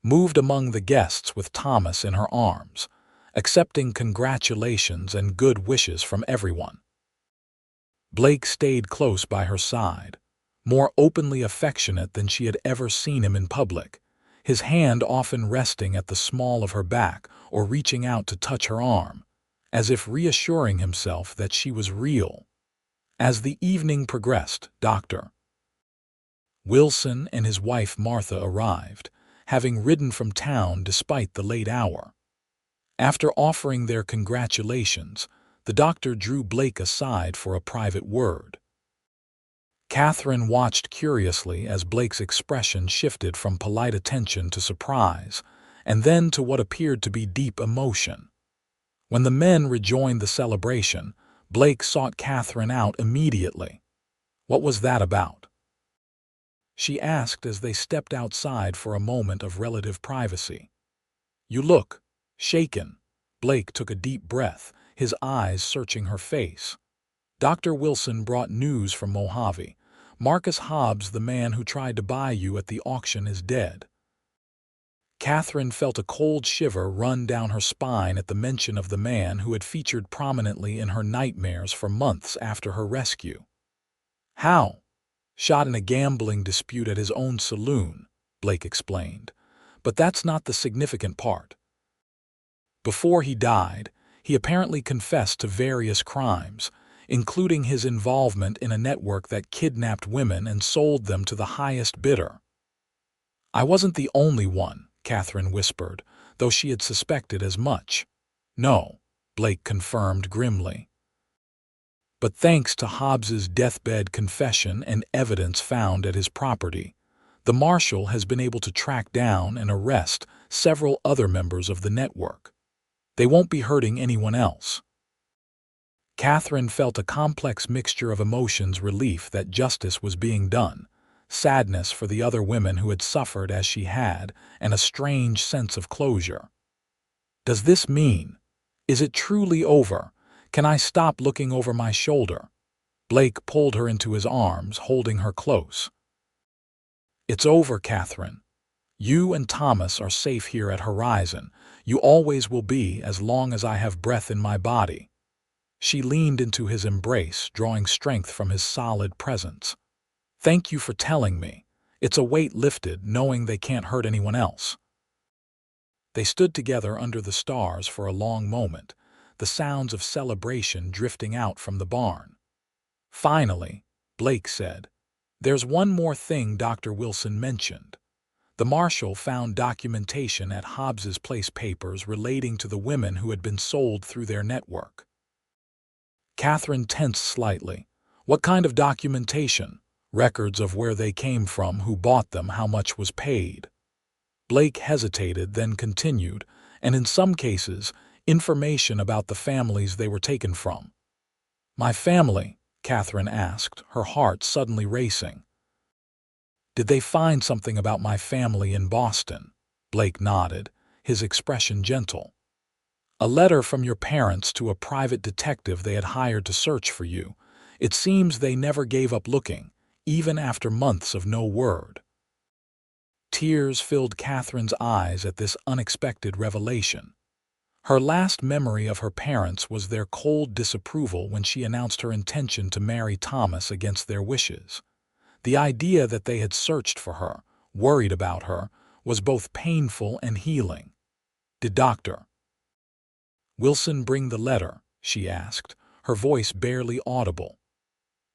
Speaker 1: moved among the guests with Thomas in her arms, accepting congratulations and good wishes from everyone. Blake stayed close by her side, more openly affectionate than she had ever seen him in public, his hand often resting at the small of her back or reaching out to touch her arm, as if reassuring himself that she was real. As the evening progressed, Dr. Wilson and his wife Martha arrived, having ridden from town despite the late hour. After offering their congratulations, the doctor drew Blake aside for a private word. Katherine watched curiously as Blake's expression shifted from polite attention to surprise, and then to what appeared to be deep emotion. When the men rejoined the celebration, Blake sought Katherine out immediately. "What was that about?" she asked as they stepped outside for a moment of relative privacy. "You look shaken." Blake took a deep breath, his eyes searching her face. "Dr. Wilson brought news from Mojave. Marcus Hobbs, the man who tried to buy you at the auction, is dead." Katherine felt a cold shiver run down her spine at the mention of the man who had featured prominently in her nightmares for months after her rescue. "How?" "Shot in a gambling dispute at his own saloon," Blake explained. "But that's not the significant part. Before he died, he apparently confessed to various crimes, including his involvement in a network that kidnapped women and sold them to the highest bidder." "I wasn't the only one," Katherine whispered, though she had suspected as much. No, Blake confirmed grimly. But thanks to Hobbs's deathbed confession and evidence found at his property, the marshal has been able to track down and arrest several other members of the network. They won't be hurting anyone else. Katherine felt a complex mixture of emotions: relief that justice was being done, sadness for the other women who had suffered as she had, and a strange sense of closure. Does this mean? Is it truly over? Can I stop looking over my shoulder? Blake pulled her into his arms, holding her close. It's over, Katherine. You and Thomas are safe here at Horizon. You always will be as long as I have breath in my body. She leaned into his embrace, drawing strength from his solid presence. Thank you for telling me. It's a weight lifted, knowing they can't hurt anyone else. They stood together under the stars for a long moment, the sounds of celebration drifting out from the barn. Finally, Blake said, "There's one more thing Dr. Wilson mentioned. The marshal found documentation at Hobbs's Place papers relating to the women who had been sold through their network." Katherine tensed slightly. What kind of documentation? Records of where they came from, who bought them, how much was paid? Blake hesitated, then continued, and in some cases, information about the families they were taken from. My family? Katherine asked, her heart suddenly racing. Did they find something about my family in Boston? Blake nodded, his expression gentle. A letter from your parents to a private detective they had hired to search for you. It seems they never gave up looking, even after months of no word. Tears filled Katherine's eyes at this unexpected revelation. Her last memory of her parents was their cold disapproval when she announced her intention to marry Thomas against their wishes. The idea that they had searched for her, worried about her, was both painful and healing. Did Dr. Wilson bring the letter? She asked, her voice barely audible.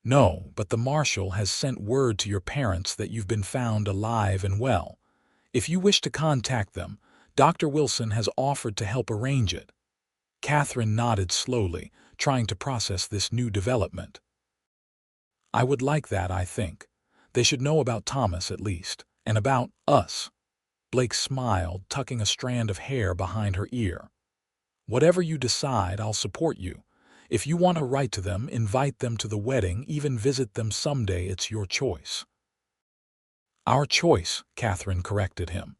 Speaker 1: No, but the marshal has sent word to your parents that you've been found alive and well. If you wish to contact them, Dr. Wilson has offered to help arrange it. Katherine nodded slowly, trying to process this new development. I would like that, I think. They should know about Thomas at least, and about us. Blake smiled, tucking a strand of hair behind her ear. Whatever you decide, I'll support you. If you want to write to them, invite them to the wedding, even visit them someday, it's your choice. Our choice, Katherine corrected him.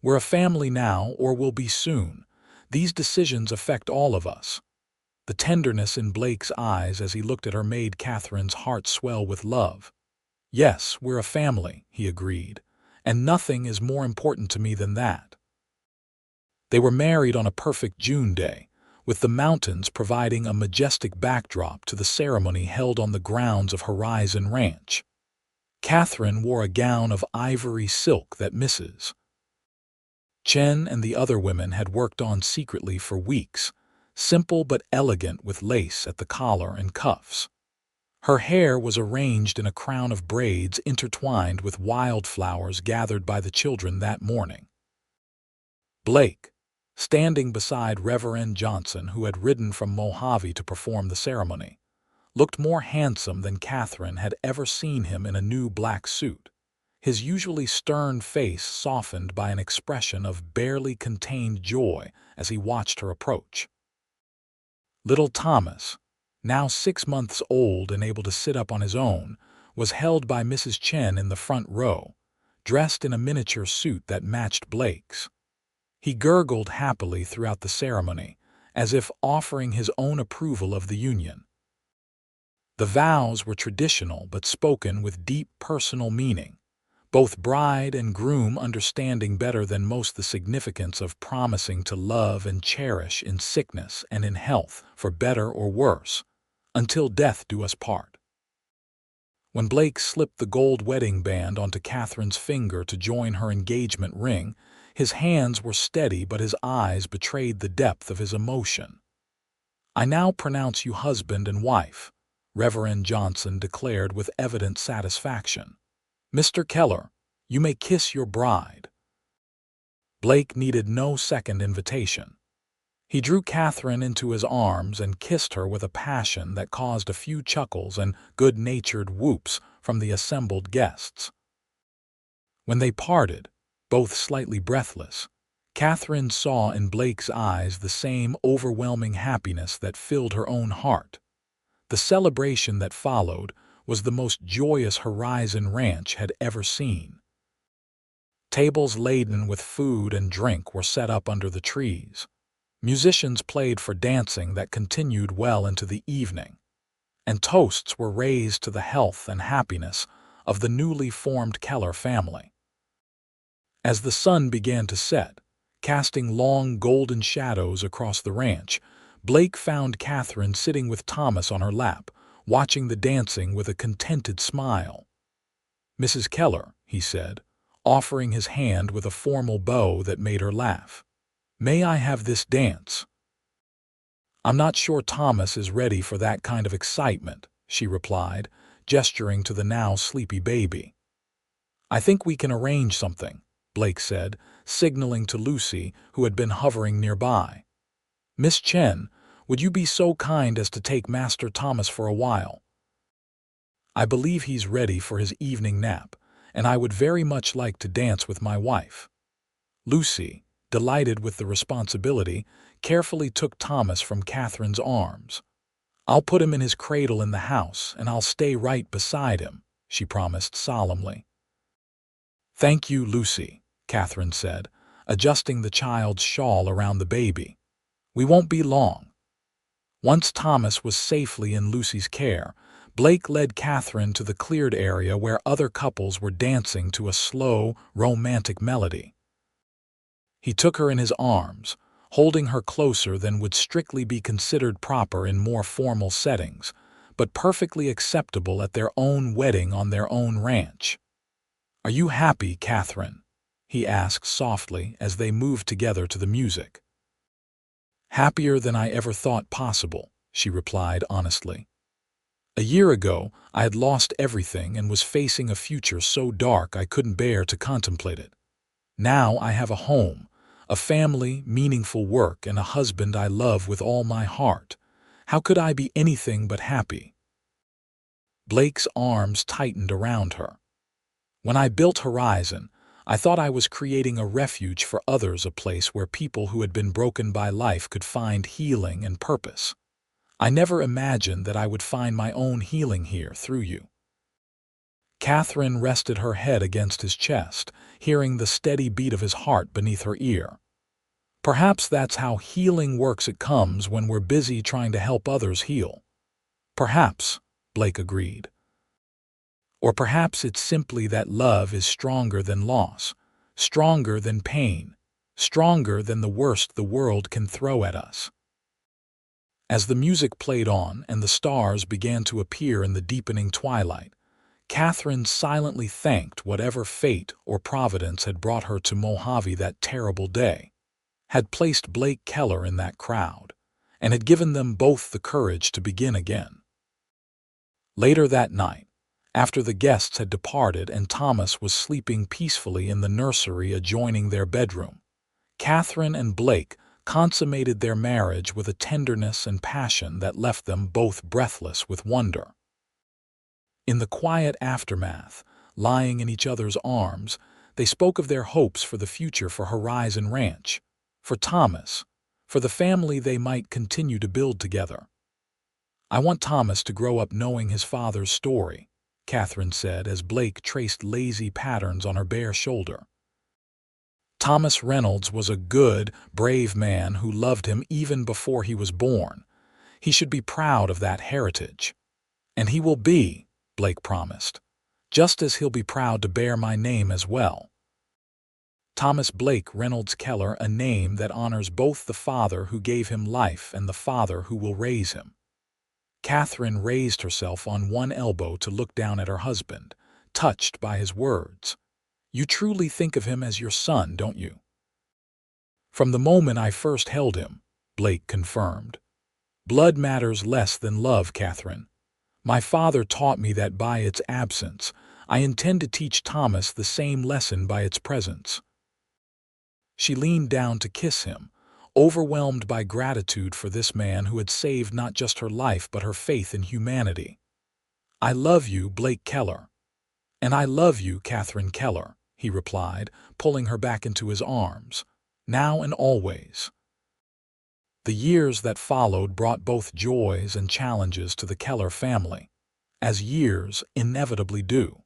Speaker 1: We're a family now, or will be soon. These decisions affect all of us. The tenderness in Blake's eyes as he looked at her made Katherine's heart swell with love. Yes, we're a family, he agreed, and nothing is more important to me than that. They were married on a perfect June day, with the mountains providing a majestic backdrop to the ceremony held on the grounds of Horizon Ranch. Katherine wore a gown of ivory silk that Mrs. Chen and the other women had worked on secretly for weeks, simple but elegant with lace at the collar and cuffs. Her hair was arranged in a crown of braids intertwined with wildflowers gathered by the children that morning. Blake, standing beside Reverend Johnson, who had ridden from Mojave to perform the ceremony, looked more handsome than Katherine had ever seen him in a new black suit, his usually stern face softened by an expression of barely contained joy as he watched her approach. Little Thomas, now 6 months old and able to sit up on his own, was held by Mrs. Chen in the front row, dressed in a miniature suit that matched Blake's. He gurgled happily throughout the ceremony, as if offering his own approval of the union. The vows were traditional but spoken with deep personal meaning, both bride and groom understanding better than most the significance of promising to love and cherish in sickness and in health, for better or worse, until death do us part. When Blake slipped the gold wedding band onto Katherine's finger to join her engagement ring, his hands were steady but his eyes betrayed the depth of his emotion. I now pronounce you husband and wife, Reverend Johnson declared with evident satisfaction. Mr. Keller, you may kiss your bride. Blake needed no second invitation. He drew Katherine into his arms and kissed her with a passion that caused a few chuckles and good-natured whoops from the assembled guests. When they parted, both slightly breathless, Katherine saw in Blake's eyes the same overwhelming happiness that filled her own heart. The celebration that followed was the most joyous Horizon Ranch had ever seen. Tables laden with food and drink were set up under the trees. Musicians played for dancing that continued well into the evening, and toasts were raised to the health and happiness of the newly formed Keller family. As the sun began to set, casting long golden shadows across the ranch, Blake found Katherine sitting with Thomas on her lap, watching the dancing with a contented smile. "Mrs. Keller," he said, offering his hand with a formal bow that made her laugh. "May I have this dance?" "I'm not sure Thomas is ready for that kind of excitement," she replied, gesturing to the now sleepy baby. "I think we can arrange something," Blake said, signaling to Lucy, who had been hovering nearby. "Miss Chen, would you be so kind as to take Master Thomas for a while? I believe he's ready for his evening nap, and I would very much like to dance with my wife." Lucy, delighted with the responsibility, carefully took Thomas from Katherine's arms. "I'll put him in his cradle in the house, and I'll stay right beside him," she promised solemnly. "Thank you, Lucy," Katherine said, adjusting the child's shawl around the baby. "We won't be long." Once Thomas was safely in Lucy's care, Blake led Katherine to the cleared area where other couples were dancing to a slow, romantic melody. He took her in his arms, holding her closer than would strictly be considered proper in more formal settings, but perfectly acceptable at their own wedding on their own ranch. "Are you happy, Katherine?" he asked softly as they moved together to the music. "Happier than I ever thought possible," she replied honestly. "A year ago, I had lost everything and was facing a future so dark I couldn't bear to contemplate it. Now I have a home, a family, meaningful work, and a husband I love with all my heart. How could I be anything but happy?" Blake's arms tightened around her. "When I built Horizon, I thought I was creating a refuge for others, a place where people who had been broken by life could find healing and purpose. I never imagined that I would find my own healing here through you." Katherine rested her head against his chest, hearing the steady beat of his heart beneath her ear. "Perhaps that's how healing works. It comes when we're busy trying to help others heal." "Perhaps," Blake agreed. "Or perhaps it's simply that love is stronger than loss, stronger than pain, stronger than the worst the world can throw at us." As the music played on and the stars began to appear in the deepening twilight, Katherine silently thanked whatever fate or providence had brought her to Mojave that terrible day, had placed Blake Keller in that crowd, and had given them both the courage to begin again. Later that night, after the guests had departed and Thomas was sleeping peacefully in the nursery adjoining their bedroom, Katherine and Blake consummated their marriage with a tenderness and passion that left them both breathless with wonder. In the quiet aftermath, lying in each other's arms, they spoke of their hopes for the future for Horizon Ranch, for Thomas, for the family they might continue to build together. "I want Thomas to grow up knowing his father's story," Katherine said as Blake traced lazy patterns on her bare shoulder. "Thomas Reynolds was a good, brave man who loved him even before he was born. He should be proud of that heritage." "And he will be," Blake promised, "just as he'll be proud to bear my name as well." Thomas Blake Reynolds Keller, a name that honors both the father who gave him life and the father who will raise him. Katherine raised herself on one elbow to look down at her husband, touched by his words. "You truly think of him as your son, don't you?" "From the moment I first held him," Blake confirmed. "Blood matters less than love, Katherine. My father taught me that by its absence, I intend to teach Thomas the same lesson by its presence." She leaned down to kiss him, overwhelmed by gratitude for this man who had saved not just her life but her faith in humanity. "I love you, Blake Keller." "And I love you, Katherine Keller," he replied, pulling her back into his arms, "now and always." The years that followed brought both joys and challenges to the Keller family, as years inevitably do.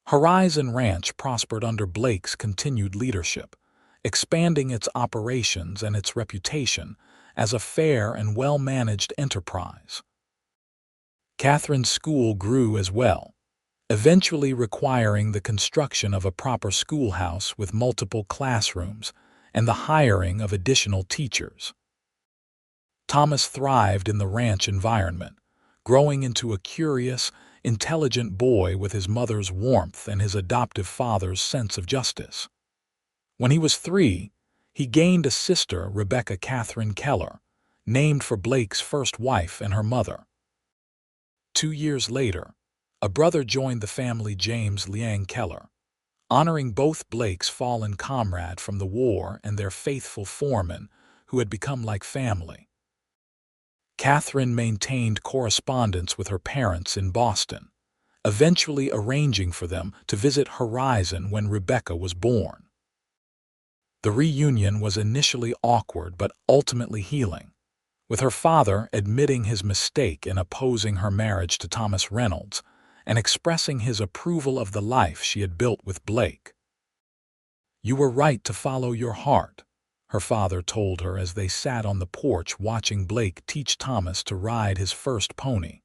Speaker 1: Horizon Ranch prospered under Blake's continued leadership, expanding its operations and its reputation as a fair and well-managed enterprise. Katherine's school grew as well, eventually requiring the construction of a proper schoolhouse with multiple classrooms and the hiring of additional teachers. Thomas thrived in the ranch environment, growing into a curious, intelligent boy with his mother's warmth and his adoptive father's sense of justice. When he was 3, he gained a sister, Rebecca Katherine Keller, named for Blake's first wife and her mother. 2 years later, a brother joined the family, James Liang Keller, honoring both Blake's fallen comrade from the war and their faithful foreman, who had become like family. Katherine maintained correspondence with her parents in Boston, eventually arranging for them to visit Horizon when Rebecca was born. The reunion was initially awkward but ultimately healing, with her father admitting his mistake in opposing her marriage to Thomas Reynolds and expressing his approval of the life she had built with Blake. "You were right to follow your heart," her father told her as they sat on the porch watching Blake teach Thomas to ride his first pony.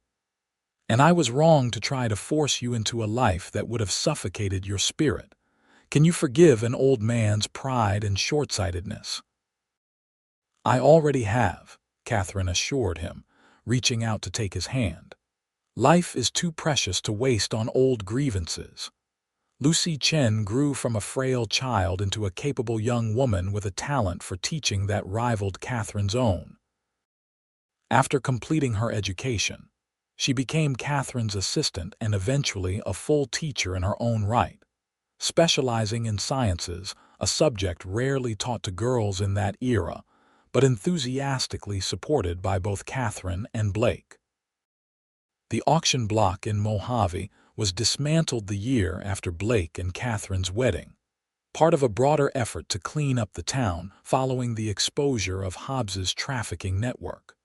Speaker 1: "And I was wrong to try to force you into a life that would have suffocated your spirit. Can you forgive an old man's pride and short-sightedness?" "I already have," Katherine assured him, reaching out to take his hand. "Life is too precious to waste on old grievances." Lucy Chen grew from a frail child into a capable young woman with a talent for teaching that rivaled Katherine's own. After completing her education, she became Katherine's assistant and eventually a full teacher in her own right, specializing in sciences, a subject rarely taught to girls in that era, but enthusiastically supported by both Katherine and Blake. The auction block in Mojave was dismantled the year after Blake and Katherine's wedding, part of a broader effort to clean up the town following the exposure of Hobbs's trafficking network.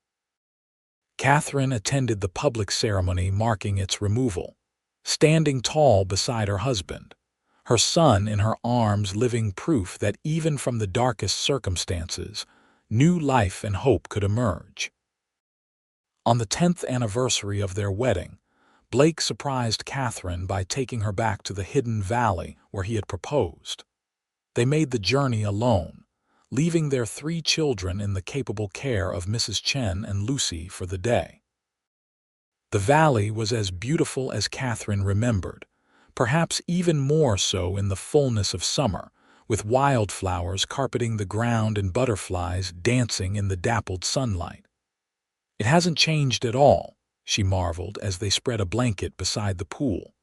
Speaker 1: Katherine attended the public ceremony marking its removal, standing tall beside her husband, her son in her arms, living proof that even from the darkest circumstances, new life and hope could emerge. On the 10th anniversary of their wedding, Blake surprised Katherine by taking her back to the hidden valley where he had proposed. They made the journey alone, leaving their 3 children in the capable care of Mrs. Chen and Lucy for the day. The valley was as beautiful as Katherine remembered, perhaps even more so in the fullness of summer, with wildflowers carpeting the ground and butterflies dancing in the dappled sunlight. "It hasn't changed at all," she marveled as they spread a blanket beside the pool.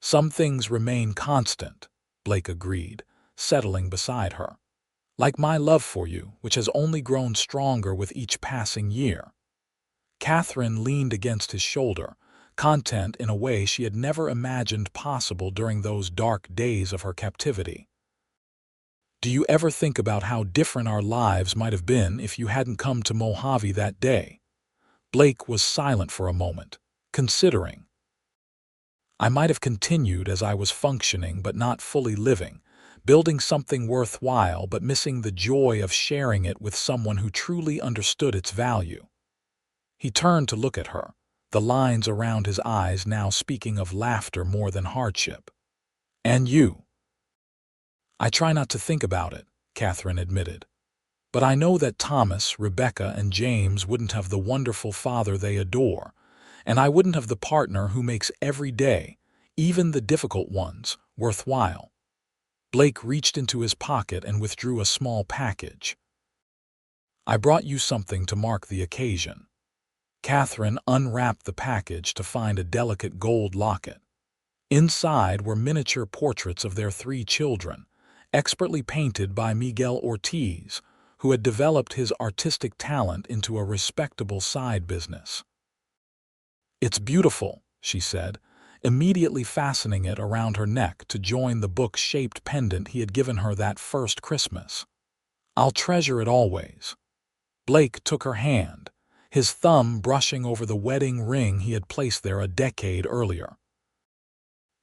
Speaker 1: "Some things remain constant," Blake agreed, settling beside her. "Like my love for you, which has only grown stronger with each passing year." Katherine leaned against his shoulder, content in a way she had never imagined possible during those dark days of her captivity. "Do you ever think about how different our lives might have been if you hadn't come to Mojave that day?" Blake was silent for a moment, considering. "I might have continued as I was functioning but not fully living, building something worthwhile but missing the joy of sharing it with someone who truly understood its value." He turned to look at her, the lines around his eyes now speaking of laughter more than hardship. "And you?" "I try not to think about it," Katherine admitted. "But I know that Thomas, Rebecca, and James wouldn't have the wonderful father they adore, and I wouldn't have the partner who makes every day, even the difficult ones, worthwhile." Blake reached into his pocket and withdrew a small package. "I brought you something to mark the occasion." Katherine unwrapped the package to find a delicate gold locket. Inside were miniature portraits of their 3 children, expertly painted by Miguel Ortiz, who had developed his artistic talent into a respectable side business. "It's beautiful," she said, immediately fastening it around her neck to join the book-shaped pendant he had given her that first Christmas. "I'll treasure it always." Blake took her hand, his thumb brushing over the wedding ring he had placed there a decade earlier.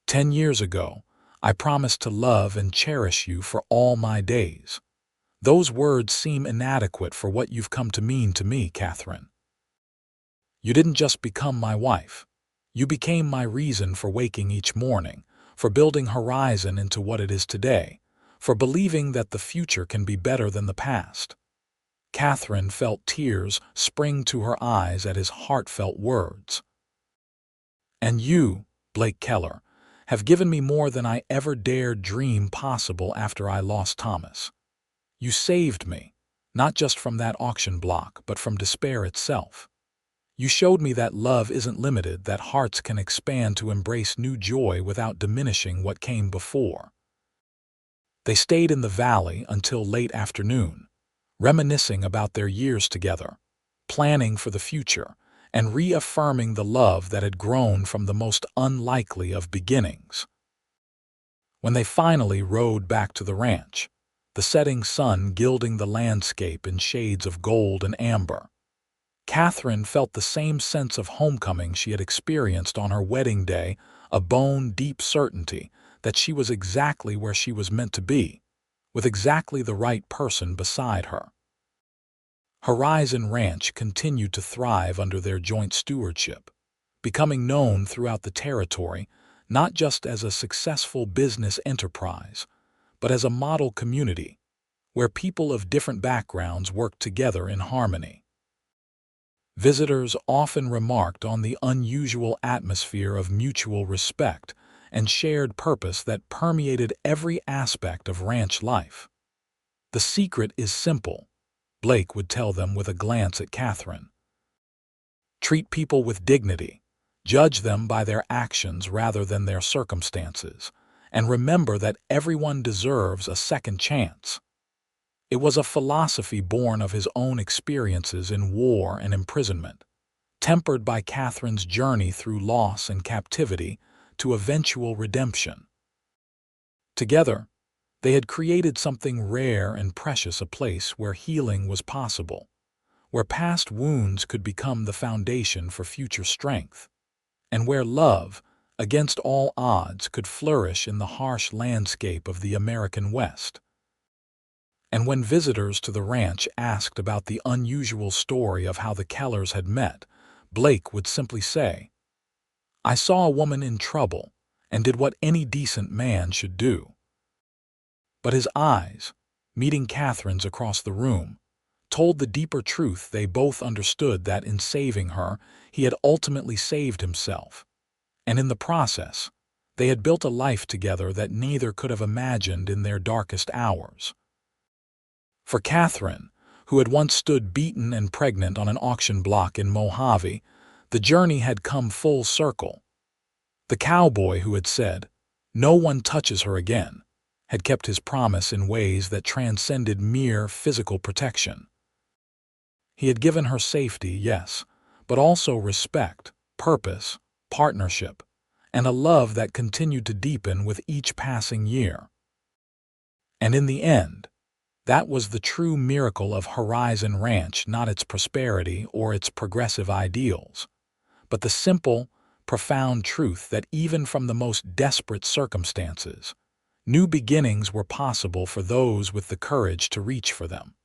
Speaker 1: "10 years ago, I promised to love and cherish you for all my days. Those words seem inadequate for what you've come to mean to me, Katherine. You didn't just become my wife. You became my reason for waking each morning, for building Horizon into what it is today, for believing that the future can be better than the past." Katherine felt tears spring to her eyes at his heartfelt words. "And you, Blake Keller, have given me more than I ever dared dream possible after I lost Thomas. You saved me, not just from that auction block, but from despair itself. You showed me that love isn't limited, that hearts can expand to embrace new joy without diminishing what came before." They stayed in the valley until late afternoon, reminiscing about their years together, planning for the future, and reaffirming the love that had grown from the most unlikely of beginnings. When they finally rode back to the ranch, the setting sun gilding the landscape in shades of gold and amber, Katherine felt the same sense of homecoming she had experienced on her wedding day, a bone-deep certainty that she was exactly where she was meant to be, with exactly the right person beside her. Horizon Ranch continued to thrive under their joint stewardship, becoming known throughout the territory not just as a successful business enterprise, but as a model community where people of different backgrounds worked together in harmony. Visitors often remarked on the unusual atmosphere of mutual respect and shared purpose that permeated every aspect of ranch life. "The secret is simple," Blake would tell them with a glance at Katherine. "Treat people with dignity, judge them by their actions rather than their circumstances, and remember that everyone deserves a second chance." It was a philosophy born of his own experiences in war and imprisonment, tempered by Katherine's journey through loss and captivity to eventual redemption. Together, they had created something rare and precious, a place where healing was possible, where past wounds could become the foundation for future strength, and where love, against all odds, could flourish in the harsh landscape of the American West. And when visitors to the ranch asked about the unusual story of how the Kellers had met, Blake would simply say, "I saw a woman in trouble and did what any decent man should do." But his eyes, meeting Katherine's across the room, told the deeper truth. They both understood that in saving her, he had ultimately saved himself, and in the process, they had built a life together that neither could have imagined in their darkest hours. For Katherine, who had once stood beaten and pregnant on an auction block in Mojave, the journey had come full circle. The cowboy who had said, "No one touches her again," had kept his promise in ways that transcended mere physical protection. He had given her safety, yes, but also respect, purpose, partnership, and a love that continued to deepen with each passing year. And in the end, that was the true miracle of Horizon Ranch, not its prosperity or its progressive ideals, but the simple, profound truth that even from the most desperate circumstances, new beginnings were possible for those with the courage to reach for them.